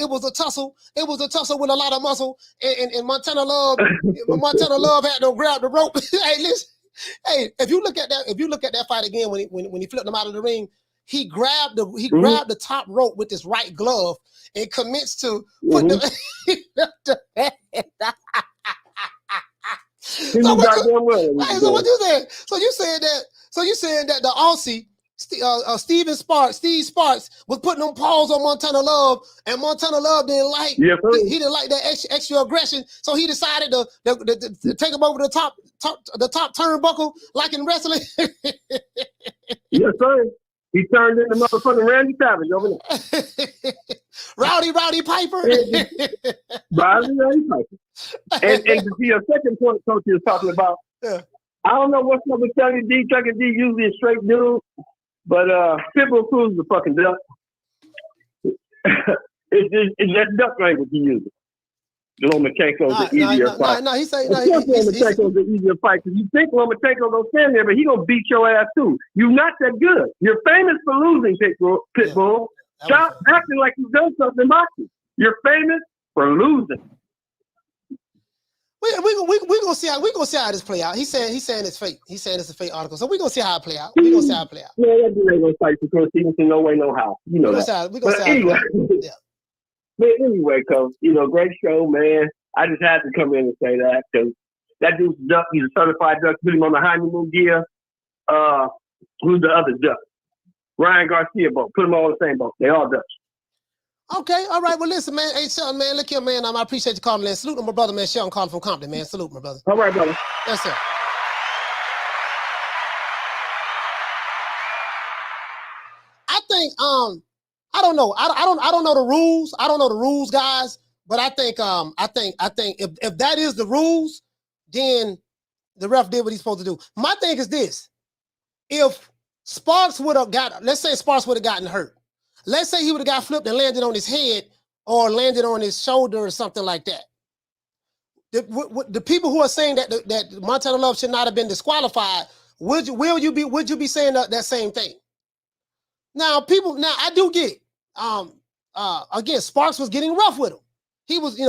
was a tussle. It was a tussle with a lot of muscle. And Montana Love had to grab the rope. Hey, listen. Hey, if you look at that fight again when he flipped him out of the ring, he grabbed the top rope with his right glove and commits to put the. So what you saying? So you saying that the Aussie Steve Sparks was putting them paws on Montana Love, and Montana Love didn't like he didn't like that extra aggression, so he decided to take him over the top turnbuckle like in wrestling. Yes, sir. He turned into motherfucking Randy Savage over there. Rowdy Piper. Rowdy Piper. And to see your second point, Coach, you was talking about, I don't know what's up with Chucky D. Chucky D usually a straight dude, but Pitbull Cruz is a fucking duck. it's that duck language he uses. Lomachenko's the easier fight. He's saying Lomachenko's the easier fight because you think Lomachenko gonna stand there, but he gonna beat your ass too. You're not that good. You're famous for losing, Pitbull. Stop acting like you've done something in boxing. You're famous for losing. We're gonna see how this play out. He's saying it's fake. He's saying it's a fake article. So we're gonna see how it play out. We're gonna see how it play out. Yeah, that dude ain't gonna fight because Stevenson, no way, no how. You know that. We're gonna see how it play out. Yeah. But anyway, Coach, great show, man. I just had to come in and say that because that dude's a duck. He's a certified duck. Put him on the honeymoon gear. Who's the other duck? Ryan Garcia boat. Put them all in the same boat. They all Dutch. Okay, all right. Well, listen, man. Hey, Shelton, man. Look here, man. I appreciate you calling, man. Salute to my brother, man. Shelton calling from Compton, man. Salute, my brother. All right, brother. Yes, sir. I think I don't know. I don't know the rules. I don't know the rules, guys. But I think if that is the rules, then the ref did what he's supposed to do. My thing is this: if Sparks would have let's say Sparks would have gotten hurt. Let's say he would have got flipped and landed on his head or landed on his shoulder or something like that. The people who are saying that Montana Love should not have been disqualified, would you be saying that same thing? Now I do get it. Again, Sparks was getting rough with him. He was, he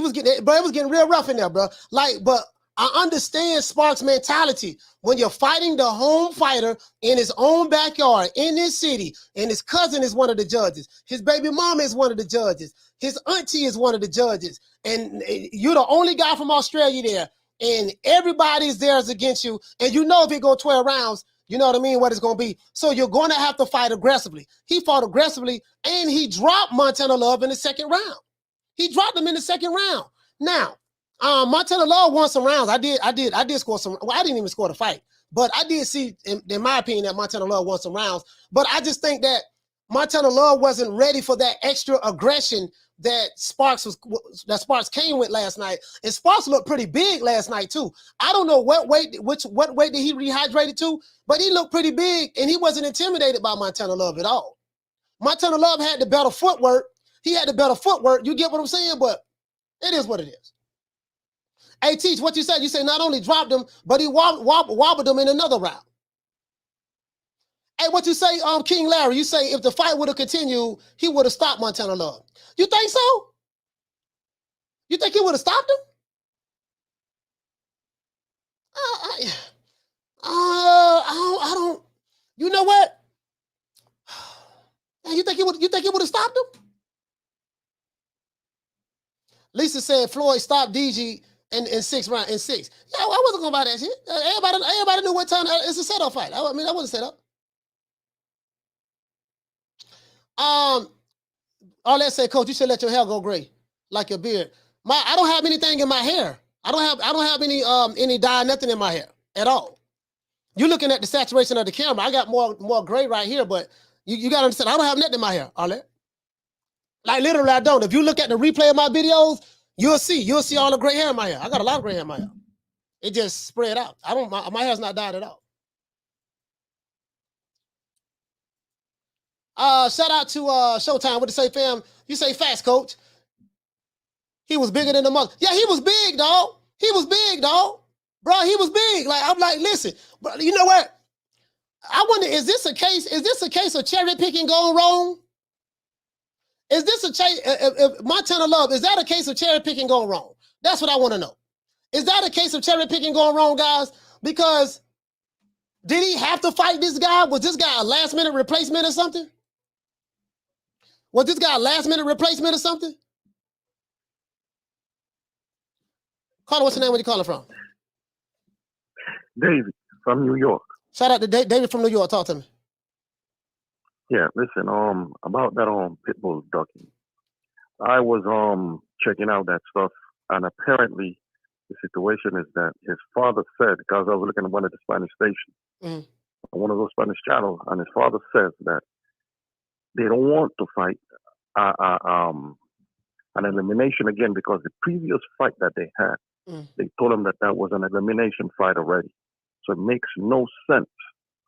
was getting, but it was getting real rough in there, bro. But I understand Sparks' mentality when you're fighting the home fighter in his own backyard, in his city, and his cousin is one of the judges. His baby mama is one of the judges. His auntie is one of the judges. And you're the only guy from Australia there. And everybody's there is against you. And if it go 12 rounds, you know what I mean, what it's going to be. So you're going to have to fight aggressively. He fought aggressively, and he dropped Montana Love in the second round. He dropped him in the second round. Now, Montana Love won some rounds. I did score some. Well, I didn't even score the fight, but I did see, in my opinion, that Montana Love won some rounds. But I just think that Montana Love wasn't ready for that extra aggression that Sparks came with last night. And Sparks looked pretty big last night too. I don't know what weight did he rehydrate to, but he looked pretty big, and he wasn't intimidated by Montana Love at all. Montana Love had the better footwork. He had the better footwork. You get what I'm saying? But it is what it is. Hey, Teach, what you said? You say not only dropped him, but he wobbled him in another round. Hey, what you say, King Larry? You say if the fight would have continued, he would have stopped Montana Love. You think so? You think he would have stopped him? I don't. You know what? You think he would have stopped him? Lisa said Floyd stopped DG in 6 rounds. In 6. Yeah, I wasn't gonna buy that shit. Everybody knew what time. It's a setup fight. I mean, that wasn't set up. Let's say, Coach, you should let your hair go gray like your beard. I don't have anything in my hair. I don't have any dye, nothing in my hair at all. You're looking at the saturation of the camera. I got more gray right here, but you gotta understand, I don't have nothing in my hair, Arlette. Like literally, I don't. If you look at the replay of my videos, you'll see all the gray hair in my hair. I got a lot of gray hair in my hair. It just spread out. My hair's not dyed at all. Shout out to Showtime. What to say, fam? You say facts, coach. He was bigger than the mother. Yeah, he was big, dog. He was big, dog. Bro, he was big. Like, I'm like, listen, bro, you know what? I wonder, is this a case of cherry picking going wrong? Is this a case, Montana Love, is that a case of cherry picking going wrong? That's what I want to know. Is that a case of cherry picking going wrong, guys? Because did he have to fight this guy? Was this guy a last minute replacement or something? Was this guy a last minute replacement or something? Carter, what's your name? Where you calling from? David from New York. Shout out to David from New York. Talk to me. Yeah, listen, about that Pitbull ducking. I was checking out that stuff, and apparently the situation is that his father said, because I was looking at one of the Spanish stations, one of those Spanish channels, and his father says that they don't want to fight an elimination again because the previous fight that they had, they told him that was an elimination fight already. So it makes no sense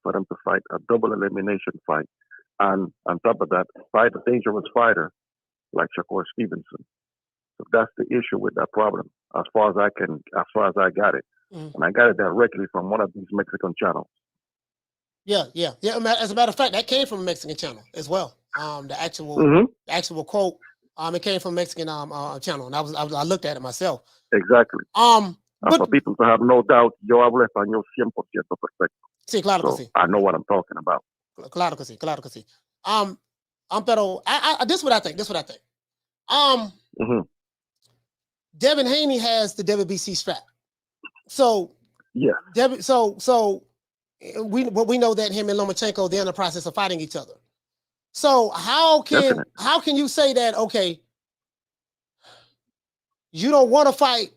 for them to fight a double elimination fight. And on top of that, fight a dangerous fighter like Shakur Stevenson. So that's the issue with that problem, as far as I got it. And I got it directly from one of these Mexican channels. Yeah. As a matter of fact, that came from a Mexican channel as well. The actual quote, it came from a Mexican channel, and I looked at it myself. Exactly. But for people to have no doubt, yo hablo español 100% perfecto. Sí, claro que So sí. I know what I'm talking about. Claro que sí. Pero this is what I think. Devin Haney has the WBC strap. So yeah. So we know that him and Lomachenko, they're in the process of fighting each other. So how can you say that, okay, you don't want to fight?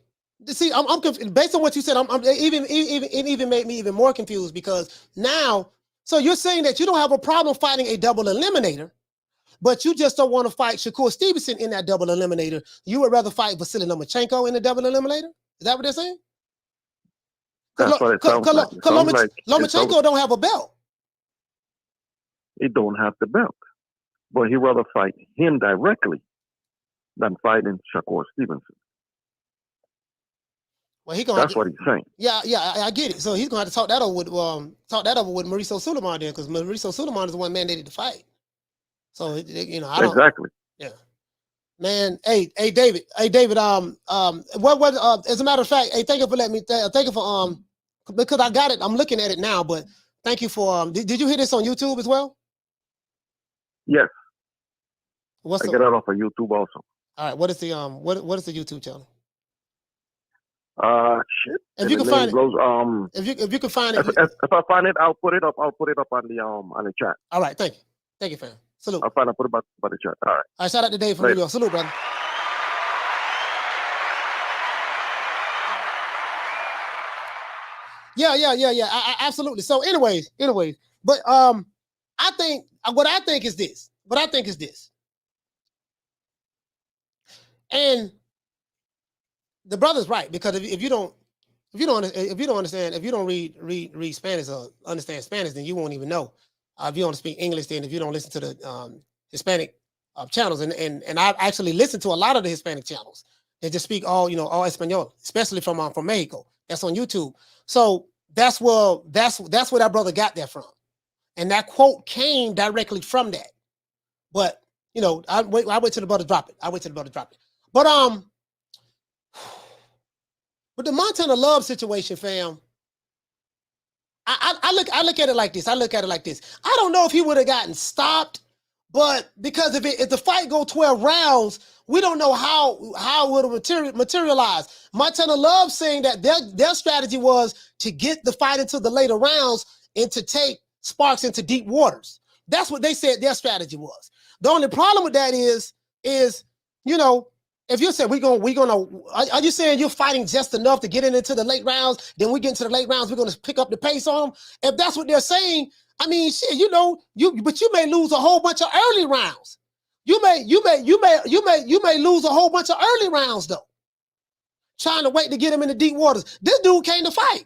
See, I'm confused. Based on what you said, it even made me even more confused, because now, so you're saying that you don't have a problem fighting a double eliminator, but you just don't want to fight Shakur Stevenson in that double eliminator. You would rather fight Vasily Lomachenko in the double eliminator? Is that what they're saying? That's what it sounds like. Lomachenko don't have a belt. He don't have the belt. But he'd rather fight him directly than fighting Shakur Stevenson. Well, that's what he's saying. Yeah, I get it. So he's gonna have to talk that over with Mauricio Sulaiman then, because Mauricio Sulaiman is the one mandated to fight. So you know, I don't exactly. Yeah, man. Hey, David. What? As a matter of fact, hey, thank you for letting me. Thank you for because I got it. I'm looking at it now, but thank you for Did you hear this on YouTube as well? Yes. I get it off of YouTube also. All right. What is the what is the YouTube channel? Shit. If you can find it, if you can find it, if I find it, I'll put it up. I'll put it up on the chat. All right, thank you, fam. Salute. I'll find it. Put it up on the chat. All right. All right. Shout out to Dave from New York. Salute, brother. Yeah. I absolutely. So, anyways, but I think what I think is this. And the brother's right, because if you don't understand, if you don't read Spanish or understand Spanish, then you won't even know. If you don't speak English, then if you don't listen to the Hispanic channels, and I actually listen to a lot of the Hispanic channels, they just speak all Espanol, especially from Mexico. That's on YouTube. So that's where that brother got that from, and that quote came directly from that. But I wait till the brother drop it. But the Montana Love situation, fam, I look at it like this. I don't know if he would have gotten stopped, but because if the fight go 12 rounds, we don't know how it would have materialized. Montana Love saying that their strategy was to get the fight into the later rounds and to take Sparks into deep waters. That's what they said their strategy was. The only problem with that is if you said are you saying you're fighting just enough to get into the late rounds? Then we get into the late rounds, we're going to pick up the pace on them. If that's what they're saying, I mean, shit, but you may lose a whole bunch of early rounds. You may lose a whole bunch of early rounds though, trying to wait to get him into deep waters. This dude came to fight.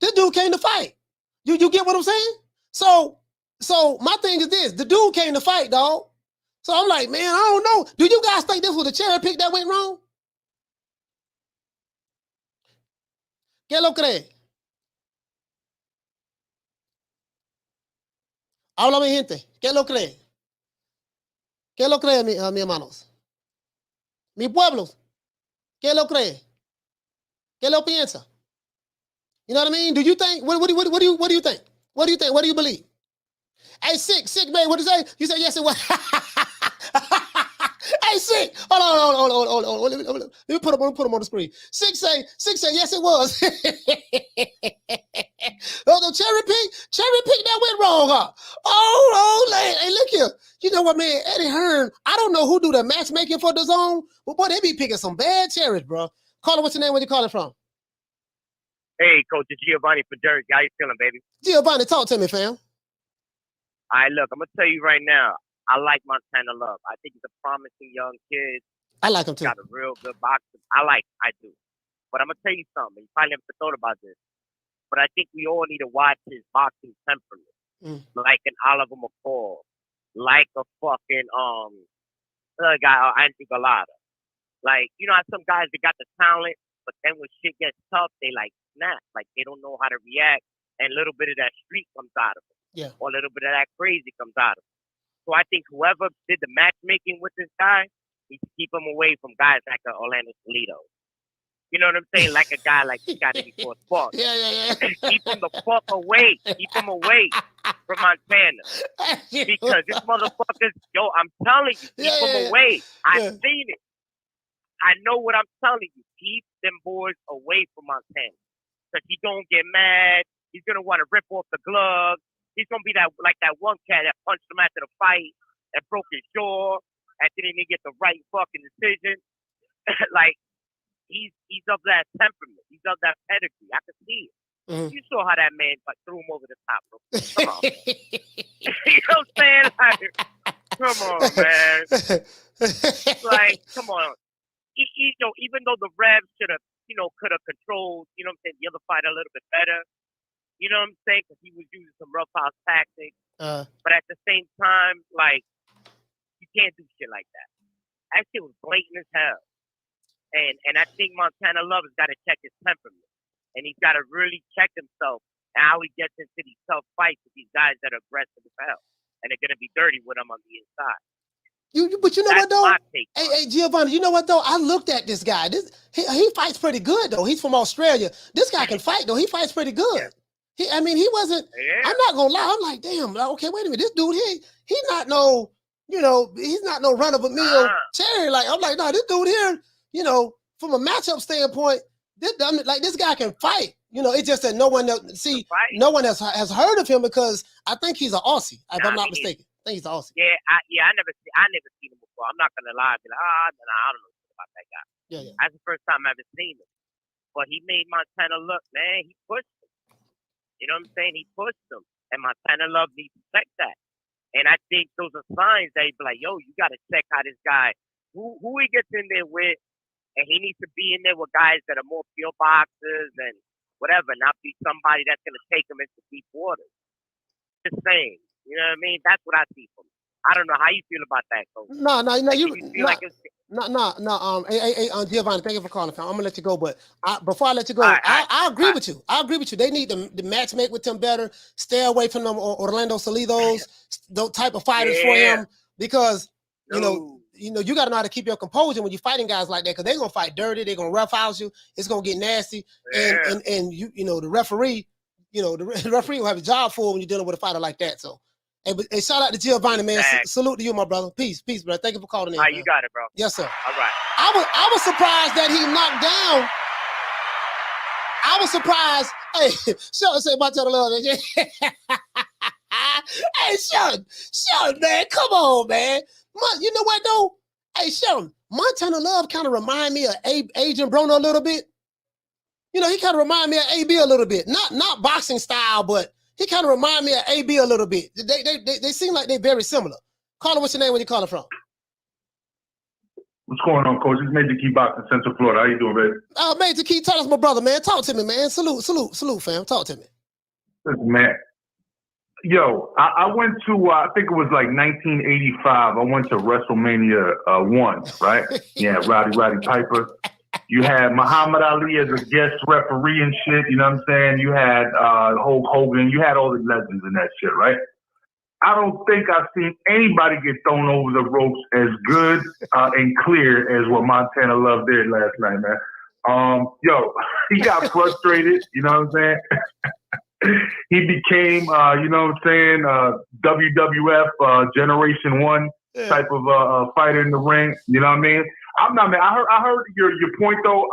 You get what I'm saying? So my thing is this: the dude came to fight, dog. So I'm like, man, I don't know. Do you guys think this was a cherry pick that went wrong? ¿Qué lo cree? Háblame, gente. ¿Qué lo cree? ¿Qué lo cree, mi hermanos? Mi pueblo. ¿Qué lo cree? ¿Qué lo piensa? You know what I mean? Do you think? What do you think? What do you think? What do you believe? Hey, sick, man. What did you say? You said yes, it was. Hey, sick. Hold on. Let me put him on the screen. Sick say, yes, it was. Oh, the cherry pick that went wrong, huh? Oh, hey, look here. You know what, man? Eddie Hearn, I don't know who do the matchmaking for the zone, but boy, they be picking some bad cherries, bro. Caller, what's your name? Where you calling from? Hey, Coach, it's Giovanni for Jersey. How you feeling, baby? Giovanni, talk to me, fam. All right, look, I'm going to tell you right now, I like Montana Love. I think he's a promising young kid. I like him too. Got a real good boxer. I do. But I'm going to tell you something. You probably never thought about this. But I think we all need to watch his boxing temperament. Like an Oliver McCall. Like a fucking, other guy, Anthony Galata. Like, you know how some guys, they got the talent, but then when shit gets tough, they like snap. Like, they don't know how to react. And a little bit of that street comes out of them. Yeah. Or a little bit of that crazy comes out of them. So I think whoever did the matchmaking with this guy needs to keep him away from guys like Orlando Salido. You know what I'm saying? Like a guy like this guy that he fought Sparks. Yeah. Keep him the fuck away. Keep him away from Montana. Because this motherfucker, yo, I'm telling you, keep him away. I've seen it. I know what I'm telling you. Keep them boys away from Montana. Because he don't get mad. He's going to want to rip off the gloves. He's going to be like that one cat that punched him after the fight and broke his jaw and didn't even get the right fucking decision. Like, he's of that temperament. He's of that pedigree. I can see it. You saw how that man threw him over the top, bro. Come on. You know what I'm saying? Like, come on, man. Like, come on. Even though the Revs could have controlled, you know what I'm saying, the other fight a little bit better. You know what I'm saying? Because he was using some rough house tactics. But at the same time, like, you can't do shit like that. That shit was blatant as hell. And I think Montana Love has got to check his temperament. And he's got to really check himself and how he gets into these tough fights with these guys that are aggressive as hell. And they're going to be dirty with him on the inside. But you know what, though? Hey, Giovanni, you know what, though? I looked at this guy. He fights pretty good, though. He's from Australia. This guy can fight, though. He fights pretty good. He wasn't, I'm not going to lie. I'm like, damn, okay, wait a minute. This dude, he's not no, he's not no run-of-a-mill cherry. Like, I'm like, no, this dude here, from a matchup standpoint, this guy can fight. It's just that no one has heard of him because I think he's an Aussie, if I'm not mistaken. I think he's an Aussie. I never seen him before. I'm not gonna lie. I'd be like, I don't know about that guy. Yeah. That's the first time I've ever seen him. But he made Montana look, man. He pushed him. You know what I'm saying? He pushed him, and Montana Love needs to check that. And I think those are signs that he'd be like, yo, you got to check how this guy, who he gets in there with, and he needs to be in there with guys that are more pure boxers and whatever, not be somebody that's going to take him into deep waters. Just saying. You know what I mean? That's what I see from him. I don't know how you feel about that, Coach. Giovanni, thank you for calling. I'm gonna let you go, but before I let you go, I agree with you. I agree with you. They need to match make with them better. Stay away from them Orlando Salidos, those type of fighters for him, because you got to know how to keep your composure when you're fighting guys like that, because they're gonna fight dirty. They're gonna roughhouse you. It's gonna get nasty, and the referee, the referee will have a job for when you're dealing with a fighter like that. So. Hey, shout out to Giovanni, man. Salute to you, my brother. Peace, brother. Thank you for calling in. You got it, bro. Yes, sir. All right. I was surprised that he knocked down. I was surprised. Hey, Sheldon say Montana Love. Hey, Sheldon, man, come on, man. You know what though? Hey, Sheldon, Montana Love kind of remind me of Agent Broner a little bit. He kind of remind me of AB a little bit. Not boxing style, but. He kind of remind me of AB a little bit. They seem like they're very similar. Caller, what's your name? Where you calling from? What's going on, Coach? It's Major Key Boxing, Central Florida. How you doing, baby? Major Key, tell us, my brother, man. Talk to me, man. Salute, fam. Talk to me. Listen, man. Yo, I went to, I think it was like 1985. I went to WrestleMania 1, right? Yeah, Roddy Piper. You had Muhammad Ali as a guest referee and shit, you know what I'm saying? You had Hulk Hogan. You had all the legends in that shit, right? I don't think I've seen anybody get thrown over the ropes as good and clear as what Montana Love did last night, man. Yo, he got frustrated, you know what I'm saying? He became, you know what I'm saying, WWF Generation 1 type of fighter in the ring, you know what I mean? I'm not, man. I heard your point though.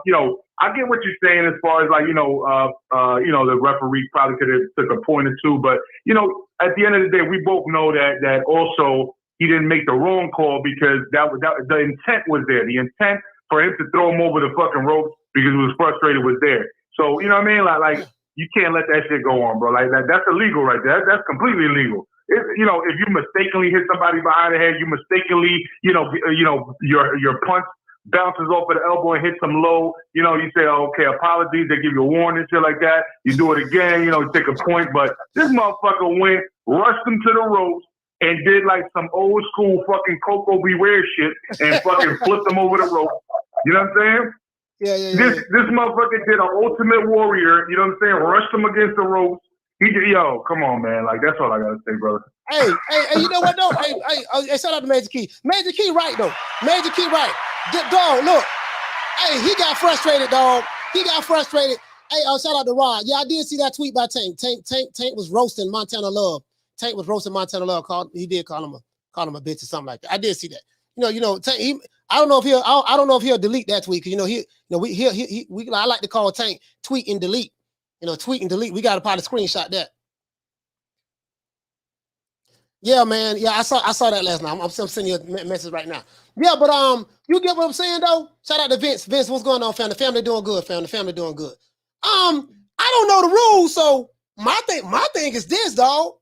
You know, I get what you're saying as far as like, you know, the referee probably could have took a point or two, but you know, at the end of the day, we both know that also he didn't make the wrong call because that the intent was there. The intent for him to throw him over the fucking ropes because he was frustrated was there. So you know what I mean? Like you can't let that shit go on, bro. Like that's illegal right there. That's completely illegal. You know, if you mistakenly hit somebody behind the head, you mistakenly, your punch bounces off of the elbow and hits them low. You know, you say, oh, okay, apologies. They give you a warning, shit like that. You do it again, you know, you take a point. But this motherfucker went, rushed him to the ropes, and did like some old school fucking Coco Beware shit and fucking flipped him over the rope. You know what I'm saying? Yeah. This motherfucker did an Ultimate Warrior. You know what I'm saying? Rushed him against the ropes. He did, yo, come on, man. Like, that's all I gotta say, brother. Hey, you know what, though? Hey, shout out to Major Key. Major Key right, though. Major Key right. Dog, look. Hey, he got frustrated, dog. He got frustrated. Hey, shout out to Rod. Yeah, I did see that tweet by Tank. Tank was roasting Montana Love. Tank was roasting Montana Love. He did call him a bitch or something like that. I did see that. You know, Tank, I don't know if he'll delete that tweet, because I like to call Tank tweet and delete. You know, tweet and delete. We got to probably screenshot that. Yeah, man. Yeah, I saw that last night. I'm sending you a message right now. Yeah, but you get what I'm saying though? Shout out to Vince. Vince, what's going on, fam? The family doing good, fam. The family doing good. I don't know the rules, so my thing is this, dog.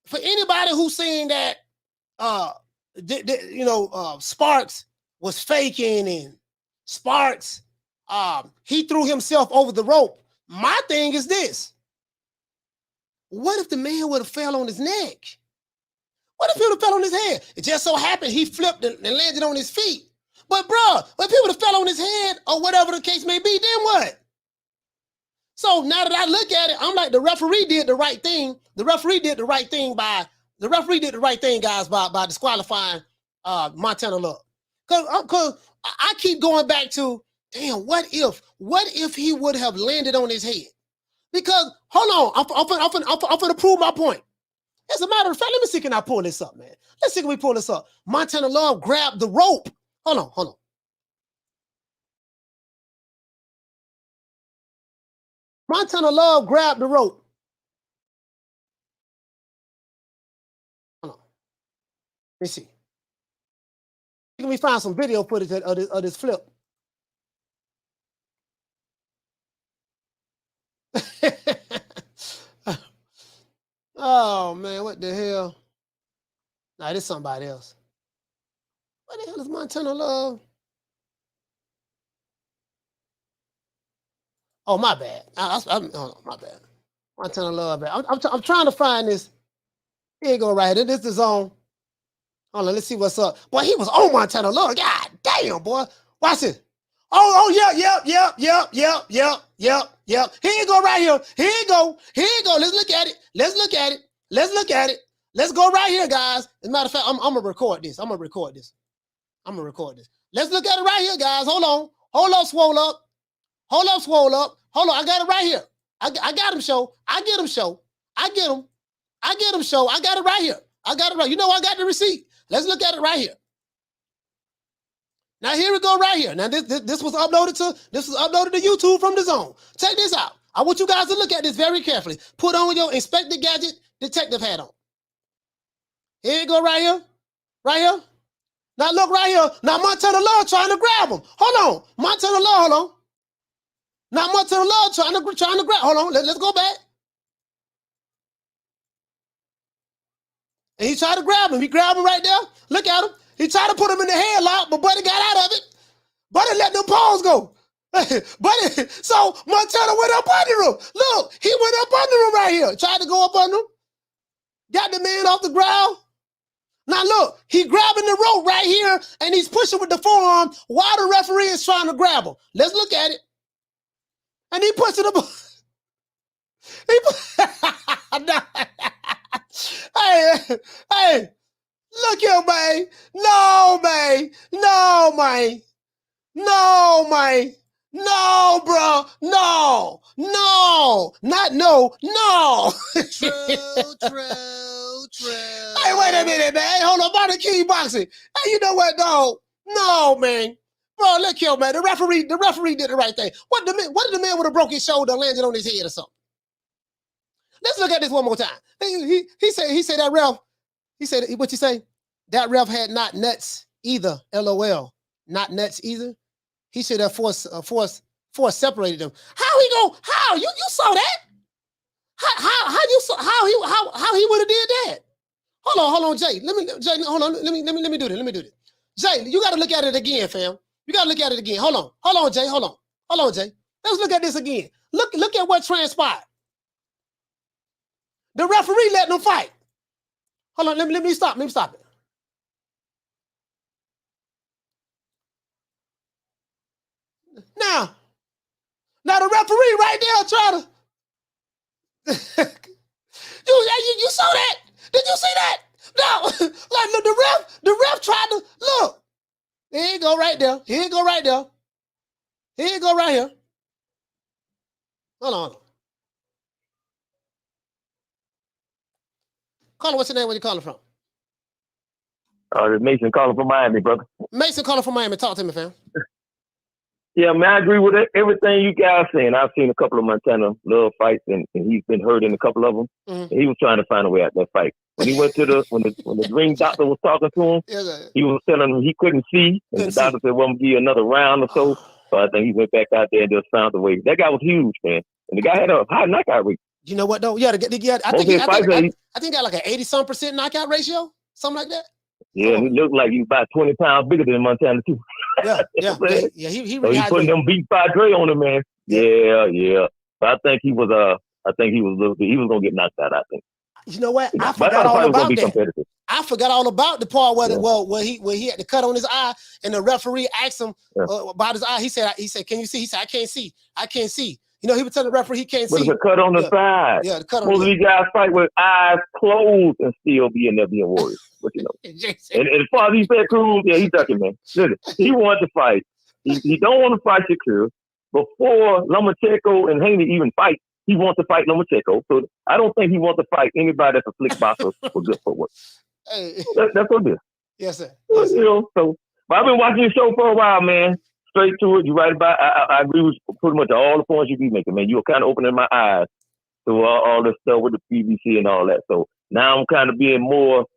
For anybody who's saying that Sparks was faking and Sparks he threw himself over the rope. My thing is this. What if the man would have fell on his neck? What if he would have fell on his head? It just so happened he flipped and landed on his feet. But bro, if he would have fell on his head or whatever the case may be, then what? So now that I look at it, I'm like, the referee did the right thing. The referee did the right thing, guys, by disqualifying Montana Love. Cause I keep going back to, damn, what if he would have landed on his head? Because hold on, I'm gonna prove my point. As a matter of fact, let me see, can I pull this up, man? Let's see, can we pull this up? Montana Love grabbed the rope. Hold on. Montana Love grabbed the rope. Hold on. Let me see. Can we find some video footage of this flip? Oh man, what the hell? Nah, this is somebody else. What the hell is Montana Love? Oh, my bad. Oh, my bad. Montana Love. I'm trying to find this. Here you go, right here. This is the zone. Hold on, let's see what's up. Boy, he was on Montana Love. God damn, boy. Watch this. Oh, yep. Here you go, right here. Here you go. Let's look at it. Let's go right here, guys. As a matter of fact, I'm gonna record this. Let's look at it right here, guys. Hold on, swole up. Hold on, I got it right here. I got him, show. I get him, show. I get him, show. I got it right here. You know, I got the receipt. Let's look at it right here. Now here we go right here. Now this was uploaded to YouTube from the zone. Check this out. I want you guys to look at this very carefully. Put on your Inspector Gadget detective hat on. Here you go right here. Now look right here. Now Montana Love trying to grab him. Hold on. Montana Love, hold on. Now Montana Love trying to grab. Hold on. Let's go back. And he tried to grab him. He grabbed him right there. Look at him. He tried to put him in the headlock, but Buddy got out of it. Buddy let them paws go. So Montana went up under him. Look, he went up under him right here. Tried to go up under him. got the man off the ground. Now look, he grabbing the rope right here, and he's pushing with the forearm while the referee is trying to grab him. Let's look at it. And he pushing him. Hey, look here, man. No, man. No, man. No, man. No, bro. No. No. Not no. No. True. Hey, wait a minute, man. Hey, hold on. About the kickboxing. Hey, you know what, dog? No, man. Bro, look here, man. The referee did the right thing. What did the man with a broken shoulder landed on his head or something? Let's look at this one more time. He said that ref. He said, what you say? That ref had not nuts either. LOL. Not nuts either. He should have force separated them. How you saw that? How he would have did that? Hold on, Jay. Let me do this. Jay, you gotta look at it again, fam. You gotta look at it again. Hold on, Jay. Hold on, Jay. Let's look at this again. Look at what transpired. The referee letting them fight. Hold on, let me stop it. Now the referee right there trying to. you saw that? Did you see that? No, like look, the ref tried to look. Here you go right there. Here you go right there. Here you go right here. Hold on. Caller, what's your name? Where you calling from? It's Mason calling from Miami, brother. Mason calling from Miami. Talk to me, fam. Yeah, man, I agree with everything you guys saying. I've seen a couple of Montana love fights, and he's been hurt in a couple of them. Mm-hmm. And he was trying to find a way out that fight. When he went to when the ring doctor was talking to him, he was telling him he couldn't see, and the doctor said, "Well, I'm gonna give you another round or so." So I think he went back out there and just found a way. That guy was huge, man, and the guy had a high knockout rate. You know what though? Yeah, I think he got like an 80-some% knockout ratio, something like that. Yeah, he looked like he was about 20 pounds bigger than Montana too. Yeah. He putting them beat Padre on him, man. Yeah. But I think he was gonna get knocked out. I think. You know what? I forgot all about that. I forgot all about the part where he had the cut on his eye, and the referee asked him about his eye. He said, "Can you see?" He said, "I can't see." You know, he was telling the referee he can't see. But it's a cut on the side. Yeah, the cut on. Most of these guys fight with eyes closed and still be in there being warriors. But you know, and as far as he said, Cruz, yeah, he's ducking, man. Listen, he wanted to fight. He don't want to fight Shakur. Before Lomachenko and Haney even fight, he wants to fight Lomachenko. So I don't think he wants to fight anybody that's a slick boxer with good footwork. Hey. That's what it is. Yes, sir. You know, so but I've been watching your show for a while, man. Straight to it. You're right about. I agree with pretty much all the points you be making, man. You were kind of opening my eyes to all this stuff with the PVC and all that. So now I'm kind of being more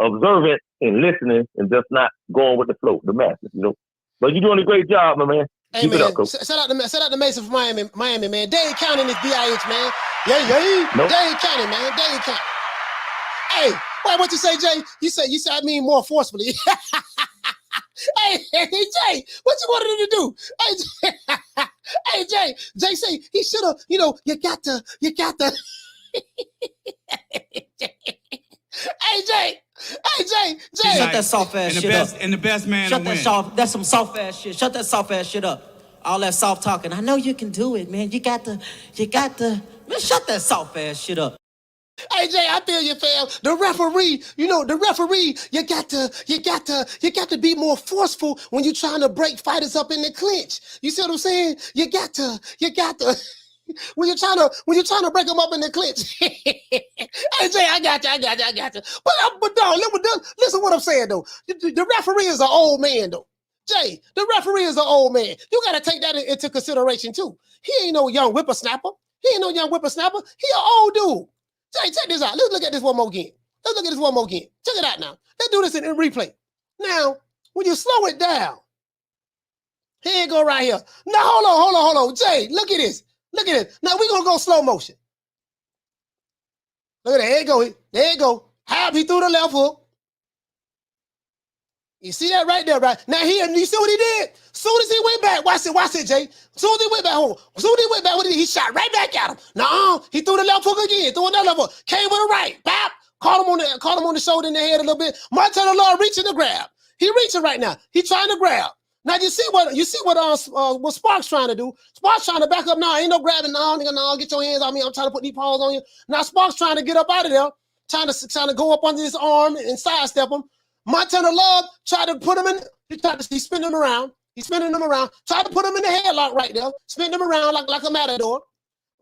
observant and listening and just not going with the flow, the masses, you know. But you're doing a great job, my man. Hey, Keep man, it up, Coach. Shout out to Mason from Miami, man. Dade County in this BIH, man. Yeah. Nope. Dade County, man. Dade County. Hey, wait, what you say, Jay? You say I mean more forcefully. Hey, Jay, what you wanted him to do? Hey, Jay say he should have, you got to. Hey, Jay. Shut that soft ass shit up. And the best man Shut to win. That's some soft ass shit. Shut that soft ass shit up. All that soft talking. I know you can do it, man. You got to. Man, shut that soft ass shit up. Hey Jay, I feel you, fam. The referee, you got to be more forceful when you're trying to break fighters up in the clinch. You see what I'm saying? You got to. When you're trying to break them up in the clinch. Hey Jay, I got you. But dog, listen what I'm saying though. The referee is an old man though. Jay, the referee is an old man. You got to take that into consideration too. He ain't no young whippersnapper. He an old dude. Jay, check this out. Let's look at this one more again. Check it out now. Let's do this in replay. Now, when you slow it down, here you go right here. Now, hold on. Jay, look at this. Now, we're going to go slow motion. Look at that. There you go. How he threw the left hook. You see that right there, right? Now, you see what he did? Soon as he went back, watch it, Jay. Soon as he went back, what did he shot right back at him. No, he threw the left hook again. Threw another left hook. Came with a right. Bap. Caught him on the shoulder in the head a little bit. Montana Law reaching to grab. He reaching right now. He trying to grab. Now you see what Sparks trying to do. Sparks trying to back up now. Ain't no grabbing now. Nigga, no, get your hands on me. I'm trying to put these paws on you. Now Sparks trying to get up out of there, trying to go up under his arm and sidestep him. Montana Law tried to put him in. He spin him around. He's spinning him around. Tried to put him in the headlock right there. Spin him around like a matador.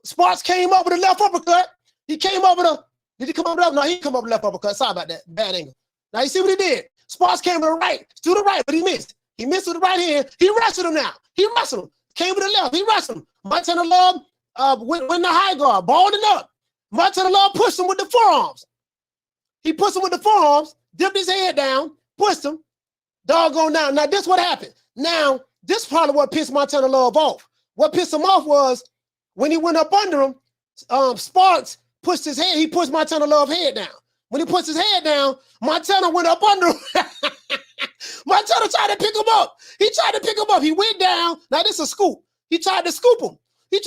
Sparks came up with a left uppercut. He came up with a. Did he come up with a? No, he didn't come up with a left uppercut. Sorry about that. Bad angle. Now you see what he did. Sparks came to the right, but he missed. He missed with the right hand. He wrestled him now. He wrestled him. Came with the left. He wrestled him. Montana Law went in the high guard, balled up. Montana Law pushed him with the forearms. He pushed him with the forearms, dipped his head down, pushed him, doggone down. Now this what happened. Now this probably what pissed Montana Law off. What pissed him off was when he went up under him, Sparks pushed his head. He pushed Montana Love's head down. When he pushed his head down, Montana went up under him. Montana tried to pick him up. He tried to pick him up. He went down. Now this is a scoop. He tried to scoop him. He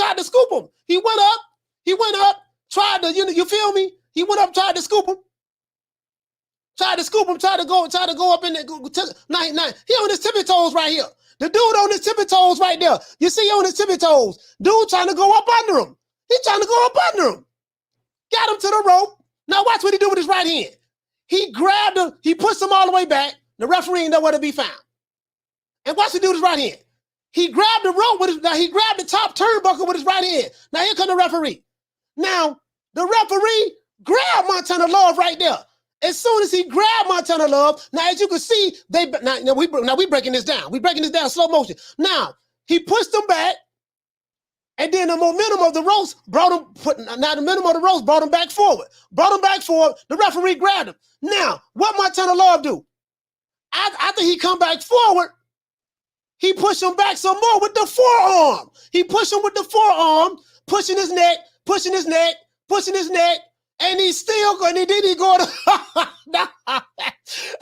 went up. Tried to, you feel me? He went up, tried to scoop him. Tried to go up in there. Now, he on his tippy toes right here. The dude on his tippy toes right there. You see on his tippy toes. Dude trying to go up under him. He trying to go up under him. Got him to the rope. Now watch what he do with his right hand. He grabbed him. He pushed him all the way back. The referee ain't nowhere to be found. And watch him do with his right hand. He grabbed the rope with his. Now he grabbed the top turnbuckle with his right hand. Now here come the referee. Now the referee grabbed Montana Love right there. As soon as he grabbed Montana Love, now as you can see, we breaking this down. We breaking this down slow motion. Now he pushed him back, and then the momentum of the ropes brought him back forward. The referee grabbed him. Now what Montana Love do? After he come back forward, he pushed him back some more with the forearm. He pushed him with the forearm, pushing his neck, and he's still going. And then he go to.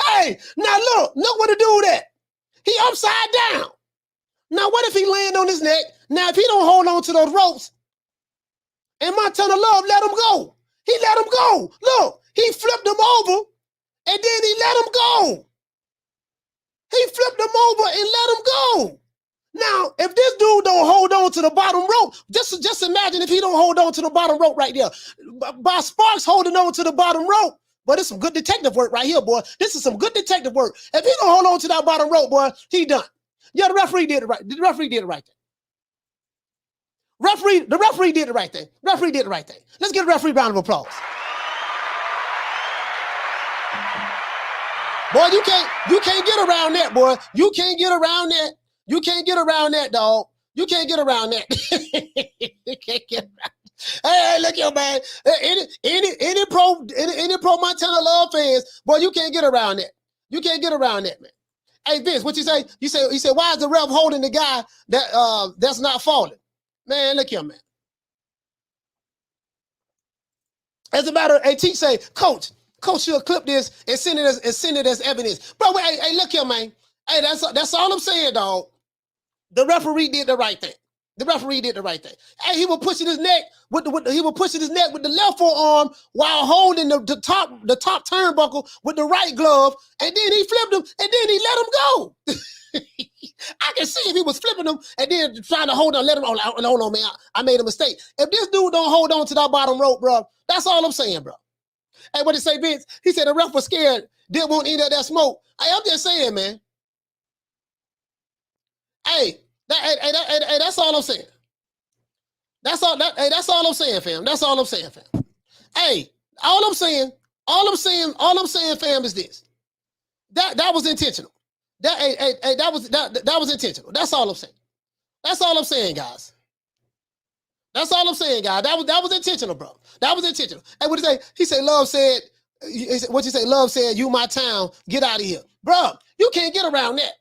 Hey, now look what the dude at. He upside down. Now what if he land on his neck? Now if he don't hold on to those ropes, and Montana Love let him go. He let him go. Look, he flipped him over, and then he let him go. He flipped him over and let him go. Now, if this dude don't hold on to the bottom rope, just imagine if he don't hold on to the bottom rope right there. By Sparks holding on to the bottom rope, boy, this is some good detective work right here, boy. This is some good detective work. If he don't hold on to that bottom rope, boy, he done. Yeah, the referee did it right. The referee did it right there. The referee did it right there. Referee did it right there. Let's give the referee a round of applause. Boy, you can't get around that, boy. You can't get around that. You can't get around that, dog. You can't get around that. You can't get around. Hey, look here, man. Any pro Montana Love fans, boy, you can't get around that. You can't get around that, man. Hey, Vince, what you say? He said, why is the ref holding the guy that's not falling? Man, look here, man. As a matter, T say, Coach should clip this and send it as evidence. Bro, hey, look here, man. Hey, that's all I'm saying, dog. The referee did the right thing. Hey, he was pushing his neck with the left forearm while holding the top turnbuckle with the right glove, and then he flipped him, and then he let him go. I can see if he was flipping him and then trying to hold on, let him hold on, man. I made a mistake. If this dude don't hold on to that bottom rope, bro, that's all I'm saying, bro. Hey, what did he say, Vince? He said the ref was scared, didn't want any of that smoke. Hey, I'm just saying, man. Hey, that's all I'm saying. That's all I'm saying, fam. Hey, all I'm saying, fam, is this. That was intentional. That was intentional. That's all I'm saying. That's all I'm saying, guys. That was intentional, bro. That was intentional. Hey, what did he say? He said, Love said, Love said, you my town, get out of here. Bro, you can't get around that.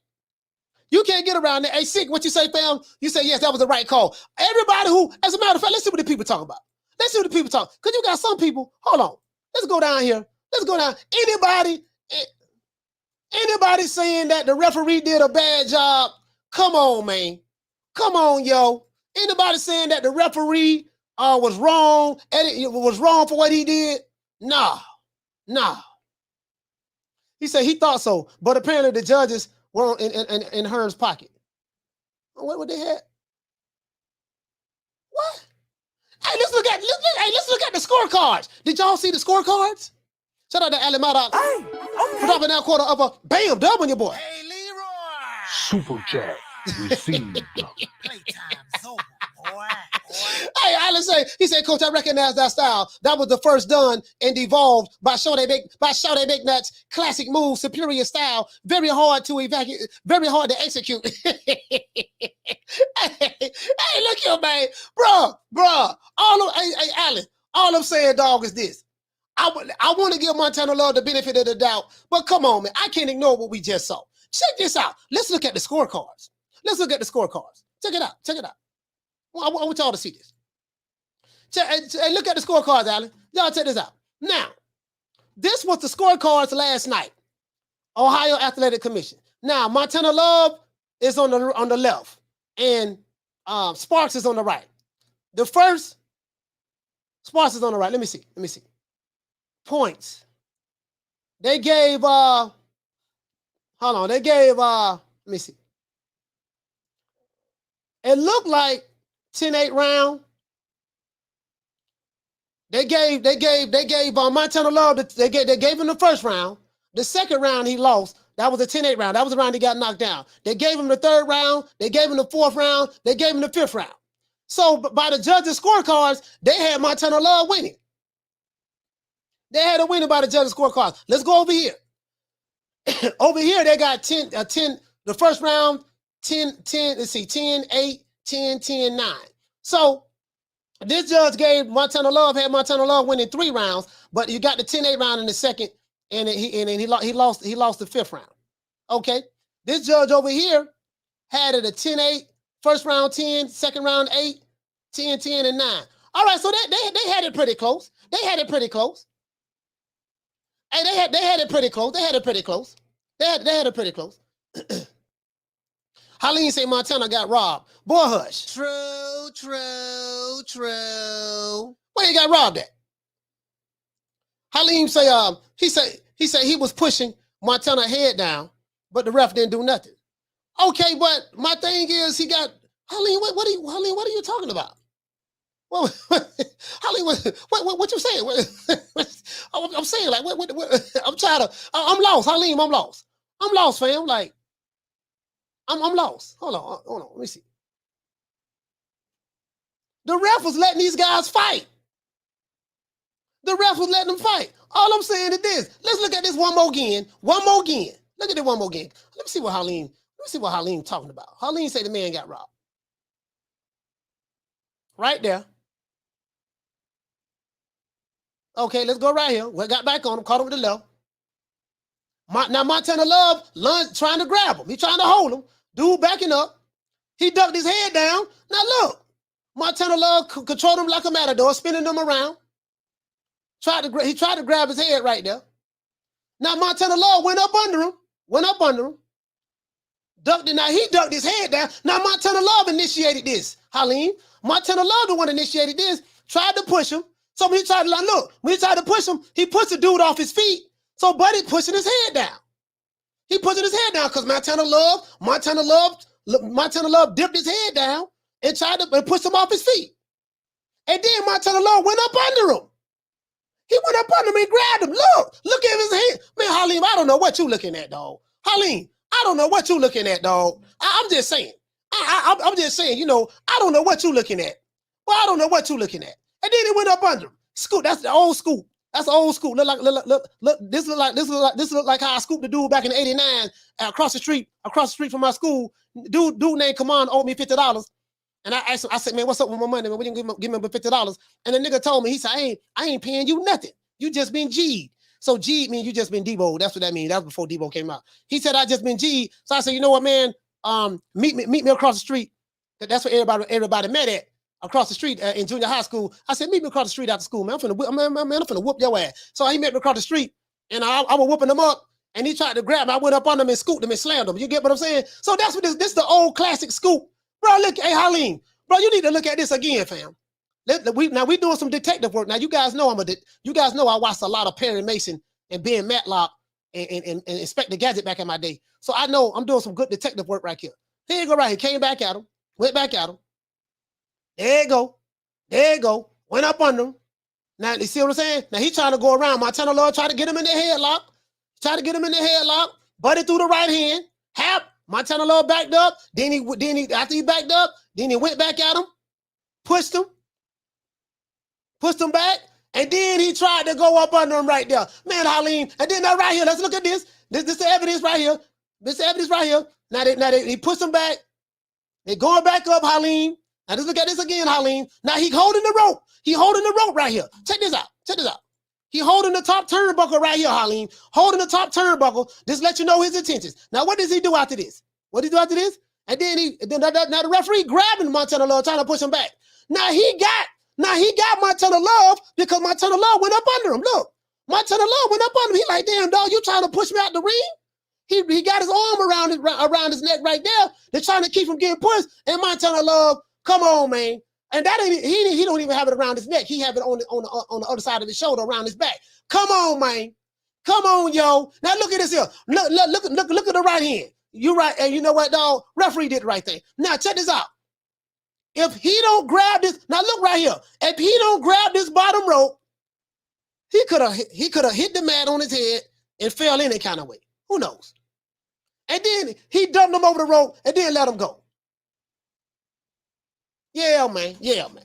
Hey, Sick, what you say, fam? You say, yes, that was the right call. Everybody who, as a matter of fact, let's see what the people talk about. Because you got some people, hold on. Let's go down here. Anybody saying that the referee did a bad job? Come on, man. Come on, yo. Anybody saying that the referee was wrong for what he did? Nah. Nah. He said he thought so, but apparently the judges were in Hearn's pocket. What would they have? What? Hey, let's look at the scorecards. Did y'all see the scorecards? Shout out to Ali Maddox. Hey, okay. Dropping that quarter of a bam, dub on your boy. Hey, Leroy. Super chat received. Playtime's over, boy. Hey, Alan he said, Coach, I recognize that style. That was the first done and evolved by Shoutouts Nuts. Classic move, superior style, very hard to execute. Hey, look here, man. Bruh. Hey, Alan, all I'm saying, dog, is this. I want to give Montana Love the benefit of the doubt, but come on, man. I can't ignore what we just saw. Check this out. Let's look at the scorecards. Check it out. I want y'all to see this. Look at the scorecards, Alan. Y'all check this out. Now, this was the scorecards last night. Ohio Athletic Commission. Now, Montana Love is on the left, and Sparks is on the right. The first, Sparks is on the right. Let me see. Points. They gave, let me see. It looked like 10-8 round. They gave Montana Love, they gave him the first round. The second round he lost. That was a 10-8 round. That was the round he got knocked down. They gave him the third round. They gave him the fourth round. They gave him the fifth round. So by the judges' scorecards, they had Montana Love winning. They had a winner by the judges' scorecards. Let's go over here. Over here, they got 10, the first round, 10, let's see, 10, 8, 10, 10, 9. So this judge had Montana Love winning 3 rounds, but you got the 10-8 round in the second, and he lost the fifth round. Okay. This judge over here had it a 10-8, first round 10, second round 8, 10, 10, and 9. All right, so they had it pretty close. Hey, they had it pretty close. Haleen say Montana got robbed. Boy, hush. True. Where he got robbed at? Haleen say he said he was pushing Montana head down, but the ref didn't do nothing. Okay, but my thing is he got Haleen. What are you talking about? Well, Haleen, what you saying? I'm saying like what I'm lost, Haleen. I'm lost, fam. Like I'm lost. Hold on. Let me see. The ref was letting these guys fight. The ref was letting them fight. All I'm saying is this. Let's look at this one more again. Look at it one more again. Let me see what Haleen talking about. Haleen say the man got robbed. Right there. Okay, let's go right here. We got back on him, caught him with the left. Now Montana Love trying to grab him. He trying to hold him. Dude backing up. He ducked his head down. Now look. Montana Love controlled him like a matador, spinning him around. He tried to grab his head right there. Now Montana Love went up under him. Now he ducked his head down. Now Montana Love initiated this, Haleen. Montana Love the one initiated this, tried to push him. So when he tried to push him, he pushed the dude off his feet. So Buddy pushing his head down. He pushing his head down because Montana Love dipped his head down and tried to push him off his feet. And then Montana Love went up under him. He went up under him and grabbed him. Look at his hand. Man, Haleen, I don't know what you looking at, dog. Haleen, I don't know what you looking at, dog. I'm just saying. I'm just saying, I don't know what you looking at. Well, I don't know what you looking at. And then he went up under him. Scoop, that's the old scoop. That's the old scoop. Look, this look like how I scooped the dude back in '89 across the street from my school. Dude named Kaman owed me $50. And I asked him, I said, man, what's up with my money? Man, we didn't give him $50. And the nigga told me, he said, I ain't paying you nothing. You just been G'd. So G'd means you just been Debo'd. That's what that means. That was before Debo came out. He said, I just been G'd. So I said, you know what, man? Meet me across the street. That's where everybody met at. Across the street in junior high school. I said, meet me across the street after school, man. I'm finna whoop your ass. So he met me across the street, and I was whooping him up, and he tried to grab me. I went up on him and scooped him and slammed him. You get what I'm saying? So that's what this is the old classic scoop. Bro, look, hey, Haleen, bro, you need to look at this again, fam. Now we doing some detective work. Now you guys know I watched a lot of Perry Mason and being Matlock and Inspector Gadget back in my day. So I know I'm doing some good detective work right here. Here you go right here. Came back at him. Went back at him. There you go. There you go. Went up under him. Now, you see what I'm saying? Now, he trying to go around. Montana Love tried to get him in the headlock. Tried to get him in the headlock. Butted through the right hand. Hap. Montana Love backed up. Then he after he backed up, then he went back at him. Pushed him back, and then he tried to go up under him right there. Man, Halim, and then that right here, let's look at this. This is the evidence right here. This is the evidence right here. Now he pushed him back. They're going back up, Halim. Now let's look at this again, Halim. Now he holding the rope. He holding the rope right here. Check this out. Check this out. He holding the top turnbuckle right here, Halim. Holding the top turnbuckle. This let you know his intentions. Now what does he do after this? What does he do after this? And then now the referee grabbing Montana Love, trying to push him back. Now he got Montana Love because Montana Love went up under him. Look, Montana Love went up under him. He like, damn, dog, you trying to push me out the ring? He got his arm around his neck right there. They're trying to keep him getting pushed. And Montana Love, come on, man. And that ain't he don't even have it around his neck. He have it on the other side of his shoulder, around his back. Come on, man. Come on, yo. Now look at this here. Look at the right hand. You right, and you know what, dog? Referee did the right thing. Now check this out. If he don't grab this, now look right here. If he don't grab this bottom rope, he could have hit the mat on his head and fell any kind of way. Who knows? And then he dumped him over the rope and then let him go. Yeah, man. Yeah, man.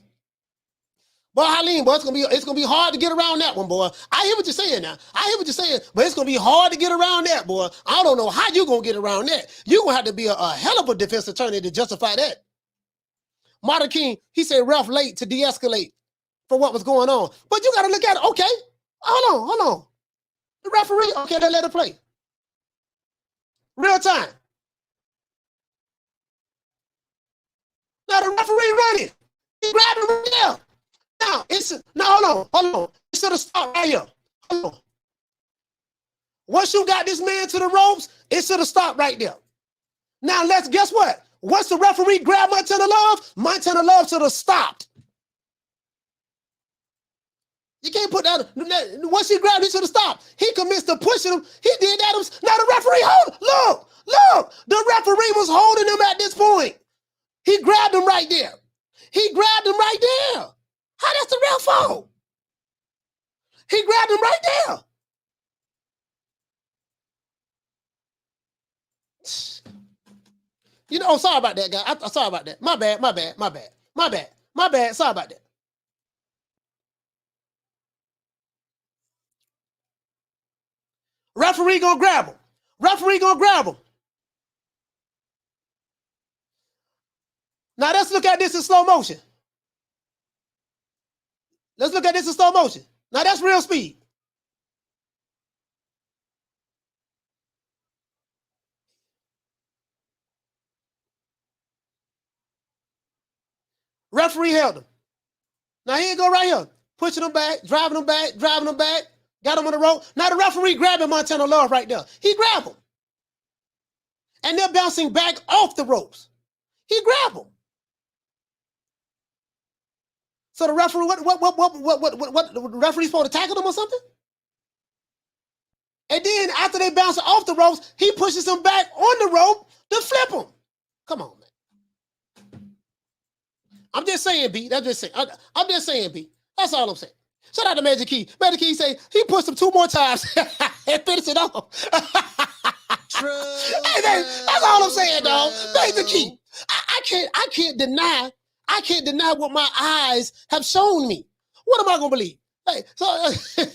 Boy, Halim, boy, it's gonna be hard to get around that one, boy. I hear what you're saying now. I hear what you're saying, but it's gonna be hard to get around that, boy. I don't know how you gonna get around that. You're gonna have to be a hell of a defense attorney to justify that. Martin King, he said ref late to de-escalate for what was going on. But you gotta look at it. Okay, hold on. The referee, okay, they let it play. Real time. Now the referee running. He grabbed him right there. Now, hold on. It should have stopped right here. Hold on. Once you got this man to the ropes, it should have stopped right there. Now, guess what? Once the referee grabbed Montana Love should have stopped. You can't put that. Once he grabbed, he should have stopped. He commenced to pushing him. He did that. Now the referee, look. The referee was holding him at this point. He grabbed him right there. How that's the real fault? He grabbed him right there. You know, sorry about that, guy. I'm sorry about that. My bad. Sorry about that. Referee gonna grab him. Now let's look at this in slow motion. Now that's real speed. Referee held him. Now here you go right here. Pushing him back, driving him back. Got him on the rope. Now the referee grabbing Montana Love right there. He grabbed him. And they're bouncing back off the ropes. He grabbed him. So the referee, what the referee supposed to tackle them or something? And then after they bounce off the ropes, he pushes them back on the rope to flip them. Come on, man. I'm just saying, B. I'm just saying, B. That's all I'm saying. Shout out to Magic Key. Magic Key say he pushed him 2 more times and finished it off. Hey, that's all I'm saying, dog. Magic Key. I can't deny what my eyes have shown me. What am I gonna believe? Hey, so hey,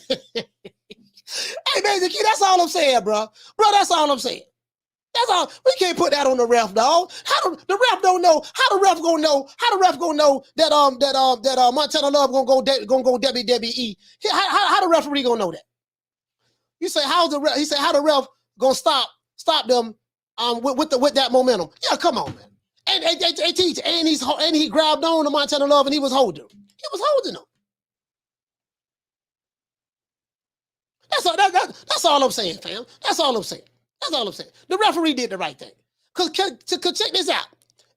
Magic Key, that's all I'm saying, bro. That's all I'm saying. That's all. We can't put that on the ref, dog. The ref don't know? How the ref gonna know? How the ref gonna know that Montana Love gonna go WWE? How the referee gonna know that? You say how's the ref? He said how the ref gonna stop them with that momentum? Yeah, come on, man. And he grabbed on to Montana Love and he was holding him. That's all I'm saying, fam. That's all I'm saying. The referee did the right thing. Cause check this out.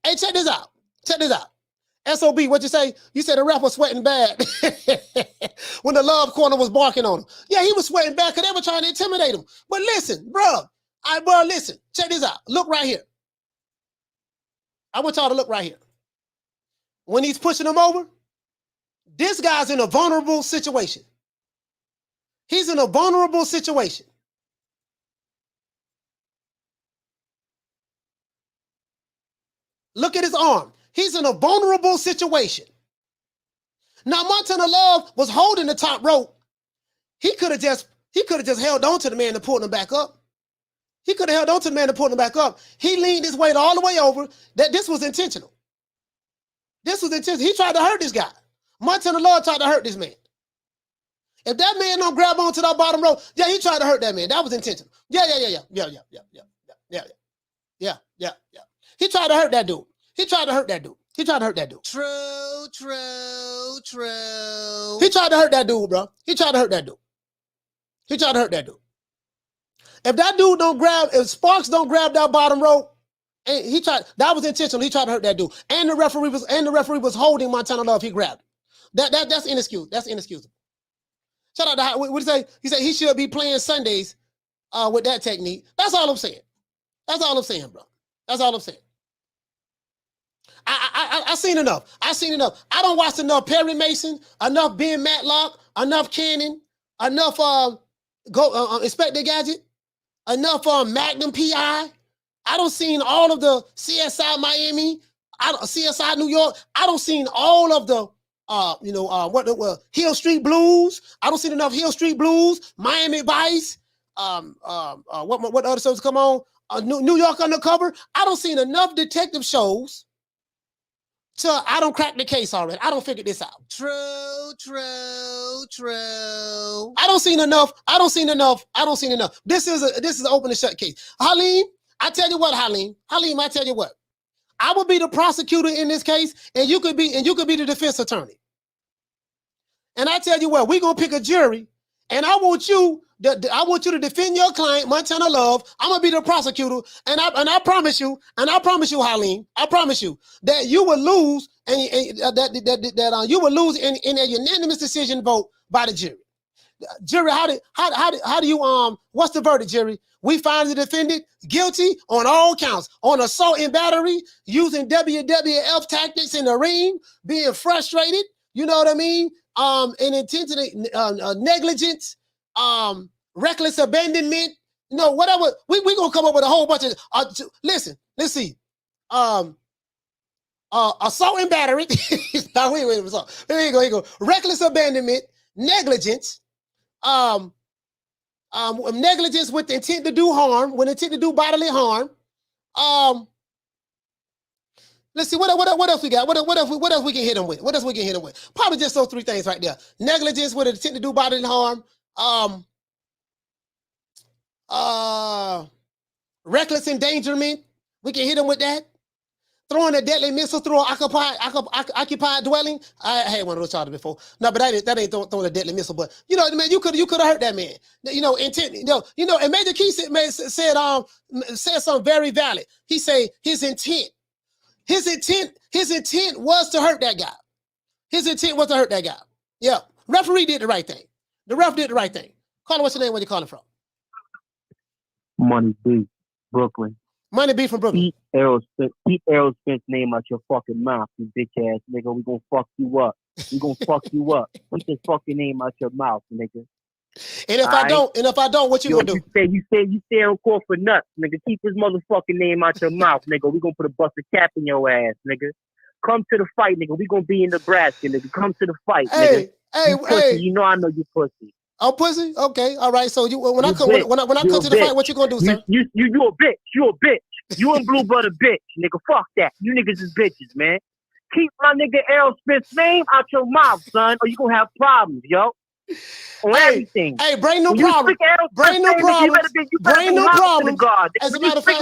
Hey, check this out. SOB, what you say? You said the ref was sweating bad when the love corner was barking on him. Yeah, he was sweating bad because they were trying to intimidate him. But listen, bro, listen, check this out. Look right here. I want y'all to look right here. When he's pushing him over, this guy's in a vulnerable situation. He's in a vulnerable situation. Look at his arm. He's in a vulnerable situation. Now, Montana Love was holding the top rope. He could have just held on to the man and pulled him back up. He could have held on to the man and pulled him back up. He leaned his weight all the way over. This was intentional. This was intentional. He tried to hurt this guy. Montana Love tried to hurt this man. If that man don't grab onto that bottom rope, yeah, he tried to hurt that man. That was intentional. Yeah. He tried to hurt that dude. He tried to hurt that dude. He tried to hurt that dude. True. He tried to hurt that dude, bro. He tried to hurt that dude. He tried to hurt that dude. If that dude if Sparks don't grab that bottom rope, and that was intentional. He tried to hurt that dude. And the referee was holding Montana Love. He grabbed it. That's inexcusable. That's inexcusable. Shout out to what did he say? He said he should be playing Sundays with that technique. That's all I'm saying. That's all I'm saying, bro. That's all I'm saying. I seen enough. I don't watch enough Perry Mason, enough Ben Matlock, enough Cannon, enough Inspector Gadget, enough Magnum PI. I don't seen all of the CSI Miami, CSI New York. I don't seen all of the Hill Street Blues. I don't see enough Hill Street Blues, Miami Vice. What other shows come on? New York Undercover. I don't see enough detective shows. So I don't crack the case already. I don't figure this out. True. I don't see enough. This is an open and shut case. Halim, I tell you what. I would be the prosecutor in this case, and you could be the defense attorney. And I tell you what, we're gonna pick a jury, and I want you to defend your client, Montana Love. I'm gonna be the prosecutor, and I promise you, Halim, I promise you that you will lose, and that you will lose in a unanimous decision vote by the jury. Jury, how do you what's the verdict, jury? We find the defendant guilty on all counts, on assault and battery, using WWF tactics in the ring, being frustrated. You know what I mean? And intentionally negligence, reckless abandonment, whatever. We gonna come up with a whole bunch of listen, let's see. Assault and battery. Now, wait, assault. Here you go. Reckless abandonment, negligence, negligence with the intent to do harm, with intent to do bodily harm. Let's see what else we got. What else we can hit them with? Probably just those three things right there. Negligence with intent to do bodily harm. Reckless endangerment. We can hit them with that. Throwing a deadly missile through an occupied dwelling. I had one of those charges before. No, but that ain't throwing a deadly missile. But man, you could have hurt that man. Intent. And Major Key said something very valid. He said his intent was to hurt that guy. Yeah. Referee did the right thing. The ref did the right thing. Caller, what's your name? Where you calling from? Money B, Brooklyn. Money B from Brooklyn. Keep Errol Spence name out your fucking mouth, you bitch ass nigga. We gonna fuck you up. Put this fucking name out your mouth, nigga. And if I don't, what you gonna do? You stay on court for nuts, nigga. Keep his motherfucking name out your mouth, nigga. We gonna put a busted cap in your ass, nigga. Come to the fight, nigga. We gonna be in Nebraska, nigga. Come to the fight, nigga. Hey, pussy. I know you pussy. Oh, pussy? Okay, all right. So when I come to the fight, what you gonna do, sir? You a bitch. You a bitch. You and Blue Butter bitch, nigga. Fuck that. You niggas is bitches, man. Keep my nigga Errol Smith's name out your mouth, son, or you gonna have problems, yo. On everything. Hey, bring no problem. Bring no problem. Bring no problem. As a matter of fact,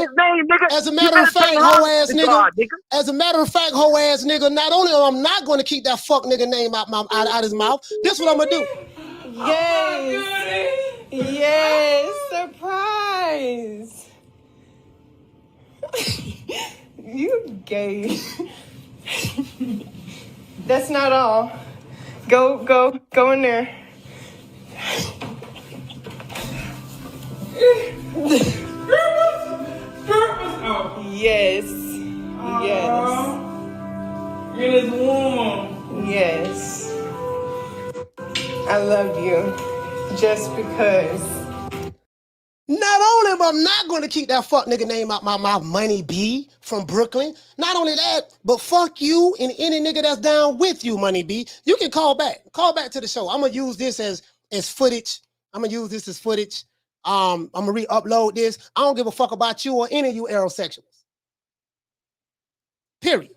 hoe ass nigga. Not only am I not going to keep that fuck nigga name out his mouth, this is what I'm gonna do. Yes, surprise. You gay. That's not all. Go in there. Yes. Yes. It is warm. Yes. I love you. Just because. Not only am I not going to keep that fuck nigga name out my mouth, Money B from Brooklyn. Not only that, but fuck you and any nigga that's down with you, Money B. You can call back. Call back to the show. I'm going to use this as footage. I'm going to use this as footage. I'm going to re-upload this. I don't give a fuck about you or any of you aerosexuals. Period.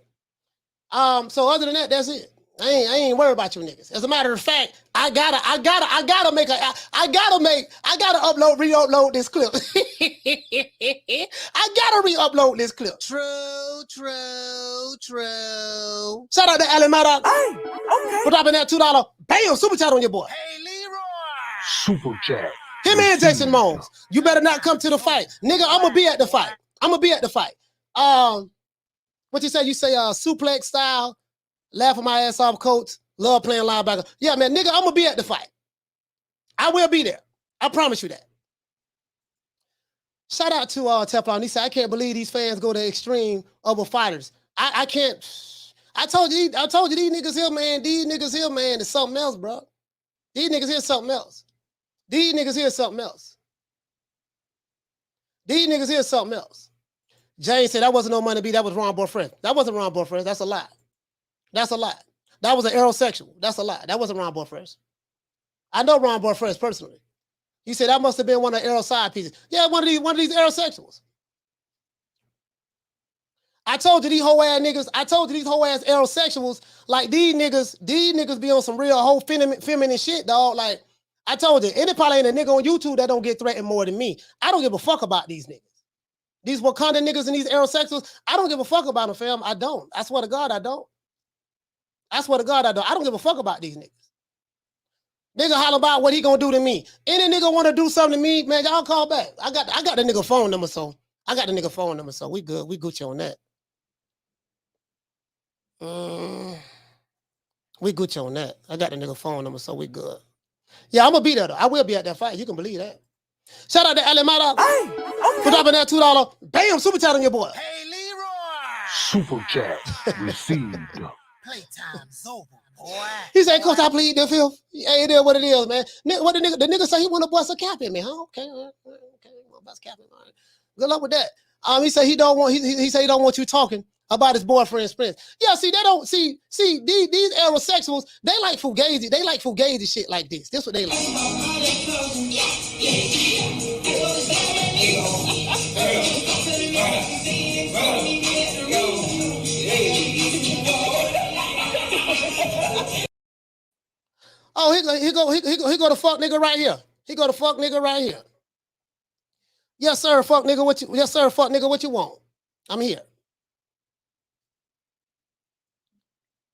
So other than that, that's it. I ain't worried about you niggas. As a matter of fact, I gotta re-upload this clip. I gotta re-upload this clip. True. Shout out to Alamada. For dropping that $2. Bam, super chat on your boy. Hey, Leroy. Super chat. Him and Jason Mones. You better not come to the fight. Nigga, I'm gonna be at the fight. What you say? You say suplex style. Laughing my ass off, coach. Love playing linebacker. Yeah, man, nigga, I'm gonna be at the fight. I will be there. I promise you that. Shout out to Teflon. He said, I can't believe these fans go to extreme over fighters. I can't. I told you these niggas here, man. These niggas here, man, is something else, bro. These niggas here something else. These niggas here something else. These niggas here something else. James said that wasn't no Money B. That was Ron Boyfriend. That wasn't Ron Boyfriend. That's a lie. That's a lie. That was an aerosexual. That's a lie. That wasn't Ron Boyfriend. I know Ron Boyfriend personally. He said that must have been one of the aero side pieces. Yeah, one of these aerosexuals. I told you these whole ass niggas. I told you these whole ass aerosexuals. Like these niggas be on some real whole feminine shit, dog. Like I told you, and it probably ain't a nigga on YouTube that don't get threatened more than me. I don't give a fuck about these niggas. These Wakanda niggas and these aerosexuals. I don't give a fuck about them, fam. I don't. I swear to God, I don't. I swear to God, I don't. I don't give a fuck about these niggas. Nigga holler about what he gonna do to me. Any nigga wanna do something to me, man, y'all call back. I got the nigga phone number, so we good. We Gucci on that. We Gucci on that. I got the nigga phone number, so we good. Yeah, I'm gonna be there though. I will be at that fight. You can believe that. Shout out to Alamada for dropping that $2. Bam, super chat on your boy. Hey, Leroy. Super chat received. Playtime's over, boy. He said, Coach, I plead the fifth. Hey, it is what it is, man. What the nigga say he want to bust a cap in me, huh? Okay, bust cap in me. All right. Good luck with that. He said he don't want you talking about his boyfriend's friends. Yeah, see, they don't see these aerosexuals, they like fugazi. They like fugazi shit like this. This what they like. Oh, he go to fuck nigga right here. He go to fuck nigga right here. Yes, sir, fuck nigga, what you want? I'm here.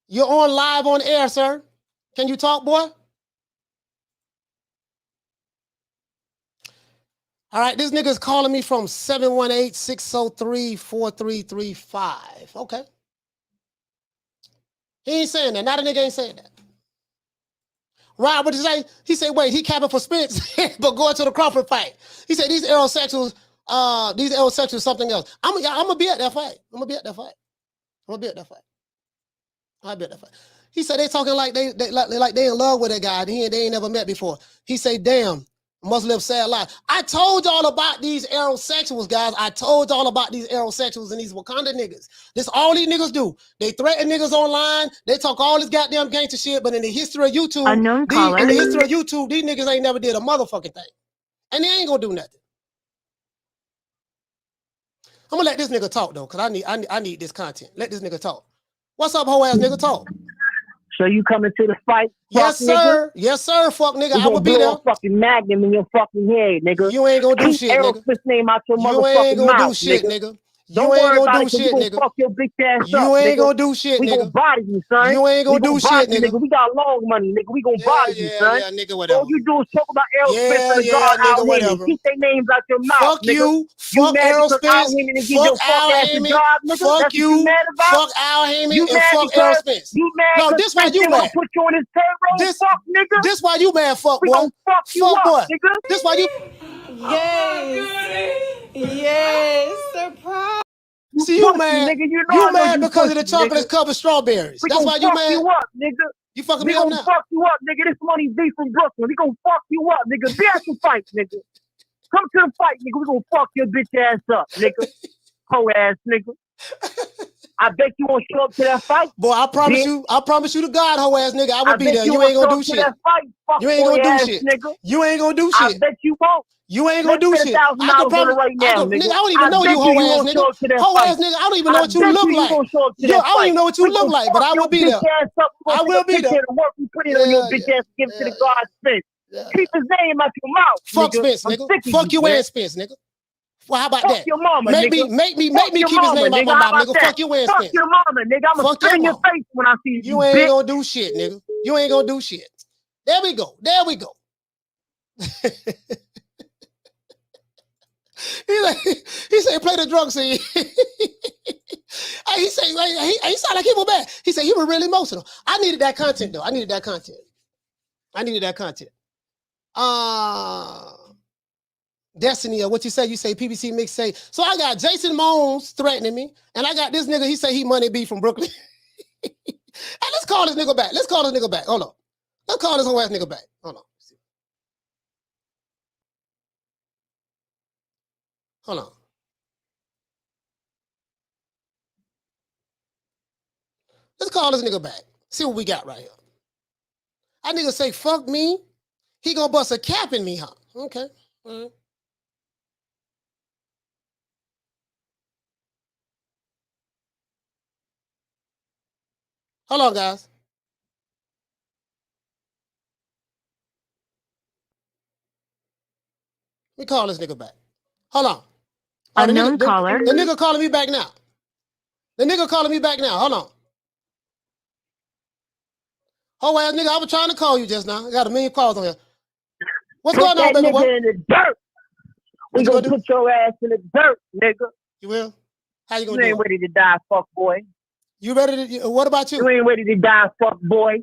You're on live on air, sir. Can you talk, boy? All right, this nigga's calling me from 718-603-4335. Okay. He ain't saying that. Not a nigga ain't saying that. Rob, what did you say? He said, wait, he capping for Spence, but going to the Crawford fight. He said, these aerosexuals something else. I'm gonna be at that fight. I'll be at that fight. He said they talking like they in love with that guy. They ain't never met before. He said, damn, must live sad life. I told y'all about these aerosexuals, guys. I told y'all about these aerosexuals and these Wakanda niggas. This all these niggas do. They threaten niggas online. They talk all this goddamn gangster shit, but in the history of YouTube, these niggas ain't never did a motherfucking thing. And they ain't gonna do nothing. I'm gonna let this nigga talk though, because I need this content. Let this nigga talk. What's up, hoe ass nigga? Talk. So you coming to the fight? Yes, sir. Nigga? Yes, sir. Fuck nigga. I will be there. A fucking magnum in your fucking head, nigga. You ain't gonna do shit, nigga. Name out your you ain't gonna mouth, do shit, nigga. Don't worry about it, we gonna fuck your bitch ass up, You ain't nigga. gonna do shit, We nigga. gonna body you, son. You ain't gonna do shit, you, nigga. We got long money, nigga. We gonna body you, son. Yeah, nigga, whatever. All you do is talk about Aerosmith and the Yeah, God nigga, Al Heyman. whatever. Keep their names out your mouth, Fuck nigga. you. You Fuck mad because Al Aerosmith. Heyman didn't give your Fuck fuck Al ass a Heyman. job, nigga? Fuck That's you. what you mad about? Fuck Al Heyman You and mad fuck because Aerosmith. you mad No, because this why you didn't want mad. to put you on his payroll, fuck, nigga? This why you mad, fuck We boy. gonna fuck you Fuck up, boy. nigga. This why you. Yes. Yes. Surprise. See you pussy, mad. nigga. You know You I know mad you because of the pussy, chocolate nigga. covered strawberries. We That's gonna why you fuck mad. you up, nigga. You fucking We me up gonna now. fuck you up, nigga. This money V from Brooklyn. We gonna fuck you up, nigga. Be at the fight, nigga. Come to the fight, nigga. We gonna fuck your bitch ass up, nigga. Hoe ass nigga. I bet you won't show up to that fight. Boy, I promise you to God, hoe ass nigga, I will be there. You ain't gonna do shit. You ain't gonna do shit. You ain't gonna do shit. I bet you won't. You ain't gonna do shit. I can promise. right now, nigga. Nigga, I don't even know you, hoe ass nigga. Hoe ass nigga, I don't even know what you look like. Yo, I don't even know what you look like, but I will be there. I will be there. The work we put in on your bitch ass, give it to the God Spence. Keep his name out your mouth. Fuck Spence, nigga. Fuck you and Spence, nigga. Well, how about Fuck that? your mama, make nigga. me Fuck keep your his mama, name out my nigga. How mouth, about nigga. that? Fuck you and Fuck Spence. your mama, nigga. I'ma Fuck spit your in your mama. face when I see you. You ain't gonna do shit, nigga. You ain't gonna do shit. There we go. There we go. He said, play the drunk scene. He said, he sound like he was bad. He said he was really emotional. I needed that content though. I needed that content. Destiny, what you say? You say PBC mixtape. So I got Jason Mones threatening me, and I got this nigga. He say he Money B from Brooklyn. Hey, let's call this nigga back. Hold on. Let's call this whole ass nigga back. Hold on. Let's call this nigga back. See what we got right here. That nigga say, fuck me. He gonna bust a cap in me, huh? Okay. All right. Hold on, guys. Let me call this nigga back. Hold on. Unknown caller. The nigga calling me back now. Hold on. Oh, ass nigga, I was trying to call you just now. I got a million calls on here. What's going on, baby boy? Put that nigga in the dirt. We gonna put your ass in the dirt, nigga. You will? How you gonna do it? You ain't ready to die, fuck boy. You ready to, what about you? You ain't ready to die, fuck boy.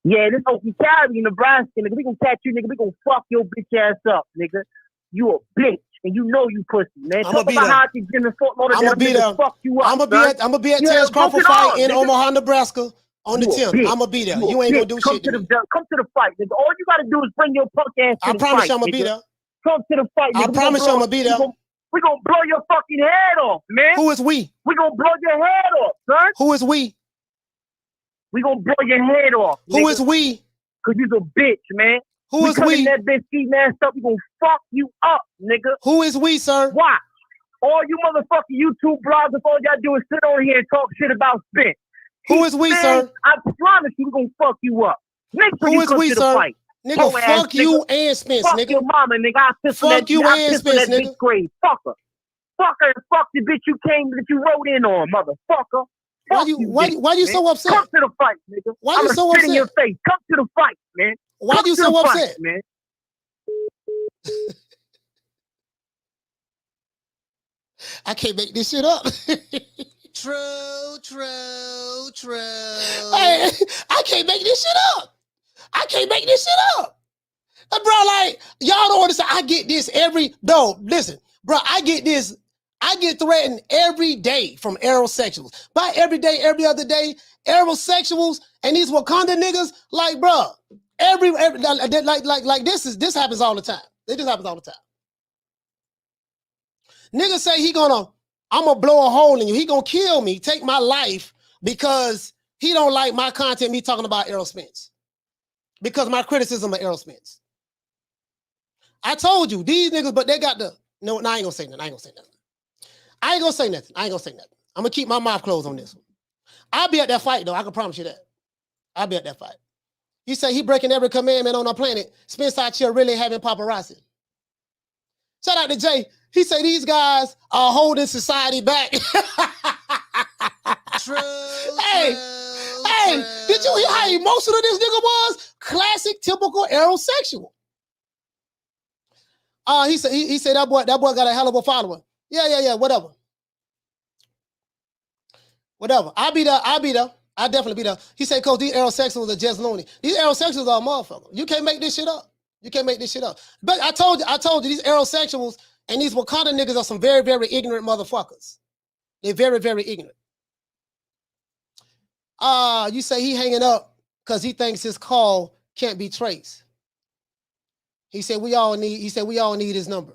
Yeah, this Okie County, Nebraska, nigga. We gonna catch you, nigga. We gonna fuck your bitch ass up, nigga. You a bitch, and you know you pussy, man. I'm gonna be there. I'm gonna be there. Fuck you up, I'm gonna be at Terrence Crawford fight in Omaha, Nebraska on the 10th. I'm gonna be there. You ain't gonna do shit to me. Come to the fight, nigga. All you gotta do is bring your punk ass to the fight. I promise you I'm gonna be there. Come to the fight, nigga. I promise you I'm gonna be there. We gonna blow your fucking head off, man. Who is we? We gonna blow your head off, son. Who is we? We gonna blow your head off. Who is we? Cause you's a bitch, man. Who is we? That bitch ski mask up. We gonna fuck you up, nigga. Who is we, sir? Watch. All you motherfucking YouTube bloggers, all y'all do is sit on here and talk shit about Spence. Who is we, sir? I promise you, we gonna fuck you up. Make sure you come to the fight. Nigga, fuck you and Spence, nigga. Fuck your mama, nigga. I piss on that bitch grave. Fuck her. Fuck her and fuck the bitch you rode in on, motherfucker. Why you so upset? Come to the fight, nigga. Why you so upset? In your face. Come to the fight, man. Why you so upset, man? I can't make this shit up. True. Hey, I can't make this shit up. Bro, like, y'all don't understand. I get this listen, bro, I get threatened every day from aerosexuals. By every day, every other day, aerosexuals and these Wakanda niggas, like, bro, this happens all the time. It just happens all the time. Niggas say I'm gonna blow a hole in you. He gonna kill me, take my life because he don't like my content, me talking about Aerosmith. Because my criticism of Aerosmith. I told you, these niggas, but they got I ain't gonna say nothing. I ain't gonna say nothing. I'm gonna keep my mouth closed on this one. I'll be at that fight, though. I can promise you that. I'll be at that fight. You say he breaking every commandment on our planet. Spence out here really having paparazzi. Shout out to Jay. He said these guys are holding society back. True. Hey, did you hear how emotional this nigga was? Classic, typical aerosexual. He said that boy got a hell of a follower. Yeah, whatever. I'll be there. I'll definitely be there. He said, Coach, these aerosexuals are just loony. These aerosexuals are a motherfucker. You can't make this shit up. But I told you, these aerosexuals and these Wakanda niggas are some very, very ignorant motherfuckers. They're very, very ignorant. You say he hanging up because he thinks his call can't be traced. He said we all need his number.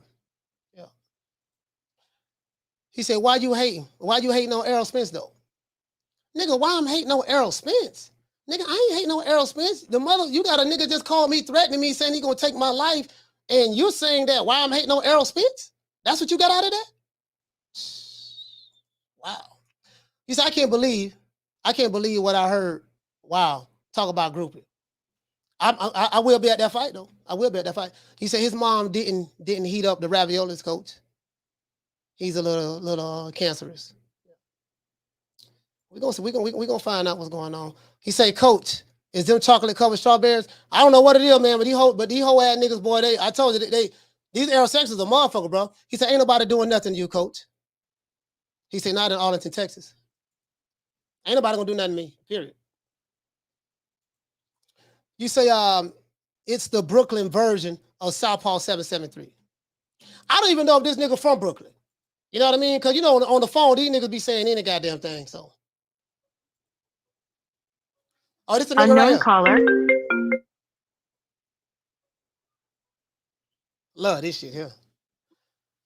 Yeah. He said, why you hating? Why you hating on Errol Spence though? Nigga, why I'm hating on Errol Spence? Nigga, I ain't hating on Errol Spence. You got a nigga just called me threatening me saying he gonna take my life, and you're saying that why I'm hating on Errol Spence? That's what you got out of that? Wow. He said, I can't believe what I heard. Wow. Talk about grouping. I will be at that fight though. I will be at that fight. He said his mom didn't heat up the raviolis, coach. He's a little cancerous. We're gonna find out what's going on. He say, Coach, is them chocolate covered strawberries? I don't know what it is, man, but these whole ass niggas, boy, I told you these aerosexuals are motherfucker, bro. He said, ain't nobody doing nothing to you, Coach. He said, not in Arlington, Texas. Ain't nobody gonna do nothing to me, period. You say it's the Brooklyn version of Southpaw 773. I don't even know if this nigga from Brooklyn. You know what I mean? Because, on the phone, these niggas be saying any goddamn thing, so. Oh, this is a nigga right here. Caller. Love this shit here.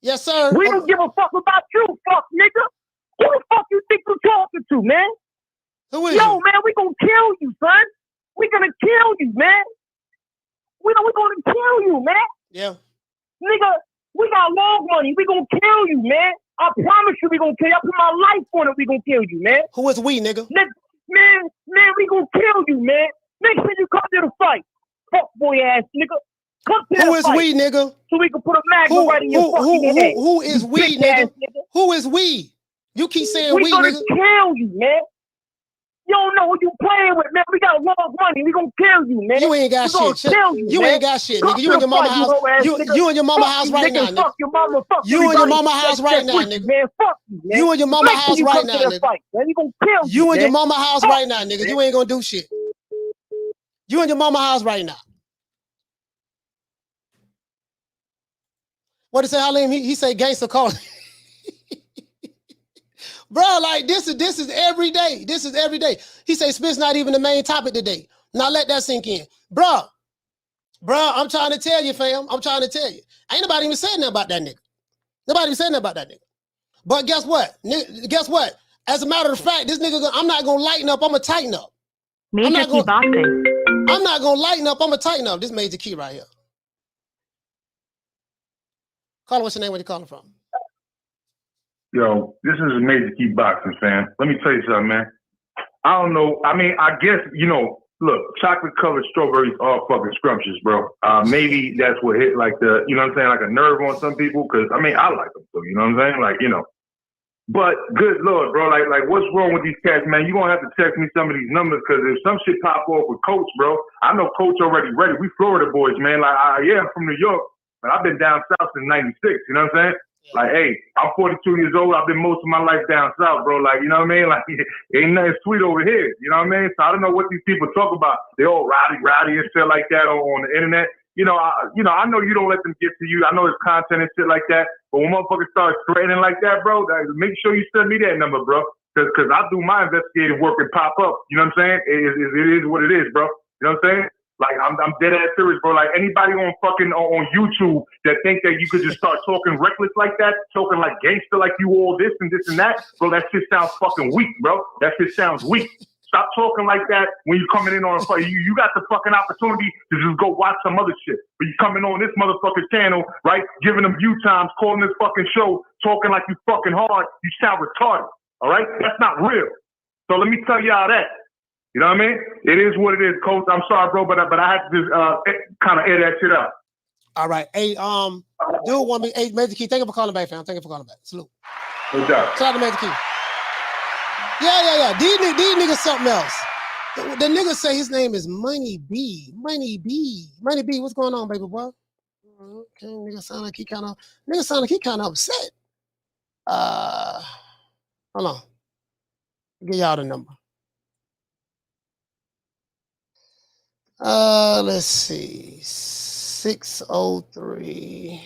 Yes, sir. We don't give a fuck about you, fuck nigga. Who the fuck you think you talking to, man? Who is you? Man, we gonna kill you, son. We gonna kill you, man. We gonna kill you, man. Yeah. Nigga, we got long money. We gonna kill you, man. I promise you we gonna kill you. I put my life on it, we gonna kill you, man. Who is we, nigga? Man, we gonna kill you, man. Make sure you come to the fight. Fuck boy ass nigga. Come to Who the is fight. we, nigga? So we can put a magnet right in your fucking head. Who is we, nigga? Who is we? You keep saying we, gonna nigga. Kill you, man. You don't know who you playing with, man. We got long money. We gonna kill you, man. You ain't got shit. You ain't got shit, nigga. You in your mama house. You in your mama house right now, nigga. Fuck your mama. Fuck you in your mama house right now, nigga. Man, fuck you, man. You in your mama house right now, nigga. Man, you gonna kill you in your mama house right now, nigga. You ain't gonna do shit. You in your mama house right now. What did he say, Halim? He say gangster calling. Bro, like this is every day. This is every day. He say Smith's not even the main topic today. Now let that sink in. Bro, I'm trying to tell you, fam. I'm trying to tell you. Ain't nobody even saying nothing about that nigga. Nobody even saying nothing about that nigga. But guess what? Guess what? As a matter of fact, this nigga, I'm not gonna lighten up, I'm gonna tighten up. Major Key Boxing. I'm not gonna lighten up, I'm gonna tighten up. This Major Key right here. Caller, what's your name? Where you calling from? Yo, this is a Major Key Boxing fan. Let me tell you something, man. I don't know. I mean, I guess, look, chocolate covered strawberries are fucking scrumptious, bro. Maybe that's what hit like the, you know what I'm saying, like a nerve on some people. Cause I mean, I like them too, you know what I'm saying? Like, but good Lord, bro, like what's wrong with these cats, man? You gonna have to text me some of these numbers. Cause if some shit pop off with Coach, bro, I know Coach already ready. We Florida boys, man. Like, I'm from New York, but I've been down south since 96, you know what I'm saying? Like, hey, I'm 42 years old. I've been most of my life down south, bro. Like, you know what I mean? Like, ain't nothing sweet over here. You know what I mean? So I don't know what these people talk about. They all rowdy and shit like that on the internet. I know you don't let them get to you. I know it's content and shit like that. But when motherfuckers start threatening like that, bro, make sure you send me that number, bro. Because I do my investigative work and pop up. You know what I'm saying? It is what it is, bro. You know what I'm saying? Like, I'm dead ass serious, bro. Like, anybody on YouTube that think that you could just start talking reckless like that, talking like gangster, like you all this and that, bro, that shit sounds fucking weak, bro. That shit sounds weak. Stop talking like that when you're coming in on a fight. You got the fucking opportunity to just go watch some other shit. But you coming on this motherfucking channel, right, giving them view times, calling this fucking show, talking like you fucking hard, you sound retarded, all right? That's not real. So let me tell y'all that. You know what I mean? It is what it is, Coach. I'm sorry, bro, but I have to just kind of air that shit out. All right. Hey, Dude want me. Hey, Major Key, thank you for calling back, fam. Thank you for calling back. Salute. No doubt. Shout out to Major Key. Yeah. These niggas something else. The nigga say his name is Money B. Money B. Money B, what's going on, baby boy? Okay, nigga sound like he kind of upset. Hold on. Give y'all the number. Let's see. 603.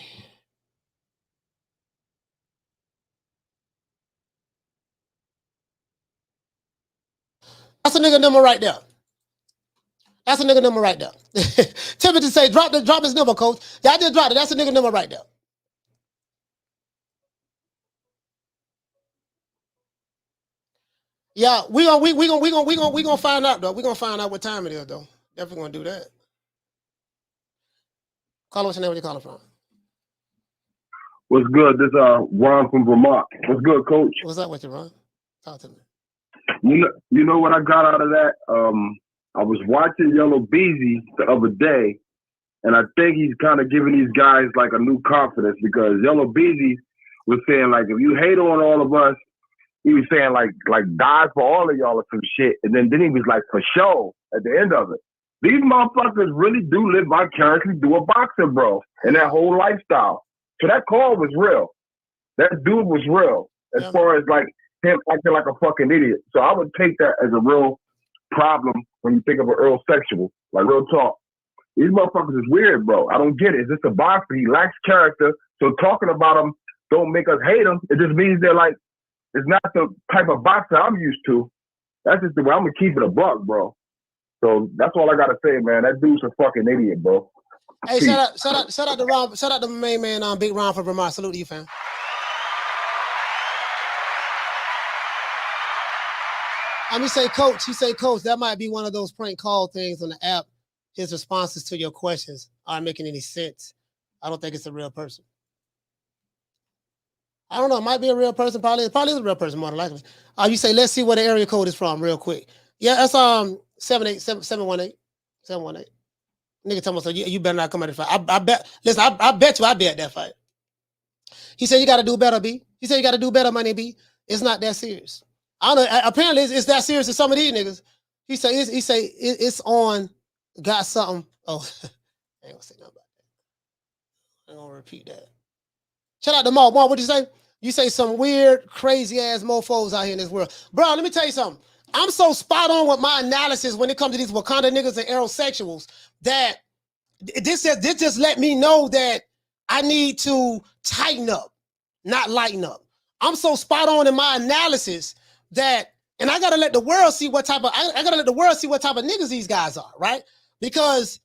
That's a nigga number right there. That's a nigga number right there. Timothy say, drop his number, coach. Yeah, I just dropped it. That's a nigga number right there. Yeah, we gonna find out though. We gonna find out what time it is though. Definitely gonna do that. Call what's your name? Where you calling from? What's good? This Ron from Vermont. What's good, Coach? What's up with you, Ron? Talk to me. You know what I got out of that? I was watching Yellow Beezy the other day, and I think he's kind of giving these guys like a new confidence because Yellow Beezy was saying like, if you hate on all of us, he was saying like die for all of y'all or some shit, and then he was like for show at the end of it. These motherfuckers really do live vicariously through a boxer, bro, and that whole lifestyle. So that call was real. That dude was real as far as like him acting like a fucking idiot. So I would take that as a real problem when you think of an Earl sexual, like real talk. These motherfuckers is weird, bro. I don't get it. It's just a boxer. He lacks character. So talking about him don't make us hate him. It just means they're like, it's not the type of boxer I'm used to. That's just the way I'm gonna keep it a buck, bro. So that's all I gotta say, man. That dude's a fucking idiot, bro. Hey, shout out to Ron. Shout out to my main man, Big Ron from Vermont. Salute to you, fam. You say, Coach. You say, Coach. That might be one of those prank call things on the app. His responses to your questions aren't making any sense. I don't think it's a real person. I don't know. It might be a real person. Probably is a real person, more than likely. You say, let's see where the area code is from, real quick. Yeah, that's 718. Nigga tell me, so you better not come at the fight. I bet. Listen, I bet you I bet that fight. He said you got to do better, B. He said you got to do better, Money B. It's not that serious. I don't know. Apparently, it's that serious to some of these niggas. He say it's on. Got something. Oh, I ain't gonna say nothing about that. I'm gonna repeat that. Shout out to Mark. Mark, what'd you say? You say some weird, crazy ass mofos out here in this world, bro. Let me tell you something. I'm so spot on with my analysis when it comes to these Wakanda niggas and aerosexuals that this just let me know that I need to tighten up, not lighten up. I'm so spot on in my analysis that, and I gotta let the world see what type of I gotta let the world see what type of niggas these guys are, right? Because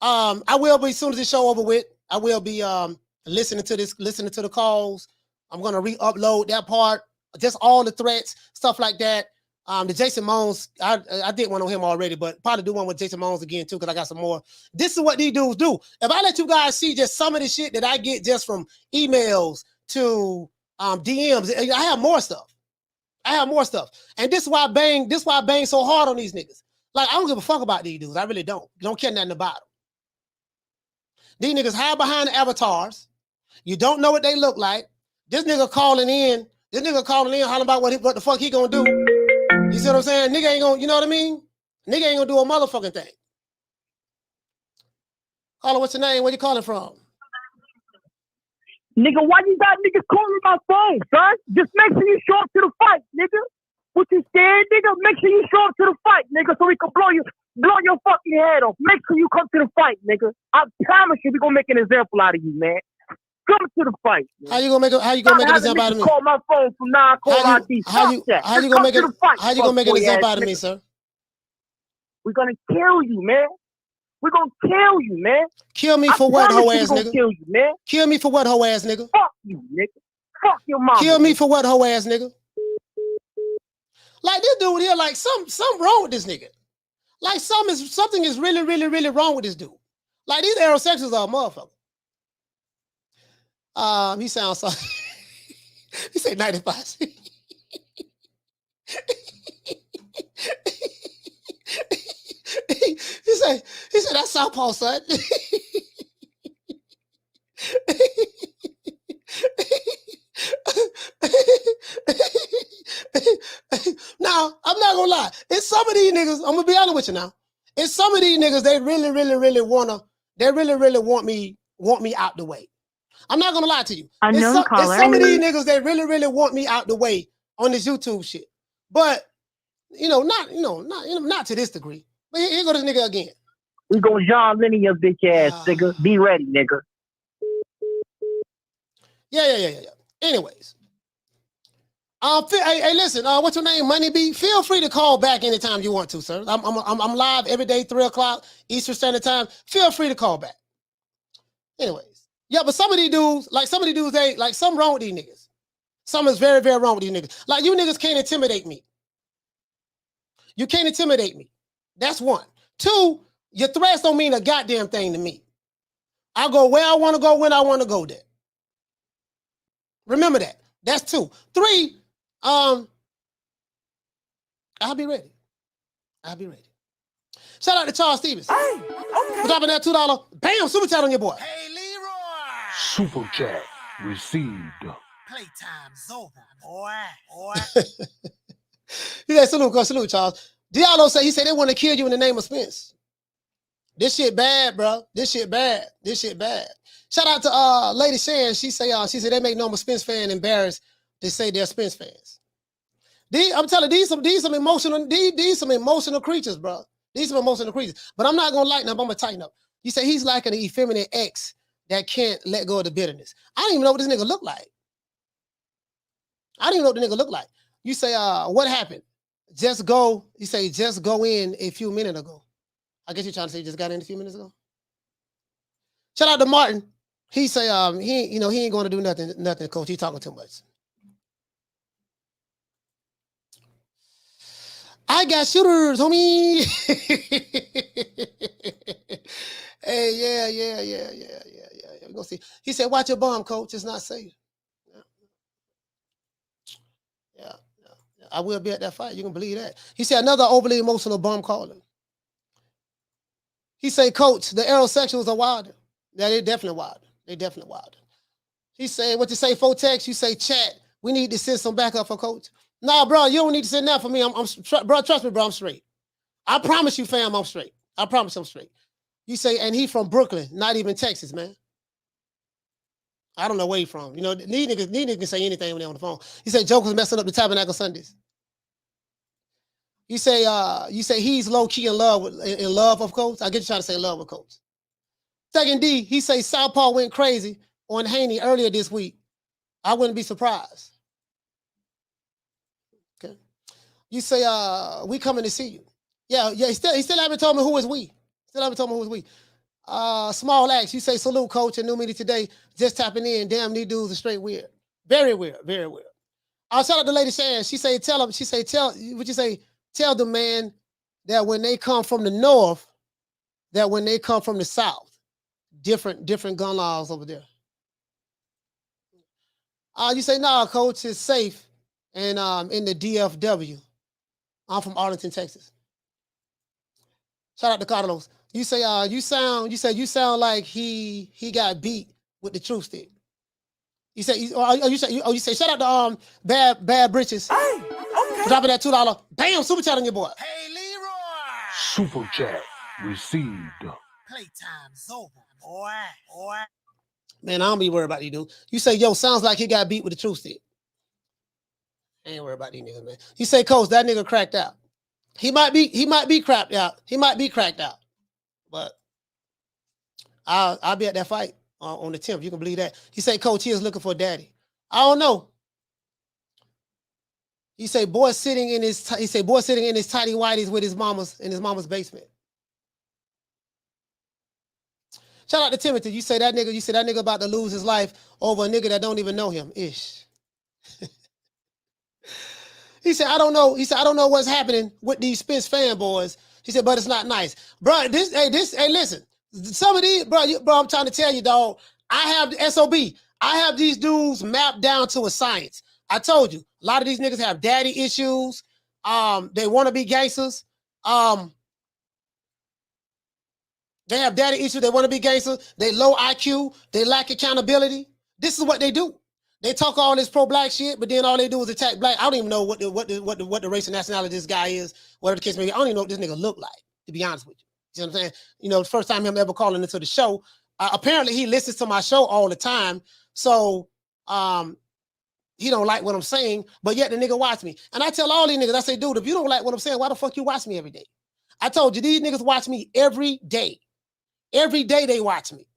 I will be, as soon as this show over with, I will be listening to the calls. I'm gonna re-upload that part, just all the threats, stuff like that. The Jason Mones, I did one on him already, but probably do one with Jason Mones again too, because I got some more. This is what these dudes do. If I let you guys see just some of the shit that I get just from emails to DMs, I have more stuff. And this is why I bang so hard on these niggas. Like, I don't give a fuck about these dudes. I really don't. Don't care nothing about them. These niggas hide behind the avatars. You don't know what they look like. This nigga calling in, hollering about what the fuck he gonna do. You see what I'm saying? Nigga ain't gonna, you know what I mean? Nigga ain't gonna do a motherfucking thing. Caller, what's your name? Where you calling from? Nigga, why you got niggas calling my phone, son? Just make sure you show up to the fight, nigga. What you scared, nigga? Make sure you show up to the fight, nigga, so we can blow your fucking head off. Make sure you come to the fight, nigga. I promise you, we gonna make an example out of you, man. Come to the fight. Man. How you gonna make an example out of me? Call my phone from 9 call ID. How you gonna make an example out of me, sir? We're gonna kill you, man. We're gonna kill you, man. Kill me for what, hoe ass nigga? Kill you, man. Kill me for what, hoe ass nigga? Fuck you, nigga. Fuck your mom. Kill me for what, hoe ass nigga? Like, this dude here, like something wrong with this nigga. Like something is really, really, really wrong with this dude. Like, these aerosexuals are a motherfucker. He sounds so. He said 95. he said that's Southpaw, son. gonna lie. It's some of these niggas, I'm gonna be honest with you now. It's some of these niggas, they really want me out the way. I'm not gonna lie to you. Unknown It's caller. some of these niggas, they really want me out the way on this YouTube shit. But not to this degree. But here go this nigga again. We gonna John Lennon your bitch ass, nigga. Be ready, nigga. Yeah. Anyways. Hey, listen, what's your name, Money B? Feel free to call back anytime you want to, sir. I'm live every day, 3 o'clock Eastern Standard Time. Feel free to call back. Anyways. Yeah, but some of these dudes, they like something wrong with these niggas. Something is very, very wrong with these niggas. Like, you niggas can't intimidate me. You can't intimidate me. That's one. Two, your threats don't mean a goddamn thing to me. I go where I want to go, when I want to go there. Remember that. That's two. Three, I'll be ready. Shout out to Charles Stevens. Hey, okay. For dropping that $2. Bam, super chat on your boy. Hey, Leroy. Super chat received. Playtime's over, boy. He said, salute, Charles. Diallo said, he said they want to kill you in the name of Spence. This shit bad, bro. This shit bad. Shout out to Lady Shan. She said they make normal Spence fan embarrassed. They say they're Spence fans. I'm telling you, these some emotional creatures, bro. These some emotional creatures. But I'm not gonna lighten up. I'm gonna tighten up. You say he's like an effeminate ex that can't let go of the bitterness. I don't even know what this nigga look like. You say, what happened? Just go. You say just go in a few minutes ago. I guess you're trying to say you just got in a few minutes ago. Shout out to Martin. He say he ain't going to do nothing, coach. He talking too much. I got shooters, homie. Hey, yeah. We gonna see. He said, watch your bomb, coach. It's not safe. Yeah. I will be at that fight. You can believe that. He said, another overly emotional bomb caller. He said, coach, the aerosexuals are wilder. Yeah, they're definitely wilder. He said, what you say, Fotex? You say, chat. We need to send some backup for coach. Nah, bro, you don't need to send that for me. Bro, trust me, bro, I'm straight. I promise you, fam, I'm straight. I promise I'm straight. You say, and he from Brooklyn, not even Texas, man. I don't know where he from. You know, these niggas can say anything when they're on the phone. He said, Joker's messing up the Tabernacle Sundays. You say he's low-key in love of coach. I get you trying to say love with coach. Second D, he say Southpaw went crazy on Haney earlier this week. I wouldn't be surprised. Okay. You say, we coming to see you. Yeah, he still haven't told me who is we. Small Axe, you say salute, coach, and new meeting today. Just tapping in. Damn, these dudes are straight weird. Very weird. I'll shout out to Lady Shan. She say, tell the man that when they come from the north, that when they come from the south, different gun laws over there. You say, nah, coach, it's safe and in the DFW. I'm from Arlington, Texas. Shout out to Carlos. You say you sound like he got beat with the truth stick. You say shout out to bad britches. Hey, okay. Dropping that $2. Bam, super chat on your boy. Hey, Leroy. Super chat received. Playtime's over, boy. Man, I don't be worried about these dudes. You say, yo, sounds like he got beat with the truth stick. I ain't worried about these niggas, man. You say, coach, that nigga cracked out. He might be cracked out. But I'll be at that fight on the 10th. You can believe that. He say, coach, he is looking for daddy. I don't know. He say, boy sitting in his tidy whities with his mama's in his mama's basement. Shout out to Timothy. You say that nigga about to lose his life over a nigga that don't even know him. Ish. He said, I don't know what's happening with these Spence fanboys. He said, but it's not nice. Bro, listen. Some of these, bro, I'm trying to tell you, dog, I have the SOB. I have these dudes mapped down to a science. I told you, a lot of these niggas have daddy issues. They want to be gangsters. They have daddy issues. They want to be gangsters. They low IQ. They lack accountability. This is what they do. They talk all this pro-black shit, but then all they do is attack black. I don't even know what the race and nationality this guy is, whatever the case may be. I don't even know what this nigga look like, to be honest with you. You know what I'm saying? You know, the first time him ever calling into the show. Apparently he listens to my show all the time. So he don't like what I'm saying, but yet the nigga watch me. And I tell all these niggas, I say, dude, if you don't like what I'm saying, why the fuck you watch me every day? I told you, these niggas watch me every day. Every day they watch me.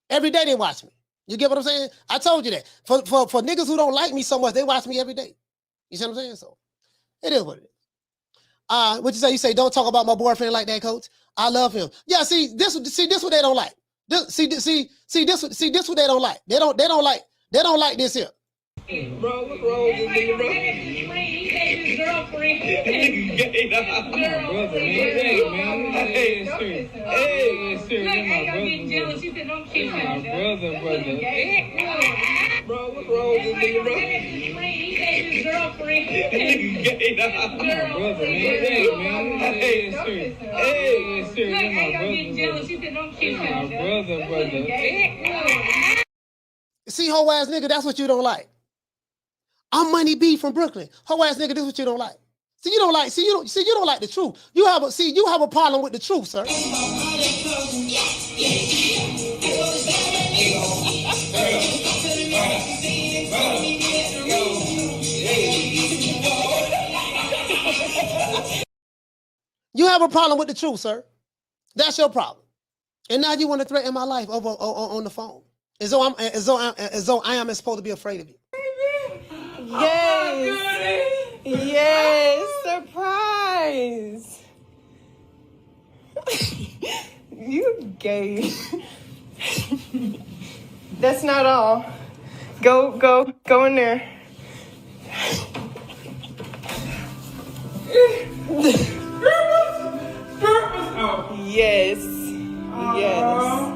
Every day they watch me. You get what I'm saying? I told you that. For niggas who don't like me so much, they watch me every day. You see what I'm saying? So it is what it is. What you say? You say, don't talk about my boyfriend like that, coach. I love him. Yeah, see this what they don't like. This what they don't like. They don't like this here. Bro, what's wrong with this nigga, bro? His girlfriend. Hey, my brother, man. Hey, sir. Hey, sir. My brother. She said, don't kiss my brother. Bro, what's wrong with this nigga, bro? His girlfriend. My brother, man. Hey, sir. Hey, sir. My brother. She said, don't kiss my brother. See, hoe ass nigga, that's what you don't like. I'm Money B from Brooklyn. Hoe ass nigga, this is what you don't like. See, you don't like the truth. You have a problem with the truth, sir. You have a problem with the truth, sir. That's your problem. And now you want to threaten my life over on the phone. As though I am supposed to be afraid of you. Yes. Yes. Surprise. You gay. That's not all. Go in there. Yes. Yes.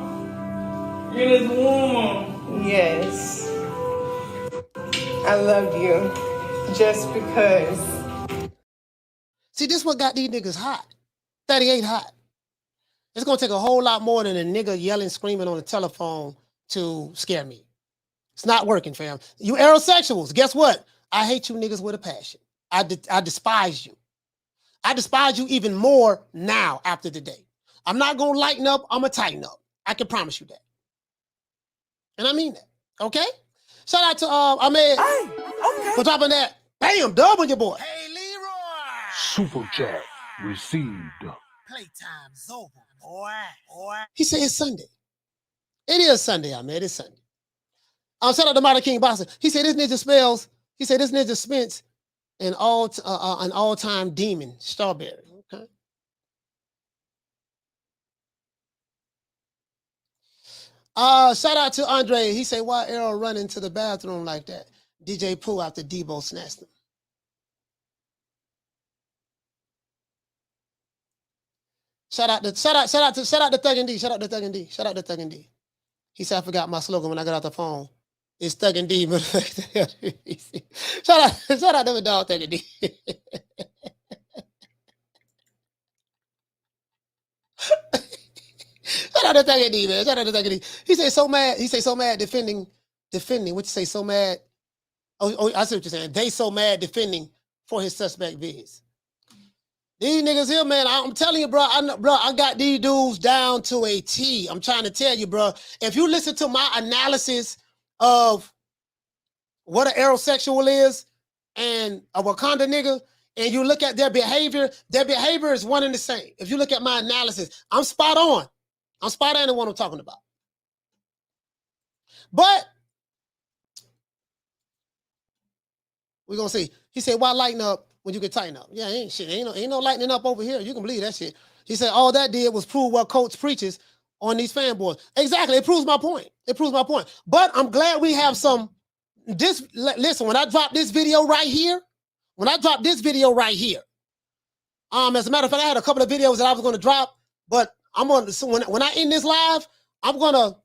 It is warm. Yes. I love you. Just because. See, this what got these niggas hot. 38 hot. It's gonna take a whole lot more than a nigga yelling, screaming on the telephone to scare me. It's not working, fam. You aerosexuals, guess what? I hate you niggas with a passion. I despise you. I despise you even more now after today. I'm not gonna lighten up, I'm gonna tighten up. I can promise you that. And I mean that, okay? Shout out to Ahmed for dropping that. Bam, dub on your boy. Hey, Leroy. Super chat received. Playtime's over, boy. He said it's Sunday. It is Sunday, Ahmed. It's Sunday. Shout out to Modern King Boxer. He said this ninja spins an all-time demon, Strawberry. Okay. Shout out to Andre. He said, why Errol running to the bathroom like that? DJ Pooh after Debo snatched him. Shout out to Thug and D. Shout out to Thug and D. Shout out to Thug and D. He said, I forgot my slogan when I got out the phone. It's Thug and D. Shout out to the dog Thug and D. Shout out to Thug and D, man. Shout out to Thug and D. He said so mad. He said so mad defending. What you say? So mad. Oh, I see what you're saying. They so mad defending for his suspect vids. These niggas here, man, I'm telling you, bro, I got these dudes down to a T. I'm trying to tell you, bro. If you listen to my analysis of what an aerosexual is and a Wakanda nigga, and you look at their behavior is one and the same. If you look at my analysis, I'm spot on. I'm spot on in what I'm talking about. But we're gonna see. He said, why lighten up when you can tighten up? Yeah, ain't no lightening up over here. You can believe that shit. He said all that did was prove what Coach preaches on these fanboys. Exactly, it proves my point. But I'm glad we have some. Listen, when I drop this video right here, as a matter of fact, I had a couple of videos that I was going to drop, but so when I end this live, I'm gonna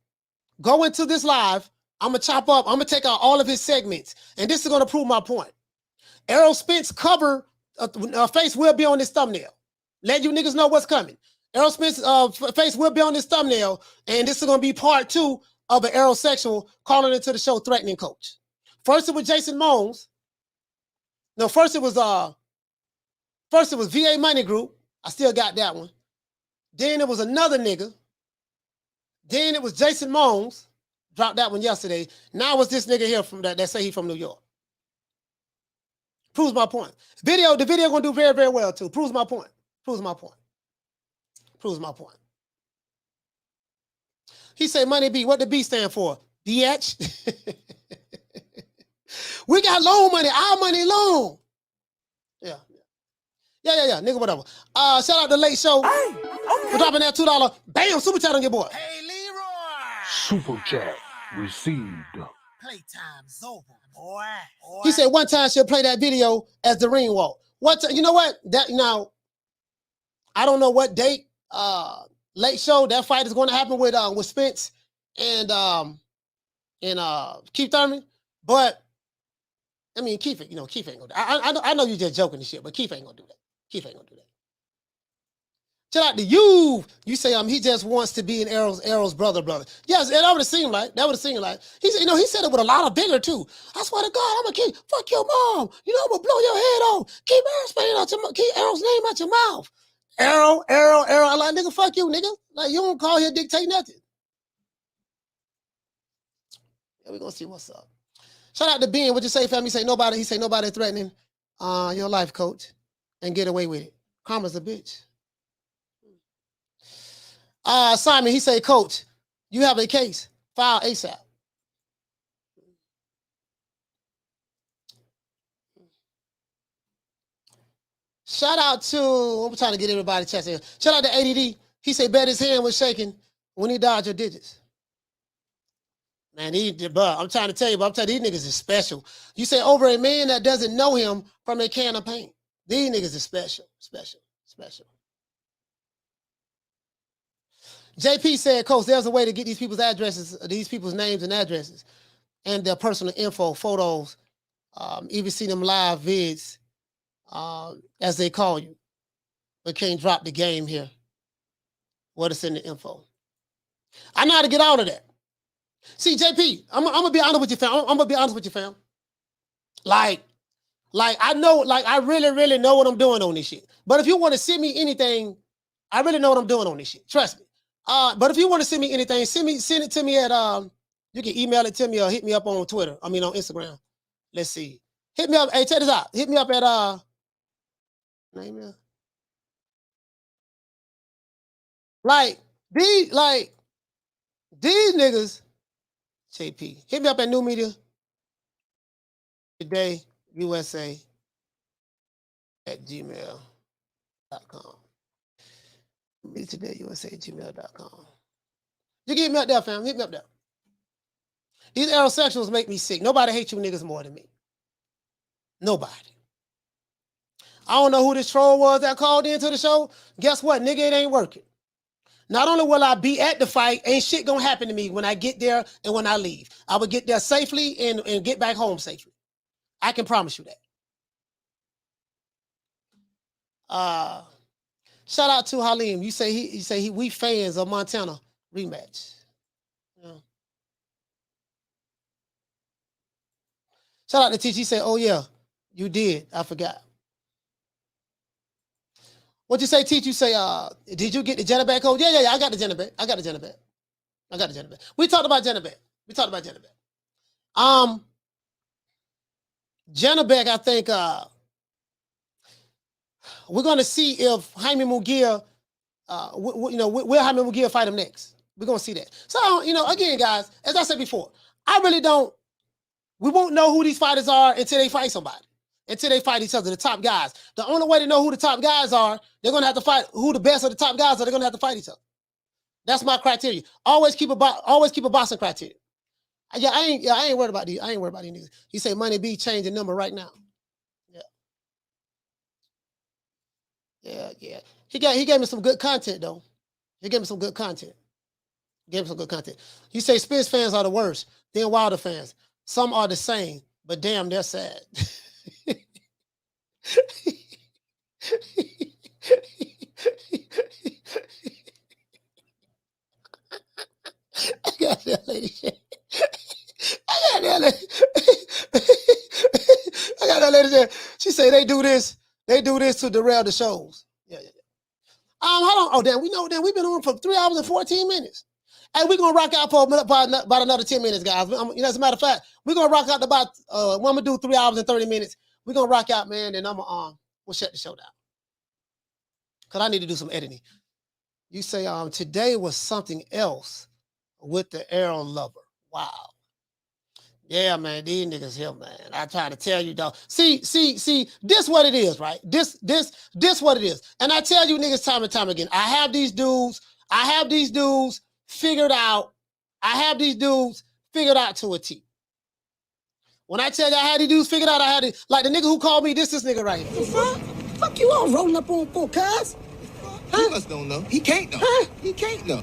go into this live. I'm gonna chop up. I'm gonna take out all of his segments, and this is gonna prove my point. Errol Spence cover face will be on this thumbnail. Let you niggas know what's coming. Errol Spence face will be on this thumbnail, and this is gonna be part 2 of an aerosexual calling into the show threatening Coach. First it was Jason Mones. No, first it was VA Money Group. I still got that one. Then it was another nigga. Then it was Jason Mones. Dropped that one yesterday. Now it's this nigga here from that say he from New York. Proves my point. The video gonna do very, very well too. Proves my point. Proves my point. Proves my point. He said money B. What the B stand for? BH. We got loan money. Our money loan. Yeah. Nigga, whatever. Shout out to Late Show. Hey, okay. For dropping that $2. Bam, super chat on your boy. Hey, Leroy. Super chat received. Playtime's over, boy. He said one time she'll play that video as the ring walk. You know what? I don't know what date. Late Show, that fight is going to happen with Spence and Keith Thurman. But I mean, Keith ain't gonna do that. I know you're just joking and shit, but Keith ain't gonna do that. Keith ain't gonna do that. Shout out to you. You say he just wants to be an Errol's brother. Yes, that would have seemed like. He said, he said it with a lot of vigor too. I swear to God, I'm gonna keep fuck your mom. I'm gonna blow your head off. Keep Errol's name out your mouth. Errol. I'm like, nigga, fuck you, nigga. Like, you don't call here dictate nothing. Yeah, we're gonna see what's up. Shout out to Ben. What you say, fam? He say nobody threatening your life, coach, and get away with it. Karma's a bitch. Simon, he say, coach, you have a case. File ASAP. Shout out to, I'm trying to get everybody chest here. Shout out to ADD. He said, bet his hand was shaking when he dodged your digits. Man, I'm trying to tell you, these niggas is special. You say over a man that doesn't know him from a can of paint. These niggas is special. JP said, Coach, there's a way to get these people's addresses, these people's names and addresses, and their personal info, photos, even see them live vids, as they call you. But can't drop the game here. What is in the info? I know how to get out of that. See, JP, I'm gonna be honest with you, fam. I'm gonna be honest with you, fam. Like I know, I really, really know what I'm doing on this shit. But if you want to send me anything, I really know what I'm doing on this shit. Trust me. But if you want to send me anything, send it to me at you can email it to me or hit me up on Twitter. On Instagram. Let's see. Hit me up. Hey, check this out. Hit me up at name these niggas. JP. Hit me up at New Media Today USA at gmail.com. Media Today USA at gmail.com. You get me up there, fam. Hit me up there. These aerosexuals make me sick. Nobody hates you niggas more than me. Nobody. I don't know who this troll was that called into the show. Guess what? Nigga, it ain't working. Not only will I be at the fight, ain't shit gonna happen to me when I get there and when I leave. I will get there safely and get back home safely. I can promise you that. Shout out to Halim. You say we fans of Montana rematch. Yeah. Shout out to Teach. He said, oh yeah, you did. I forgot. What you say, Teach? You say, did you get the Janibek code? Yeah, I got the Janibek. We talked about Janibek. Janibek, I think we're going to see if Jaime Munguia, will Jaime Munguia fight him next? We're going to see that. So, again, guys, as I said before, we won't know who these fighters are until they fight somebody. Until they fight each other, the top guys. The only way to know who the top guys are, they're going to have to fight who the best of the top guys are. They're going to have to fight each other. That's my criteria. Always keep a boxing criteria. Yeah, I ain't worried about these. I ain't worried about these niggas. He say Money B changing number right now. Yeah. He gave me some good content though. You say Spence fans are the worst. Then Wilder fans. Some are the same, but damn, they're sad. I got that lady. lady said, she said they do this to derail the shows. Yeah. Hold on. Oh, damn, we've been on for 3 hours and 14 minutes. And we're gonna rock out for about another 10 minutes, guys. As a matter of fact, we're gonna rock out about I'm gonna do 3 hours and 30 minutes. We're gonna rock out, man, and we'll shut the show down. Cause I need to do some editing. You say today was something else with the arrow lover. Wow. Yeah, man, these niggas here, man. I try to tell you, dog. See, this what it is, right? This what it is. And I tell you niggas time and time again, I have these dudes figured out. I have these dudes figured out to a T. When I tell you I had these dudes figured out, I had it, like the nigga who called me, this nigga right here. The fuck? Fuck you all rolling up on for, cuz? Huh? He must don't know. He can't know. Huh? He can't know.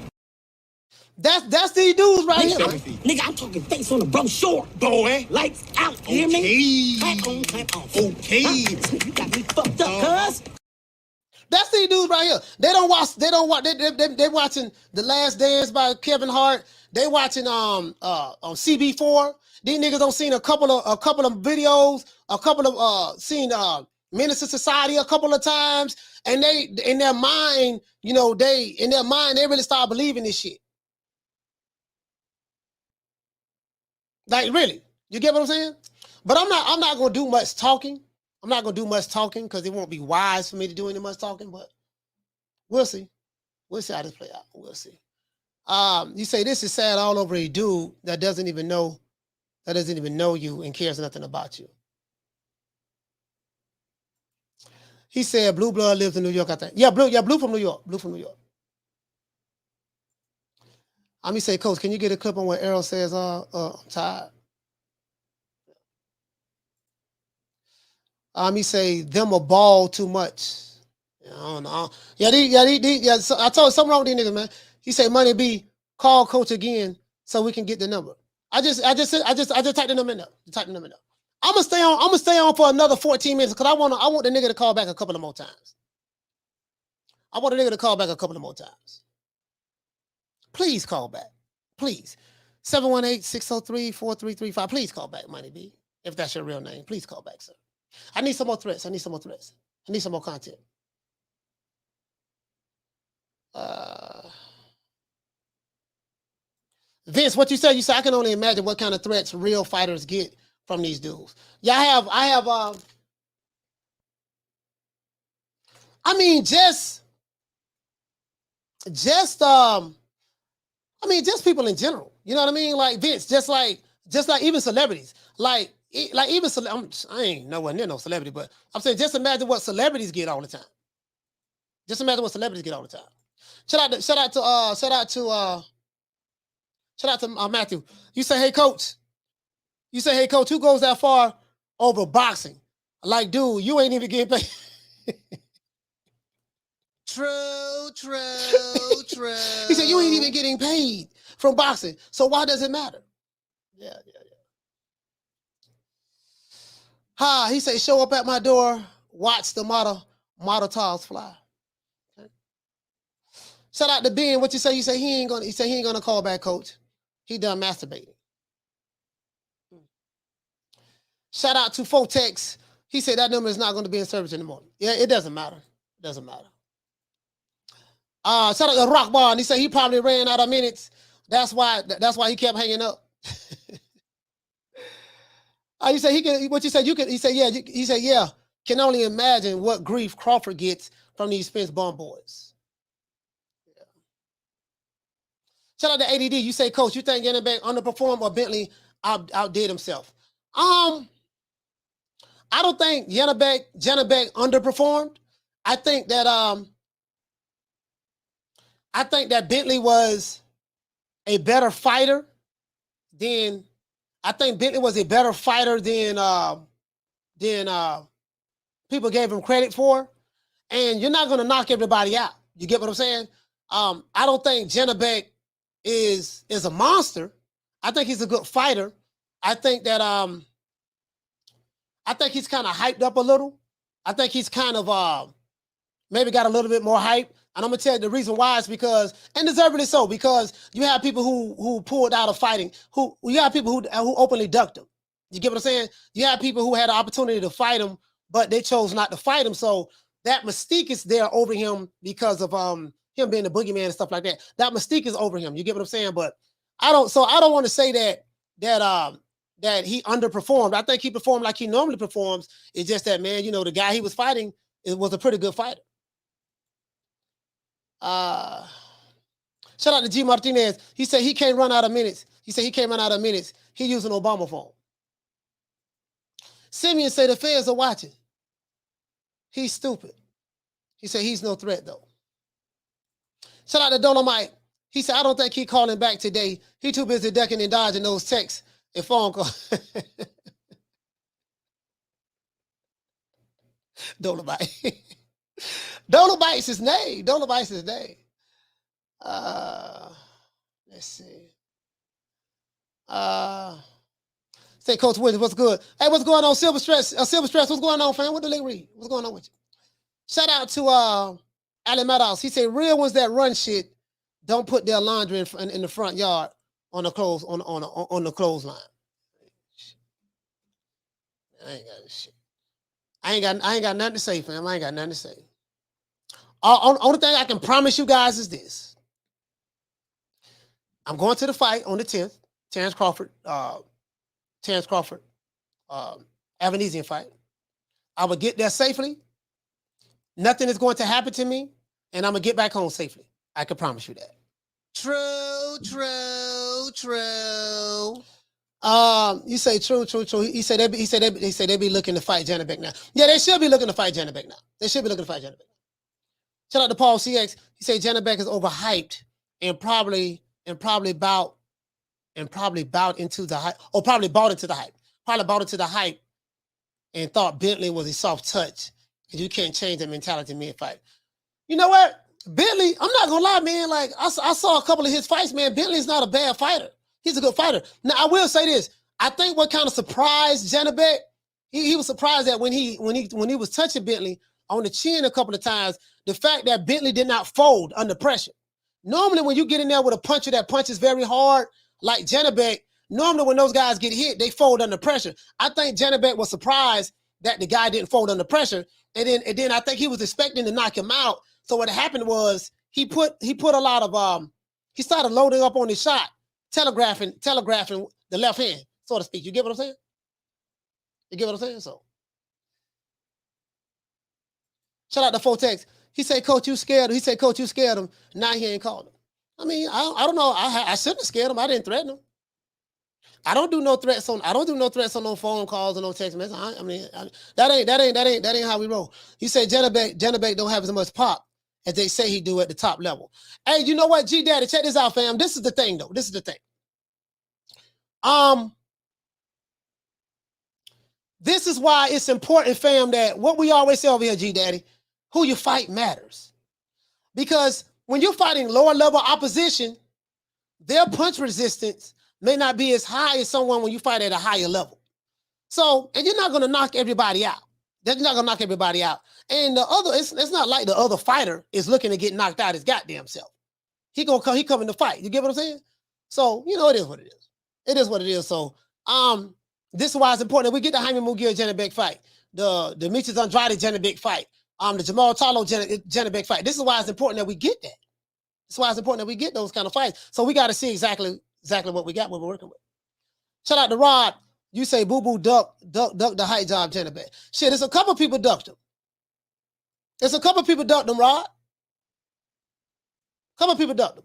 That's these dudes right here. Nigga, I'm talking face on the brochure. Boy. Lights out. You hear me? Clap on, clap off. Okay. Huh? You got me fucked up, cuz. That's these dudes right here. They watching The Last Dance by Kevin Hart. They watching on CB4. These niggas don't seen a couple of videos, seen Menace to Society a couple of times, and they in their mind, they really start believing this shit. Like, really, you get what I'm saying? But I'm not gonna do much talking. I'm not gonna do much talking because it won't be wise for me to do any much talking. But we'll see. We'll see how this play out. We'll see. You say this is sad all over a dude that doesn't even know you and cares nothing about you. He said Blue Blood lives in New York, I think. Yeah, Blue from New York. Blue from New York. He say, Coach, can you get a clip on what Errol says, I'm tired? He say, them a ball too much. I don't know. Yeah, so I told you something wrong with these niggas, man. He say, Money B, call Coach again so we can get the number. I just typed the number in there. I'm gonna stay on for another 14 minutes because I want the nigga to call back a couple of more times. Please call back. Please. 718-603-4335. Please call back, Money B. If that's your real name. Please call back, sir. I need some more threats. I need some more content. Vince, what you said? You said I can only imagine what kind of threats real fighters get from these dudes. Yeah, I have just people in general. You know what I mean? Like Vince, just like even celebrities. I ain't nowhere near no celebrity, but I'm saying just imagine what celebrities get all the time. Shout out to Matthew. You say, hey coach, who goes that far over boxing? Like, dude, you ain't even getting paid. True. He said, you ain't even getting paid from boxing. So why does it matter? Yeah. He said, show up at my door, watch the model tiles fly. Okay. Shout out to Ben. What you say? You say he ain't gonna call back, coach. He done masturbating. Shout out to Fotex. He said that number is not going to be in service anymore. Yeah, it doesn't matter. Shout out to Rock Bar, and he said he probably ran out of minutes. That's why he kept hanging up. You say he can. What you said? You can. He said yeah. He said yeah. Can only imagine what grief Crawford gets from these Spence Bum boys. Yeah. Shout out to ADD. You say, Coach, you think Janibek underperformed or Bentley outdid himself? I don't think Janibek underperformed. I think that Bentley was a better fighter than people gave him credit for. And you're not going to knock everybody out. You get what I'm saying? I don't think Janibek is a monster. I think he's a good fighter. I think that he's kind of hyped up a little. I think he's kind of maybe got a little bit more hype. And I'm gonna tell you the reason why is because, and deservedly so, because you have people who pulled out of fighting, you have people who openly ducked him. You get what I'm saying? You have people who had the opportunity to fight him, but they chose not to fight him. So that mystique is there over him because of him being the boogeyman and stuff like that. That mystique is over him. You get what I'm saying? But I don't want to say that he underperformed. I think he performed like he normally performs. It's just that, man, the guy he was fighting was a pretty good fighter. Shout out to G Martinez. He said he can't run out of minutes. He using Obama phone. Simeon said the feds are watching. He's stupid. He said he's no threat, though. Shout out to Dolomite. He said, I don't think he calling back today. He too busy ducking and dodging those texts and phone calls. Dolomite. Dolomite's his name. Let's see. Say, Coach Williams, what's good? Hey, what's going on? Silver Stress, what's going on, fam? What the link read? What's going on with you? Shout out to Ali Meadows. He said, real ones that run shit don't put their laundry in the front yard on the clothesline. I ain't got this shit. I ain't got nothing to say, fam. I ain't got nothing to say. Only thing I can promise you guys is this. I'm going to the fight on the 10th. Terrence Crawford, Avanesian fight. I will get there safely. Nothing is going to happen to me, and I'm going to get back home safely. I can promise you that. True. You say true. He said they be looking to fight Janibek now. Yeah, they should be looking to fight Janibek now. Shout out to Paul CX. He said Janibek is overhyped and probably bought into the hype. Or probably bought into the hype. And thought Bentley was a soft touch. And you can't change that mentality mid-fight. You know what? Bentley, I'm not gonna lie, man. Like I saw a couple of his fights, man. Bentley's not a bad fighter. He's a good fighter. Now I will say this. I think what kind of surprised Janibek, he was surprised that when he was touching Bentley on the chin a couple of times, the fact that Bentley did not fold under pressure. Normally, when you get in there with a puncher that punches very hard, like Janibek, normally when those guys get hit, they fold under pressure. I think Janibek was surprised that the guy didn't fold under pressure, and then I think he was expecting to knock him out. So what happened was he put a lot of he started loading up on his shot, telegraphing the left hand, so to speak. You get what I'm saying? So shout out to Fotex. He said, Coach, you scared him. Now he ain't called him. I mean, I don't know. I shouldn't have scared him. I didn't threaten him. I don't do no threats on no phone calls or no text messages. That ain't how we roll. He said Janibek don't have as much pop as they say he do at the top level. Hey, you know what, G Daddy, check this out, fam. This is the thing, though. This is why it's important, fam, that what we always say over here, G Daddy, who you fight matters. Because when you're fighting lower level opposition, their punch resistance may not be as high as someone when you fight at a higher level. So, and you're not going to knock everybody out. And the other, it's not like the other fighter is looking to get knocked out his goddamn self. He coming to fight. You get what I'm saying? So, it is what it is. So, this is why it's important that we get the Jaime Munguia Janibek fight, the Demetrius Andrade Janibek fight, the Jamal Charlo Janibek fight. This is why it's important that we get that. This is why it's important that we get those kind of fights. So we got to see exactly what we got, what we're working with. Shout out to Rod. You say boo-boo duck the height job Janibek. Shit, there's a couple people ducked him. Rod. Couple people ducked him.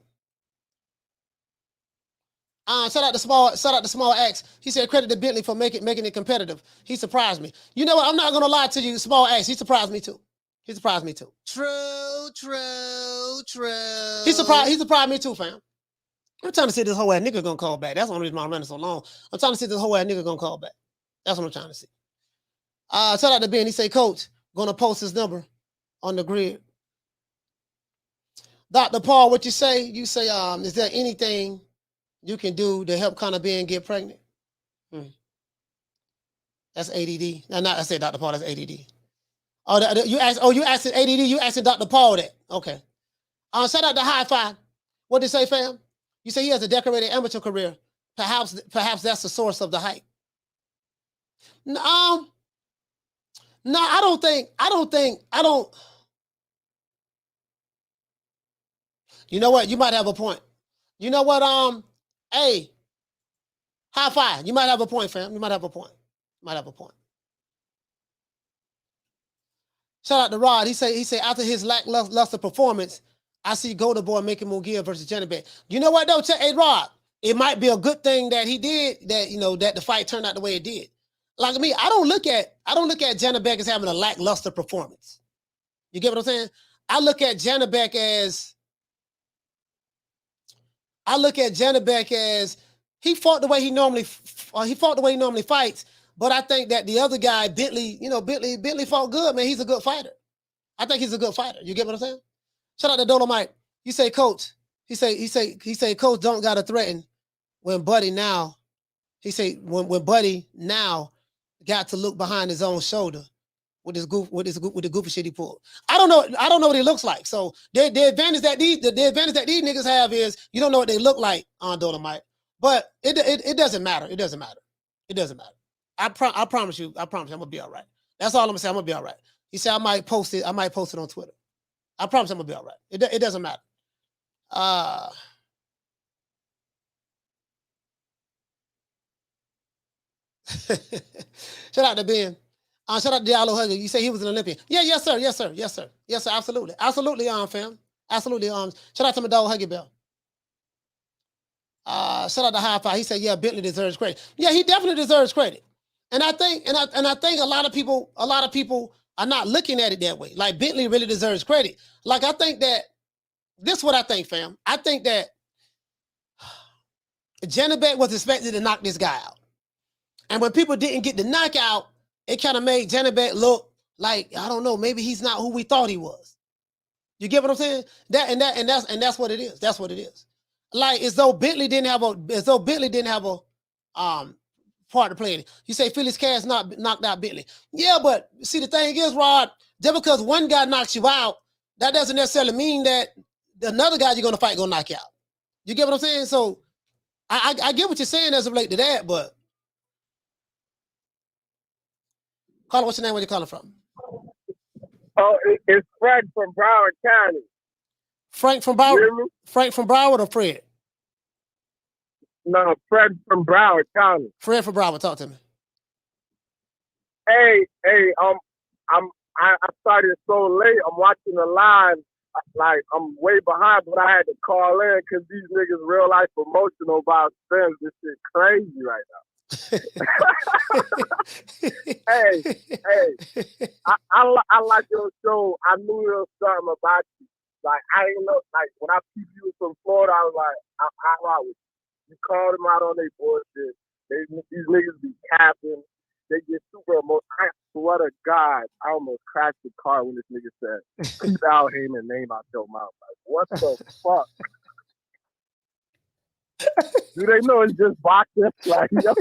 Shout out to Small X. He said credit to Bentley for making it competitive. He surprised me. You know what? I'm not gonna lie to you, Small X. He surprised me too. True. He surprised me too, fam. I'm trying to see this whole ass nigga gonna call back. That's the only reason why I'm running so long. I'm trying to see this whole ass nigga gonna call back. That's what I'm trying to see. Shout out to Ben. He say, Coach, gonna post his number on the grid. Dr. Paul, what you say? You say, is there anything you can do to help Conor Ben get pregnant? That's ADD. No, not I said Dr. Paul, that's ADD. You asking ADD, you asking Dr. Paul that. Okay. Shout out to High Five. What did you say, fam? You say he has a decorated amateur career. Perhaps that's the source of the hype. No, I don't think. You know what? You might have a point. You know what? Hey, high five. You might have a point, fam. You might have a point. Shout out to Rod. He say after his lackluster performance, I see Golden Boy making Mugia versus Janibek. You know what though? Hey Rod, it might be a good thing that he did that. That the fight turned out the way it did. Like me, I don't look at Janibek as having a lackluster performance. You get what I'm saying? I look at Janibek as he fought the way he normally fights. But I think that the other guy, Bentley fought good, man. He's a good fighter. I think he's a good fighter. You get what I'm saying? Shout out to Dolomite. You say, Coach. He say, Coach don't gotta threaten when Buddy now. He say when Buddy now got to look behind his own shoulder with the goofy shit he pulled. I don't know what he looks like. So the advantage that these niggas have is you don't know what they look like on Dolomite. But it doesn't matter. It doesn't matter. I promise you, I'm gonna be all right. That's all I'm gonna say. I'm gonna be all right. He said I might post it on Twitter. I promise I'm gonna be all right. It doesn't matter. Shout out to Ben. Shout out to Diallo Hugger. You say he was an Olympian. Yeah, yes, sir. Absolutely. Fam. Absolutely. Shout out to my dog Huggy Bell. Shout out to High Five. He said, yeah, Bentley deserves credit. Yeah, he definitely deserves credit. And I think a lot of people are not looking at it that way. Like Bentley really deserves credit. Like I think that this is what I think, fam. I think that Janibek was expected to knock this guy out. And when people didn't get the knockout, it kind of made Janibek look like, I don't know, maybe he's not who we thought he was. You get what I'm saying? That's what it is. That's what it is. Like as though Bentley didn't have a part to play in it. You say Felix Cass knocked out Bentley. Yeah, but see the thing is, Rod, just because one guy knocks you out, that doesn't necessarily mean that another guy you're gonna fight gonna knock you out. You get what I'm saying? So I get what you're saying as it relates to that, but Carla, what's your name? Where you calling from? Oh, it's Fred from Broward County. Frank from Broward or Fred? No, Fred from Broward County. Fred from Broward, talk to me. Hey, I started so late. I'm watching the live. Like I'm way behind, but I had to call in because these niggas real life emotional about spins. This shit crazy right now. hey, I like your show. I knew there was something about you. Like I ain't know. Like when I peeped you from Florida, I was like, I was. You called them out on their bullshit. These niggas be capping. They get super emotional. I swear to God, I almost crashed the car when this nigga said, keep Al Heyman name out your mouth. Like, what the fuck? Do they know it's just boxing? Like, yo.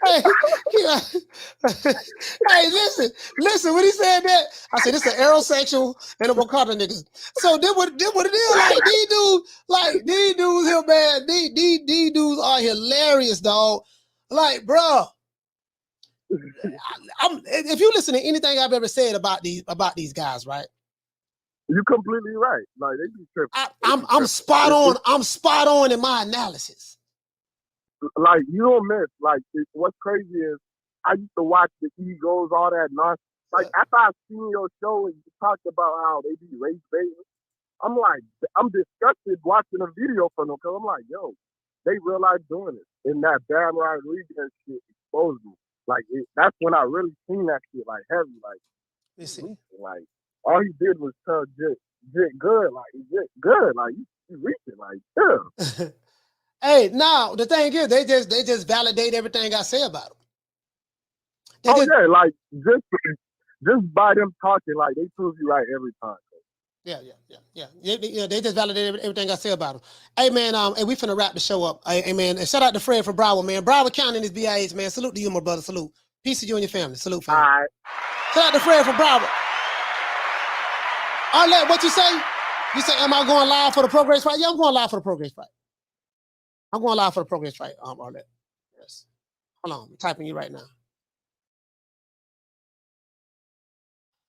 Hey, listen, when he said that, I said, this is an aerosexual and a Wakanda niggas. So then what it is, like these dudes here, man, these dudes are hilarious, dog. Like, bro, if you listen to anything I've ever said about these guys, right? You're completely right. Like they be tripping. I'm spot on. I'm spot on in my analysis. Like you don't miss. Like what's crazy is I used to watch the egos, all that nonsense. Like after I seen your show and you talked about how they be race baiting, I'm like, I'm disgusted watching a video from them because I'm like, yo, they real life doing it. And that Bam Rodriguez shit exposed me. Like that's when I really seen that shit like heavy. Like, reaching. Like all he did was tell Jit good. Like Jit good. Like you reaching. Like yeah. Hey, now the thing is, they just validate everything I say about them. Yeah, like just by them talking, like they prove you right every time. Yeah. They just validate everything I say about them. Hey man, hey, we finna wrap the show up. Hey man, and shout out to Fred from Broward, man. Broward County is BIH, man. Salute to you, my brother. Salute. Peace to you and your family. Salute, family. All right. Shout out to Fred from Broward. Arlette, what you say? You say, am I going live for the Progress fight? Yeah, I'm going live for the Progress fight. I'm going live for the progress fight, Arlette. Yes. Hold on, I'm typing you right now.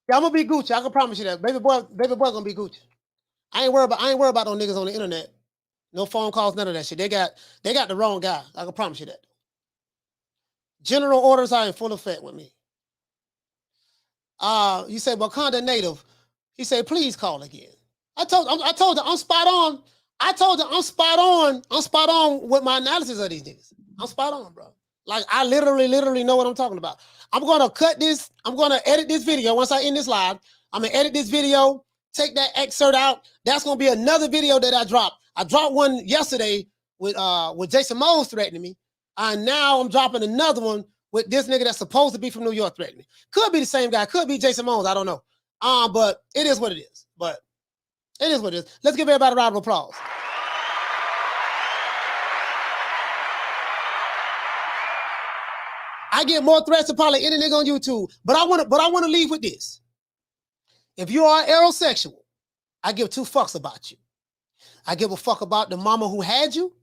Yeah, I'm gonna be Gucci. I can promise you that. Baby boy gonna be Gucci. I ain't worried about those niggas on the internet. No phone calls, none of that shit. They got the wrong guy. I can promise you that. General orders are in full effect with me. You say Wakanda native. He said, please call again. I told her I'm spot on. I told her I'm spot on. I'm spot on with my analysis of these niggas. I'm spot on, bro. Like I literally know what I'm talking about. I'm gonna cut this. I'm gonna edit this video once I end this live. I'm gonna edit this video, take that excerpt out. That's gonna be another video that I dropped. I dropped one yesterday with Jason Mose threatening me. And now I'm dropping another one with this nigga that's supposed to be from New York threatening me. Could be the same guy, could be Jason Mose, I don't know. But it is what it is. But it is what it is. Let's give everybody a round of applause. I get more threats than probably any nigga on YouTube. But I want to leave with this. If you are aerosexual, I give two fucks about you. I give a fuck about the mama who had you.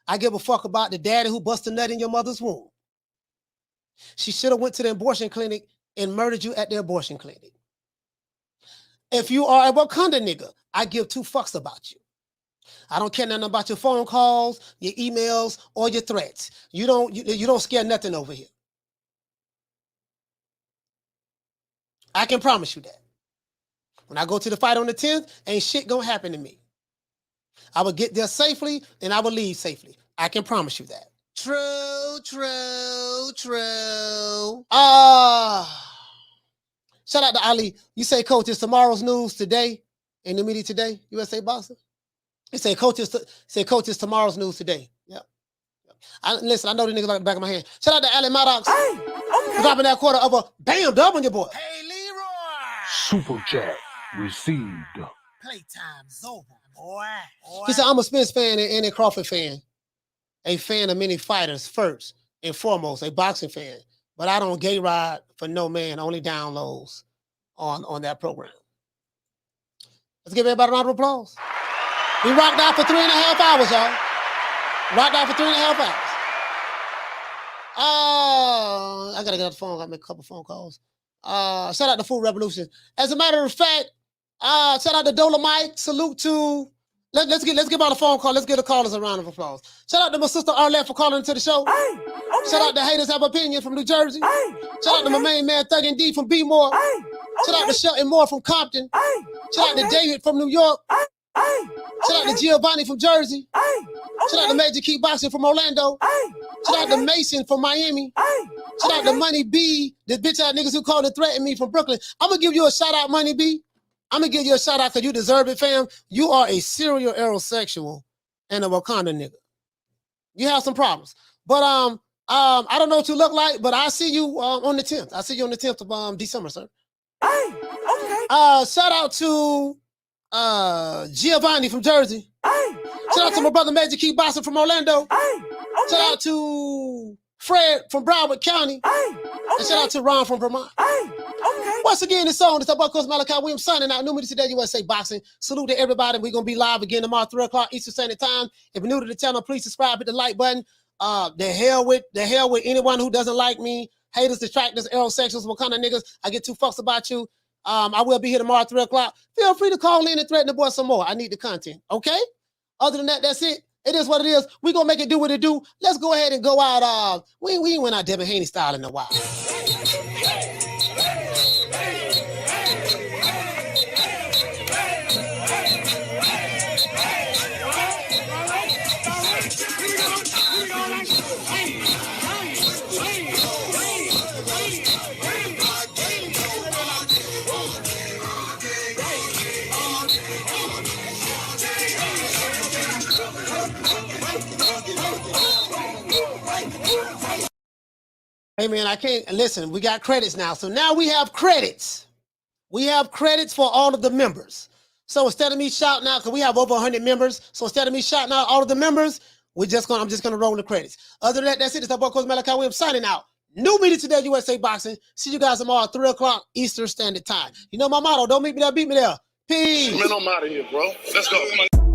I give a fuck about the daddy who busted a nut in your mother's womb. She should have went to the abortion clinic and murdered you at the abortion clinic. If you are a Wakanda nigga, I give two fucks about you. I don't care nothing about your phone calls, your emails, or your threats. You don't scare nothing over here. I can promise you that. When I go to the fight on the 10th, ain't shit gonna happen to me. I will get there safely and I will leave safely. I can promise you that. True. Shout out to Ali. You say, Coach, is tomorrow's news today in the media today, USA Boxing? You say, Coach, is tomorrow's news today. Yep. Listen, I know the niggas like the back of my hand. Shout out to Ali Maddox. Hey, okay. Dropping that quarter of a bam dub on your boy. Hey, Leroy. Super chat received. Playtime's over, boy. He said, I'm a Spence fan and a Crawford fan. A fan of many fighters first and foremost, a boxing fan. But I don't gay ride for no man, only downloads on that program. Let's give everybody a round of applause. We rocked out for 3.5 hours, y'all. Rocked out for 3.5 hours. I gotta get off the phone. I gotta make a couple phone calls. Shout out to Food Revolution. As a matter of fact, shout out to Dolomite. Salute to. Let's give out a phone call. Let's give the callers a round of applause. Shout out to my sister Arlette for calling into the show. Hey, okay. Shout out to Haters Have Opinion from New Jersey. Hey, shout out to my main man Thug and D from B-More. Hey, shout out to Shelton Moore from Compton. Hey, shout out to David from New York. Shout out to Giovanni from Jersey. Shout out to Major Key Boxing from Orlando. Shout out to Mason from Miami. Shout out to Money B, the bitch ass niggas who called and threatened me from Brooklyn. I'm gonna give you a shout out, Money B. I'm gonna give you a shout out because you deserve it, fam. You are a serial aerosexual and a Wakanda nigga. You have some problems, but I don't know what you look like, but I see you on the 10th. I see you on the 10th of December, sir. Hey, okay. Shout out to Giovanni from Jersey. Hey, shout out to my brother Major Key Boxing from Orlando. Hey, okay. Shout out to Fred from Broward County. Hey, okay. And shout out to Ron from Vermont. Hey, okay. Once again, it's on. It's about Coach Malachi Williams signing out. New media today, USA Boxing. Salute to everybody. We're gonna be live again tomorrow, 3 o'clock Eastern Standard Time. If you're new to the channel, please subscribe, hit the like button. The hell with anyone who doesn't like me. Haters, detractors, aerosexuals, what kind of niggas. I get two fucks about you. I will be here tomorrow at 3 o'clock. Feel free to call in and threaten the boy some more. I need the content. Okay? Other than that, that's it. It is what it is. We're gonna make it do what it do. Let's go ahead and go out. We ain't went out Devin Haney style in a while. Hey man, I can't listen. We got credits now. So now we have credits. We have credits for all of the members. So instead of me shouting out, because we have over 100 members, so instead of me shouting out all of the members, I'm just gonna roll the credits. Other than that, that's it. It's our boy Coach Malachi Williams signing out. New media today, USA Boxing. See you guys tomorrow at 3 o'clock Eastern Standard Time. You know my motto, don't meet me there, beat me there. Peace. Man, I'm out of here, bro. Let's go.